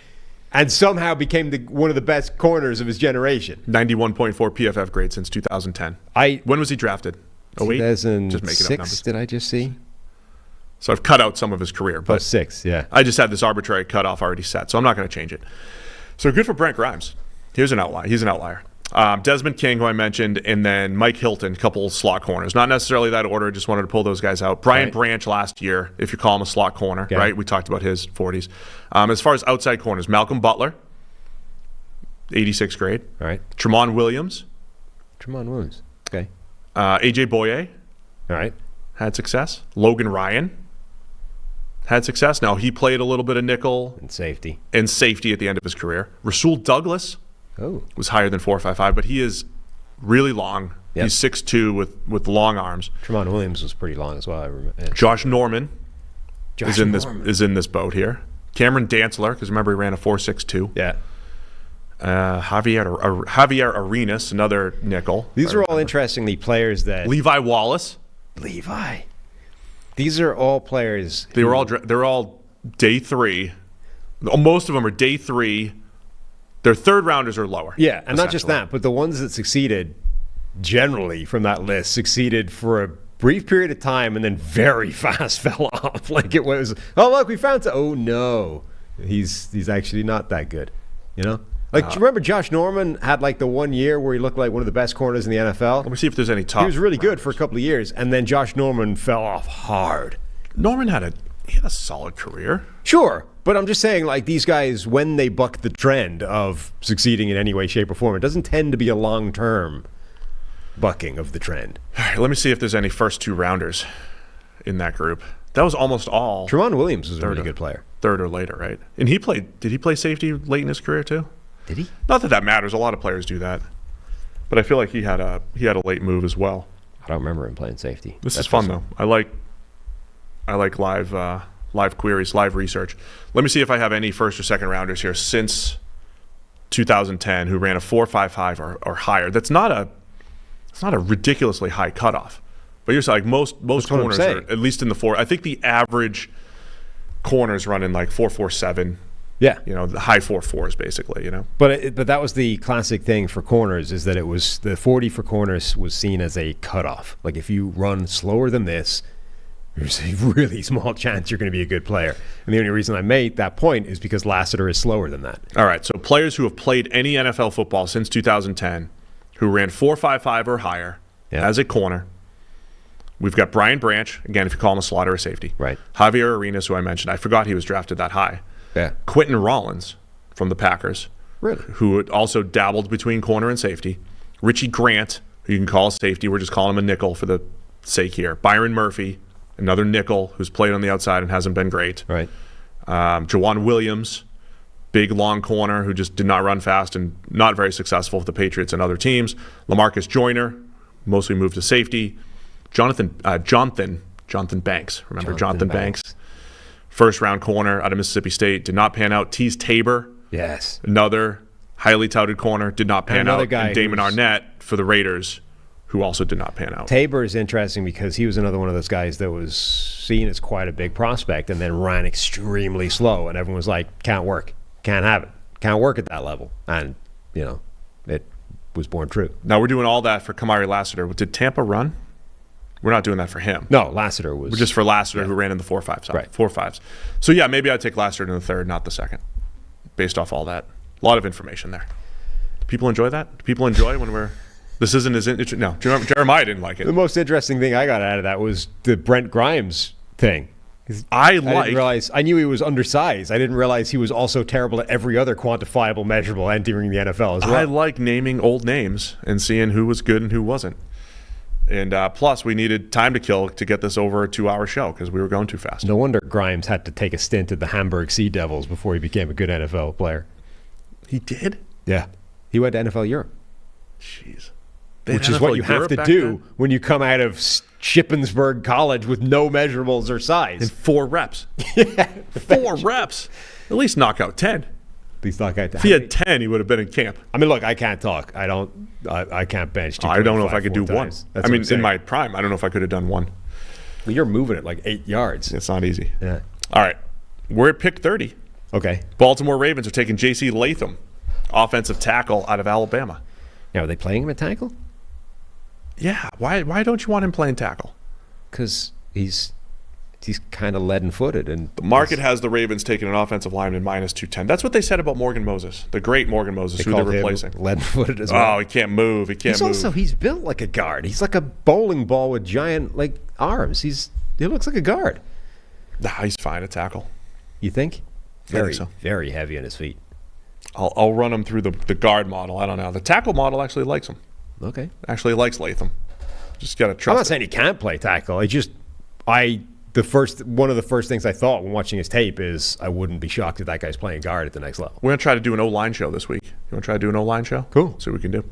and somehow became one of the best corners of his generation. 91.4 PFF grade since 2010. When was he drafted? 08? 2006, did I just see? So I've cut out some of his career. But +6, yeah. I just had this arbitrary cutoff already set, so I'm not going to change it. So good for Brent Grimes. Here's an outlier. He's an outlier. Desmond King, who I mentioned, and then Mike Hilton, a couple slot corners. Not necessarily that order, just wanted to pull those guys out. Brian Branch last year, if you call him a slot corner, right? We talked about his 40s. As far as outside corners, Malcolm Butler, 86th grade. All right. Tremont Williams. Okay. A.J. Boye. All right. Had success. Logan Ryan had success. Now, he played a little bit of nickel And safety. and safety at the end of his career. Rasul Douglas was higher than 4.55, but he is really long. Yep. He's 6'2" with long arms. Tremont Williams was pretty long as well, I remember. Josh Norman is in this boat here. Cameron Dantzler, because remember he ran a 4.62. Yeah. Javier Arenas, another nickel. These are all interestingly players that Levi Wallace. These are all players. They're all day 3. Most of them are day 3. Their third rounders are lower. Yeah, and not just essentially. that, but the ones that succeeded generally from that list succeeded for a brief period of time and then very fast fell off. Like it was, oh look, we found oh no. He's actually not that good. You know? Like do you remember Josh Norman had like the 1 year where he looked like one of the best corners in the NFL? Let me see if there's any top. He was really good for a couple of years, and then Josh Norman fell off hard. Norman had a solid career. Sure, but I'm just saying, like, these guys, when they buck the trend of succeeding in any way, shape, or form, it doesn't tend to be a long-term bucking of the trend. All right, let me see if there's any first 2 rounders in that group. That was almost all. Tremont Williams was a really good player. Third or later, right? And did he play safety late in his career too? Did he? Not that matters. A lot of players do that. But I feel like he had a late move as well. I don't remember him playing safety. This is fun though. I like live queries, live research. Let me see if I have any first or second rounders here since 2010 who ran a 4.55 or higher. It's not a ridiculously high cutoff. But you're saying like most corners are at least in the 4. I think the average corners run in like 4.47. Yeah. You know, the high 4.4s basically, you know. But that was the classic thing for corners, is that it was the 40 for corners was seen as a cutoff. Like if you run slower than this, there's a really small chance you're going to be a good player. And the only reason I made that point is because Lassiter is slower than that. All right, so players who have played any NFL football since 2010 who ran 4.55 or higher as a corner. We've got Brian Branch, again, if you call him a slot or a safety. Right. Javier Arenas, who I mentioned. I forgot he was drafted that high. Yeah. Quentin Rollins from the Packers. Really? Who also dabbled between corner and safety. Richie Grant, who you can call a safety. We're just calling him a nickel for the sake here. Byron Murphy, another nickel who's played on the outside and hasn't been great. Right. Jawan Williams, big long corner who just did not run fast and not very successful with the Patriots and other teams. LaMarcus Joyner, mostly moved to safety. Jonathan Banks. Remember Jonathan Banks? First round corner out of Mississippi State. Did not pan out. Tease Tabor. Yes. Another highly touted corner. Did not pan out. Guy and Damon Arnett for the Raiders, who also did not pan out. Tabor is interesting because he was another one of those guys that was seen as quite a big prospect and then ran extremely slow. And everyone was like, can't work. Can't have it. Can't work at that level. And, you know, it was born true. Now we're doing all that for Kamari Lassiter. Did Tampa run? We're not doing that for him. No, Lassiter was. Just for Lassiter, who ran in the 4.5s. Right. 4.5s. So, yeah, maybe I'd take Lassiter in the third, not the second, based off all that. A lot of information there. Do people enjoy that? Do people enjoy when we're... This isn't as interesting? No, Jeremiah didn't like it. The most interesting thing I got out of that was the Brent Grimes thing. I didn't realize. I knew he was undersized. I didn't realize he was also terrible at every other quantifiable measurable entering the NFL as well. I like naming old names and seeing who was good and who wasn't. And plus, we needed time to kill to get this over a 2-hour show because we were going too fast. No wonder Grimes had to take a stint at the Hamburg Sea Devils before he became a good NFL player. He did? Yeah. He went to NFL Europe. Jeez. Which is what you have to do when you come out of Shippensburg College with no measurables or size. And 4 reps. Yeah. 4 reps. At least knock out 10. If he had 10, he would have been in camp. I mean, look, I can't talk. I can't bench. I don't know if I could do 1. I mean, in my prime, I don't know if I could have done 1. Well, you're moving it like 8 yards. It's not easy. Yeah. All right. We're at pick 30. Okay. Baltimore Ravens are taking J.C. Latham, offensive tackle out of Alabama. Now, are they playing him at tackle? Yeah. Why don't you want him playing tackle? Because he's he's kind of leaden-footed. And the market has the Ravens taking an offensive lineman minus 210. That's what they said about Morgan Moses, the great Morgan Moses, who they're replacing. Leaden-footed as well. Oh, he can't move. He can't move. He's built like a guard. He's like a bowling ball with giant arms. He looks like a guard. Nah, he's fine at tackle. You think? I think so. Very heavy on his feet. I'll run him through the guard model. I don't know. The tackle model actually likes him. Okay. Actually likes Latham. Just got to trust I'm not him. saying he can't play tackle. One of the first things I thought when watching his tape is I wouldn't be shocked if that guy's playing guard at the next level. We're going to try to do an O-line show this week. You want to try to do an O-line show? Cool. See what we can do.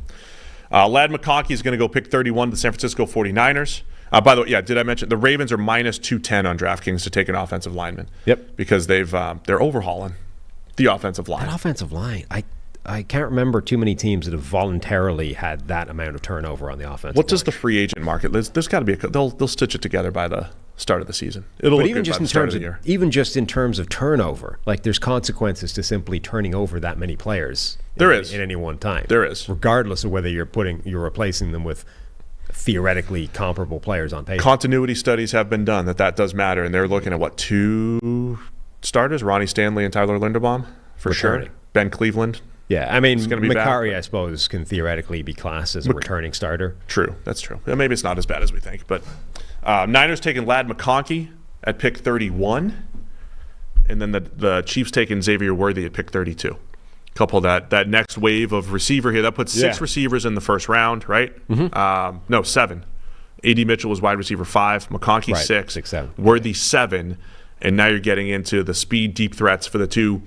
Ladd McConkey is going to go pick 31 to the San Francisco 49ers. By the way, did I mention the Ravens are minus 210 on DraftKings to take an offensive lineman? Yep. Because they're overhauling the offensive line. That offensive line, I can't remember too many teams that have voluntarily had that amount of turnover on the offense. What does the free agent market? There's got to be they'll stitch it together by the start of the season. It'll look good by the start of the year. Even just in terms of turnover, like there's consequences to simply turning over that many players. There is in any one time. There is, regardless of whether you're replacing them with theoretically comparable players on paper. Continuity studies have been done that does matter, and they're looking at 2 starters: Ronnie Stanley and Tyler Linderbaum for returning. Sure. Ben Cleveland. Yeah, I mean, Macari, I suppose, can theoretically be classed as a returning starter. True, that's true. Maybe it's not as bad as we think. But Niners taking Ladd McConkey at pick 31, and then the Chiefs taking Xavier Worthy at pick 32. Couple that next wave of receiver here. That puts 6 receivers in the first round, right? Mm-hmm. No, 7. A.D. Mitchell was wide receiver 5, McConkey 6, 7. Worthy 7, and now you're getting into the speed deep threats for the two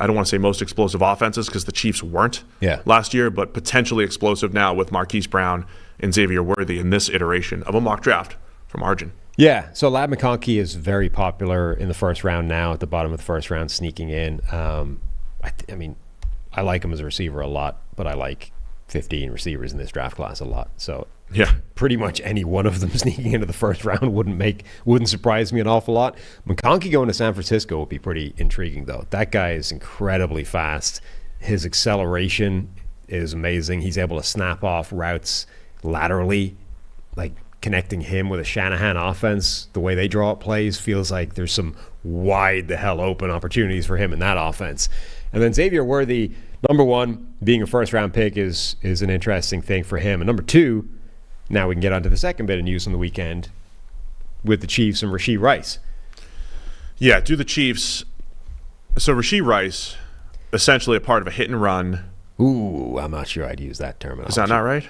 I don't want to say most explosive offenses because the Chiefs weren't last year, but potentially explosive now with Marquise Brown and Xavier Worthy in this iteration of a mock draft from Arjun. Yeah, so Ladd McConkey is very popular in the first round now, at the bottom of the first round, sneaking in. I mean, I like him as a receiver a lot, but I like 15 receivers in this draft class a lot. So pretty much any one of them sneaking into the first round wouldn't surprise me an awful lot. McConkey going to San Francisco would be pretty intriguing, though. That guy is incredibly fast. His acceleration is amazing. He's able to snap off routes laterally, like connecting him with a Shanahan offense. The way they draw up plays feels like there's some wide the hell open opportunities for him in that offense. And then Xavier Worthy, number 1, being a first-round pick is an interesting thing for him. And number 2, now we can get on to the second bit of news on the weekend with the Chiefs and Rashee Rice. Yeah, do the Chiefs. So Rashee Rice, essentially a part of a hit and run. Ooh, I'm not sure I'd use that terminology. Is that not right?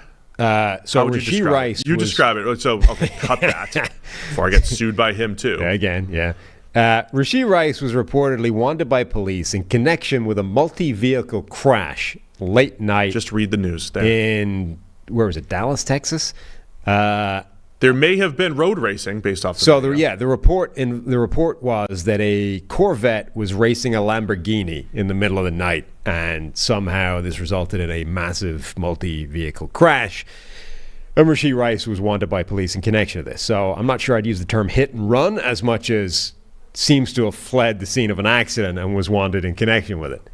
So Rashee Rice. You describe it. So, okay, cut that before I get sued by him, too. Again, yeah. Rashee Rice was reportedly wanted by police in connection with a multi-vehicle crash late night. Just read the news there. In, where was it, Dallas, Texas? There may have been road racing based off the video. The report was that a Corvette was racing a Lamborghini in the middle of the night, and somehow this resulted in a massive multi-vehicle crash. And Rashee Rice was wanted by police in connection to this. So I'm not sure I'd use the term hit and run as much as seems to have fled the scene of an accident and was wanted in connection with it.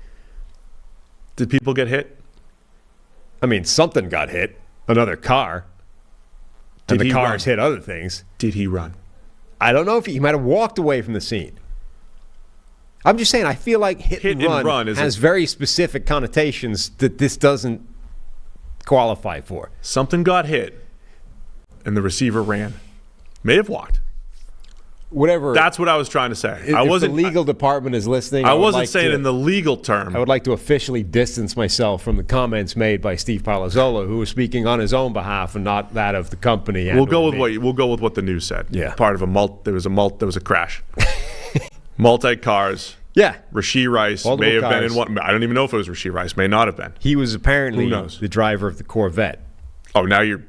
Did people get hit? I mean, something got hit. Another car. And the cars hit other things. Did he run? I don't know if he might have walked away from the scene. I'm just saying, I feel like hit and run has very specific connotations that this doesn't qualify for. Something got hit, and the receiver ran. May have walked. Whatever. That's what I was trying to say. If the legal department is listening, I wasn't saying in the legal term. I would like to officially distance myself from the comments made by Steve Palazzolo, who was speaking on his own behalf and not that of the company. We'll go with what the news said. Yeah. Part of there was a crash. Multi cars. Yeah. Rashee Rice may have been in one. I don't even know if it was Rashee Rice. May not have been. He was apparently the driver of the Corvette. Oh, now you're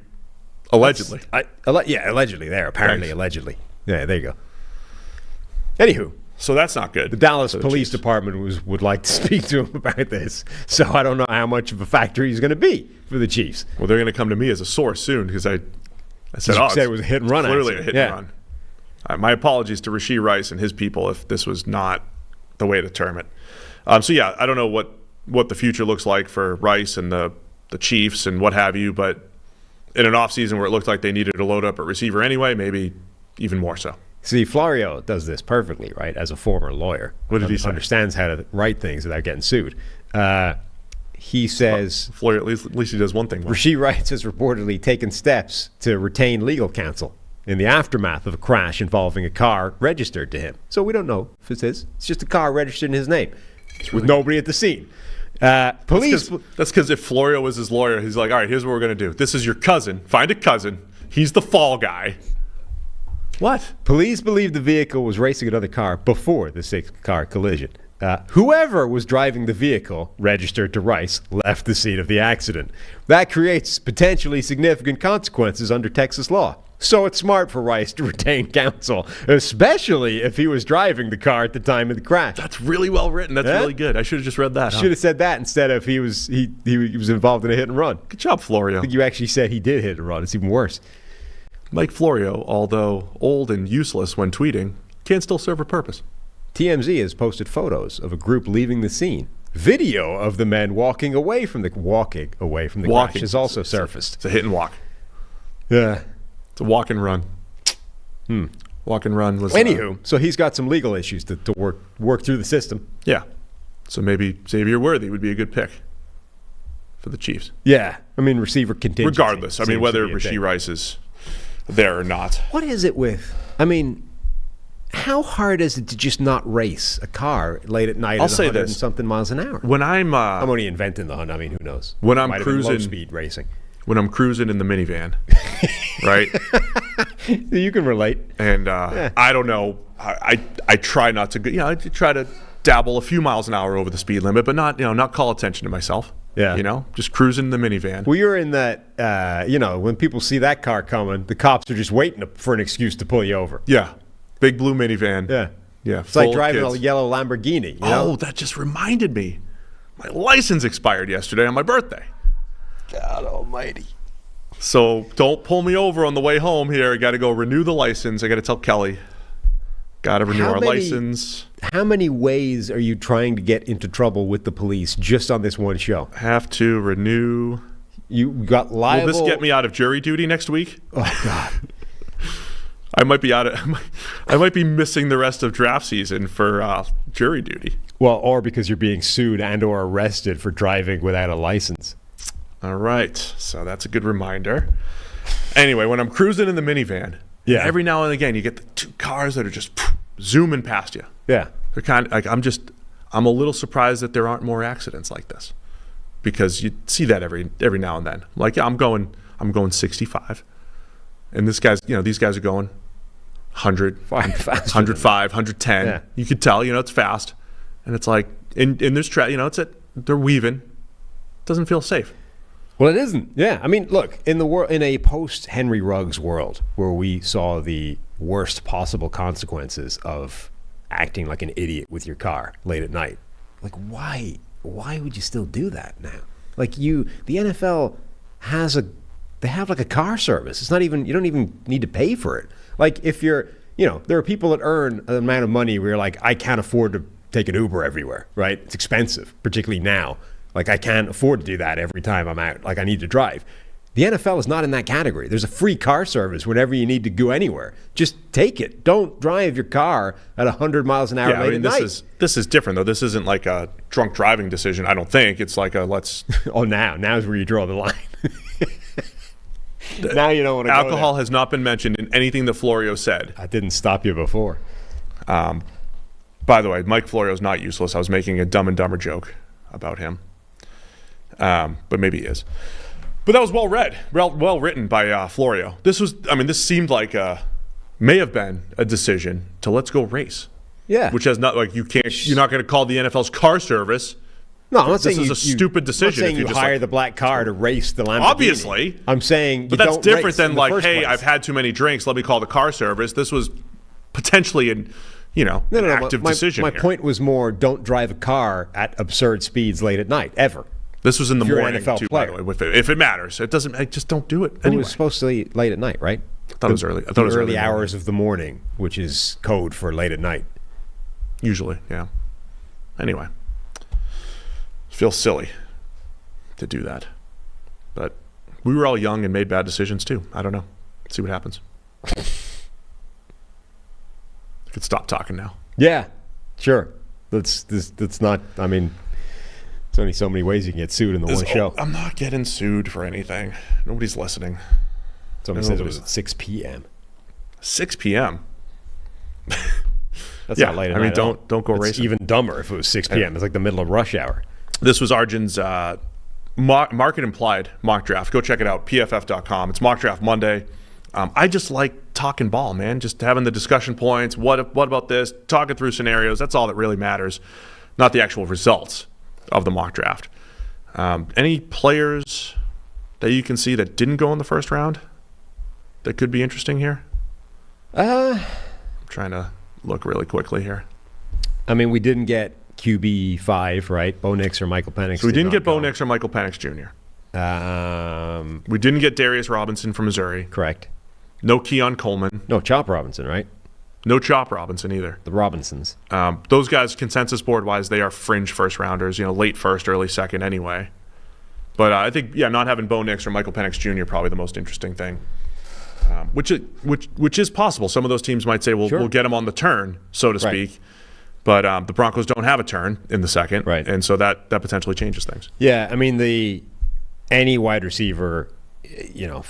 allegedly. Allegedly there. Apparently, Thanks. Allegedly. Yeah, there you go. Anywho, so that's not good. The Dallas Police Department would like to speak to him about this. So I don't know how much of a factor he's going to be for the Chiefs. Well, they're going to come to me as a source soon because I said, it was a hit and run. Clearly a hit and run. My apologies to Rashee Rice and his people if this was not the way to term it. I don't know what the future looks like for Rice and the Chiefs and what have you, but in an offseason where it looked like they needed to load up at receiver anyway, maybe even more so. See, Florio does this perfectly, right? As a former lawyer. What did he say? Understands how to write things without getting sued. He says... Florio, at least he does one thing well. Rasheed Rice has reportedly taken steps to retain legal counsel in the aftermath of a crash involving a car registered to him. So we don't know if it's his. It's just a car registered in his name with nobody at the scene. Police... That's because if Florio was his lawyer, he's like, all right, here's what we're going to do. This is your cousin. Find a cousin. He's the fall guy. What? Police believe the vehicle was racing another car before the six-car collision. Whoever was driving the vehicle, registered to Rice, left the scene of the accident. That creates potentially significant consequences under Texas law. So it's smart for Rice to retain counsel, especially if he was driving the car at the time of the crash. That's really well written. That's really good. I should have just read that. Should have said that instead of he was involved in a hit and run. Good job, Florio. I think you actually said he did hit and run. It's even worse. Mike Florio, although old and useless when tweeting, can still serve a purpose. TMZ has posted photos of a group leaving the scene. Video of the men walking away from the crash has also surfaced. It's a hit and walk. Yeah. It's a walk and run. Walk and run was... Anywho, so he's got some legal issues to work through the system. Yeah. So maybe Xavier Worthy would be a good pick for the Chiefs. Yeah. I mean, receiver contingency. Regardless. I mean, whether Rasheed Rice is there or not. What is it with... I mean... How hard is it to just not race a car late at night at 100 and something miles an hour? When I'm only inventing the hunt. I mean, who knows? When I'm cruising, low speed racing. When I'm cruising in the minivan, right? You can relate. And I don't know. I try not to go. I try to dabble a few miles an hour over the speed limit, but not call attention to myself. Yeah. Just cruising in the minivan. Well, you're in that. When people see that car coming, the cops are just waiting for an excuse to pull you over. Yeah. Big blue minivan. Yeah. Yeah. It's like driving a yellow Lamborghini. You know? Oh, that just reminded me. My license expired yesterday on my birthday. God almighty. So don't pull me over on the way home here. I got to go renew the license. I got to tell Kelly. Got to renew our license. How many ways are you trying to get into trouble with the police just on this one show? Have to renew. You got liable. Will this get me out of jury duty next week? Oh, God. I might be missing the rest of draft season for jury duty. Well, or because you're being sued and or arrested for driving without a license. All right. So that's a good reminder. Anyway, when I'm cruising in the minivan, every now and again you get the two cars that are just zooming past you. Yeah. They're kind of like I'm a little surprised that there aren't more accidents like this. Because you see that every now and then. Like I'm going 65. And these guys are going 100, 105, 110. Yeah. You could tell, it's fast. And it's like, in this they're weaving. Doesn't feel safe. Well, it isn't. Yeah. I mean, look, in a post-Henry Ruggs world where we saw the worst possible consequences of acting like an idiot with your car late at night, like why would you still do that now? Like the NFL they have like a car service. It's not even, you don't even need to pay for it. Like if you're, there are people that earn an amount of money where you're like, I can't afford to take an Uber everywhere, right? It's expensive, particularly now. Like I can't afford to do that every time I'm out. Like I need to drive. The NFL is not in that category. There's a free car service whenever you need to go anywhere. Just take it. Don't drive your car at 100 miles an hour late at night. This is different though. This isn't like a drunk driving decision. I don't think it's like a let's. Oh, now's where you draw the line. Now you don't want to go there. Alcohol has not been mentioned in anything that Florio said. I didn't stop you before. By the way, Mike Florio is not useless. I was making a Dumb and Dumber joke about him, but maybe he is. But that was well written by Florio. This seemed like may have been a decision to let's go race. Yeah, which has not like you're not going to call the NFL's car service. No, I'm not saying this is a stupid decision. I'm not saying you hire the black car to race the Lamborghini. Obviously. I'm saying but that's different than like, hey, I've had too many drinks, let me call the car service. This was potentially an active decision. My point was more, don't drive a car at absurd speeds late at night, ever. This was in the morning, NFL too, player. by the way. If it matters. It doesn't. Just don't do it anyway. It was supposed to be late at night, right? I thought it was early. I thought it was early hours of the morning, which is code for late at night. Usually, yeah. Anyway. Feels silly to do that. But we were all young and made bad decisions too. I don't know. Let's see what happens. could stop talking now. Yeah, sure. That's not. I mean, there's only so many ways you can get sued in the one show. I'm not getting sued for anything. Nobody's listening. Somebody says it was at 6 p.m. 6 p.m. That's not late at night. Don't go it's racing. even dumber if it was 6 p.m. It's like the middle of rush hour. This was Arjun's market implied mock draft. Go check it out, pff.com. It's mock draft Monday. I just like talking ball, man. Just having the discussion points. What about this? Talking through scenarios. That's all that really matters, not the actual results of the mock draft. Any players that you can see that didn't go in the first round that could be interesting here? I'm trying to look really quickly here. I mean, we didn't get QB5, right? Bo Nix or Michael Penix. So we didn't get Bo Nix or Michael Penix Jr. We didn't get Darius Robinson from Missouri. Correct. No Keon Coleman. No, Chop Robinson, right? No Chop Robinson either. The Robinsons. Those guys, consensus board-wise, they are fringe first-rounders, late first, early second anyway. But I think, not having Bo Nix or Michael Penix Jr. probably the most interesting thing, which is possible. Some of those teams might say, well, Sure. we'll get them on the turn, so to speak. But the Broncos don't have a turn in the second, right? And so that potentially changes things. Yeah, I mean, any wide receiver,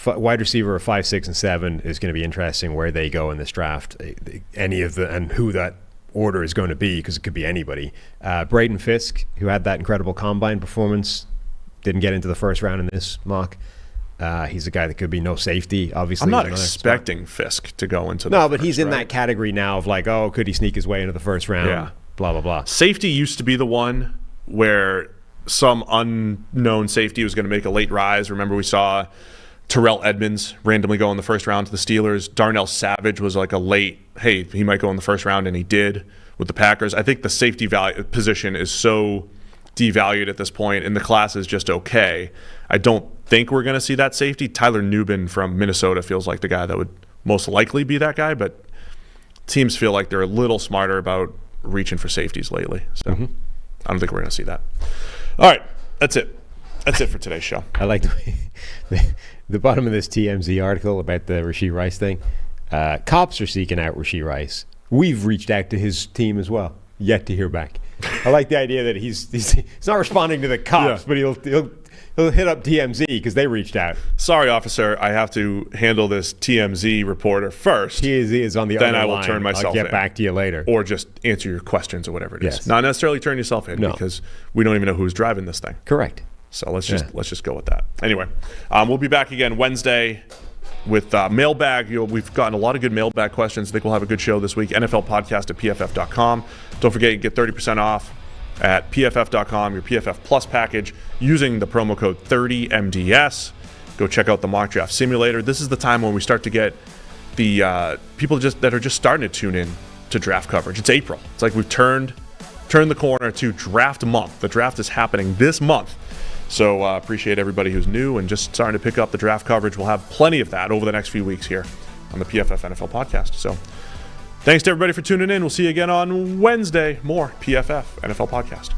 wide receiver 5, 6, and 7 is going to be interesting where they go in this draft. Any of and who that order is going to be, because it could be anybody. Braden Fisk, who had that incredible combine performance, didn't get into the first round in this mock. He's a guy that could be no safety, obviously. I'm not expecting Fisk to go into the No, but first, he's in right? that category now of like, oh, could he sneak his way into the first round? Yeah. Blah, blah, blah. Safety used to be the one where some unknown safety was going to make a late rise. Remember, we saw Terrell Edmonds randomly go in the first round to the Steelers. Darnell Savage was like a late, hey, he might go in the first round, and he did with the Packers. I think the safety position is so devalued at this point, and the class is just okay. I don't think we're going to see that safety. Tyler Nubin from Minnesota feels like the guy that would most likely be that guy, but teams feel like they're a little smarter about reaching for safeties lately. So I don't think we're going to see that. All right, that's it. That's it for today's show. I like the bottom of this TMZ article about the Rashee Rice thing. Cops are seeking out Rashee Rice. We've reached out to his team as well. Yet to hear back. I like the idea that he's not responding to the cops, but he'll hit up TMZ because they reached out. Sorry, officer, I have to handle this TMZ reporter first. He is on the other line. Then I will turn myself in. I'll get back to you later. Or just answer your questions or whatever it is. Yes. Not necessarily turn yourself in because we don't even know who's driving this thing. Correct. So let's just go with that. Anyway, we'll be back again Wednesday with mailbag. We've gotten a lot of good mailbag questions. I think we'll have a good show this week. NFL podcast at pff.com. Don't forget, you get 30% off at pff.com, your PFF Plus package, using the promo code 30MDS. Go check out the mock draft simulator. This is the time when we start to get the people that are just starting to tune in to draft coverage. It's April. It's like we've turned the corner to draft month. The draft is happening this month. So appreciate everybody who's new and just starting to pick up the draft coverage. We'll have plenty of that over the next few weeks here on the PFF NFL podcast. So thanks to everybody for tuning in. We'll see you again on Wednesday. More PFF NFL podcast.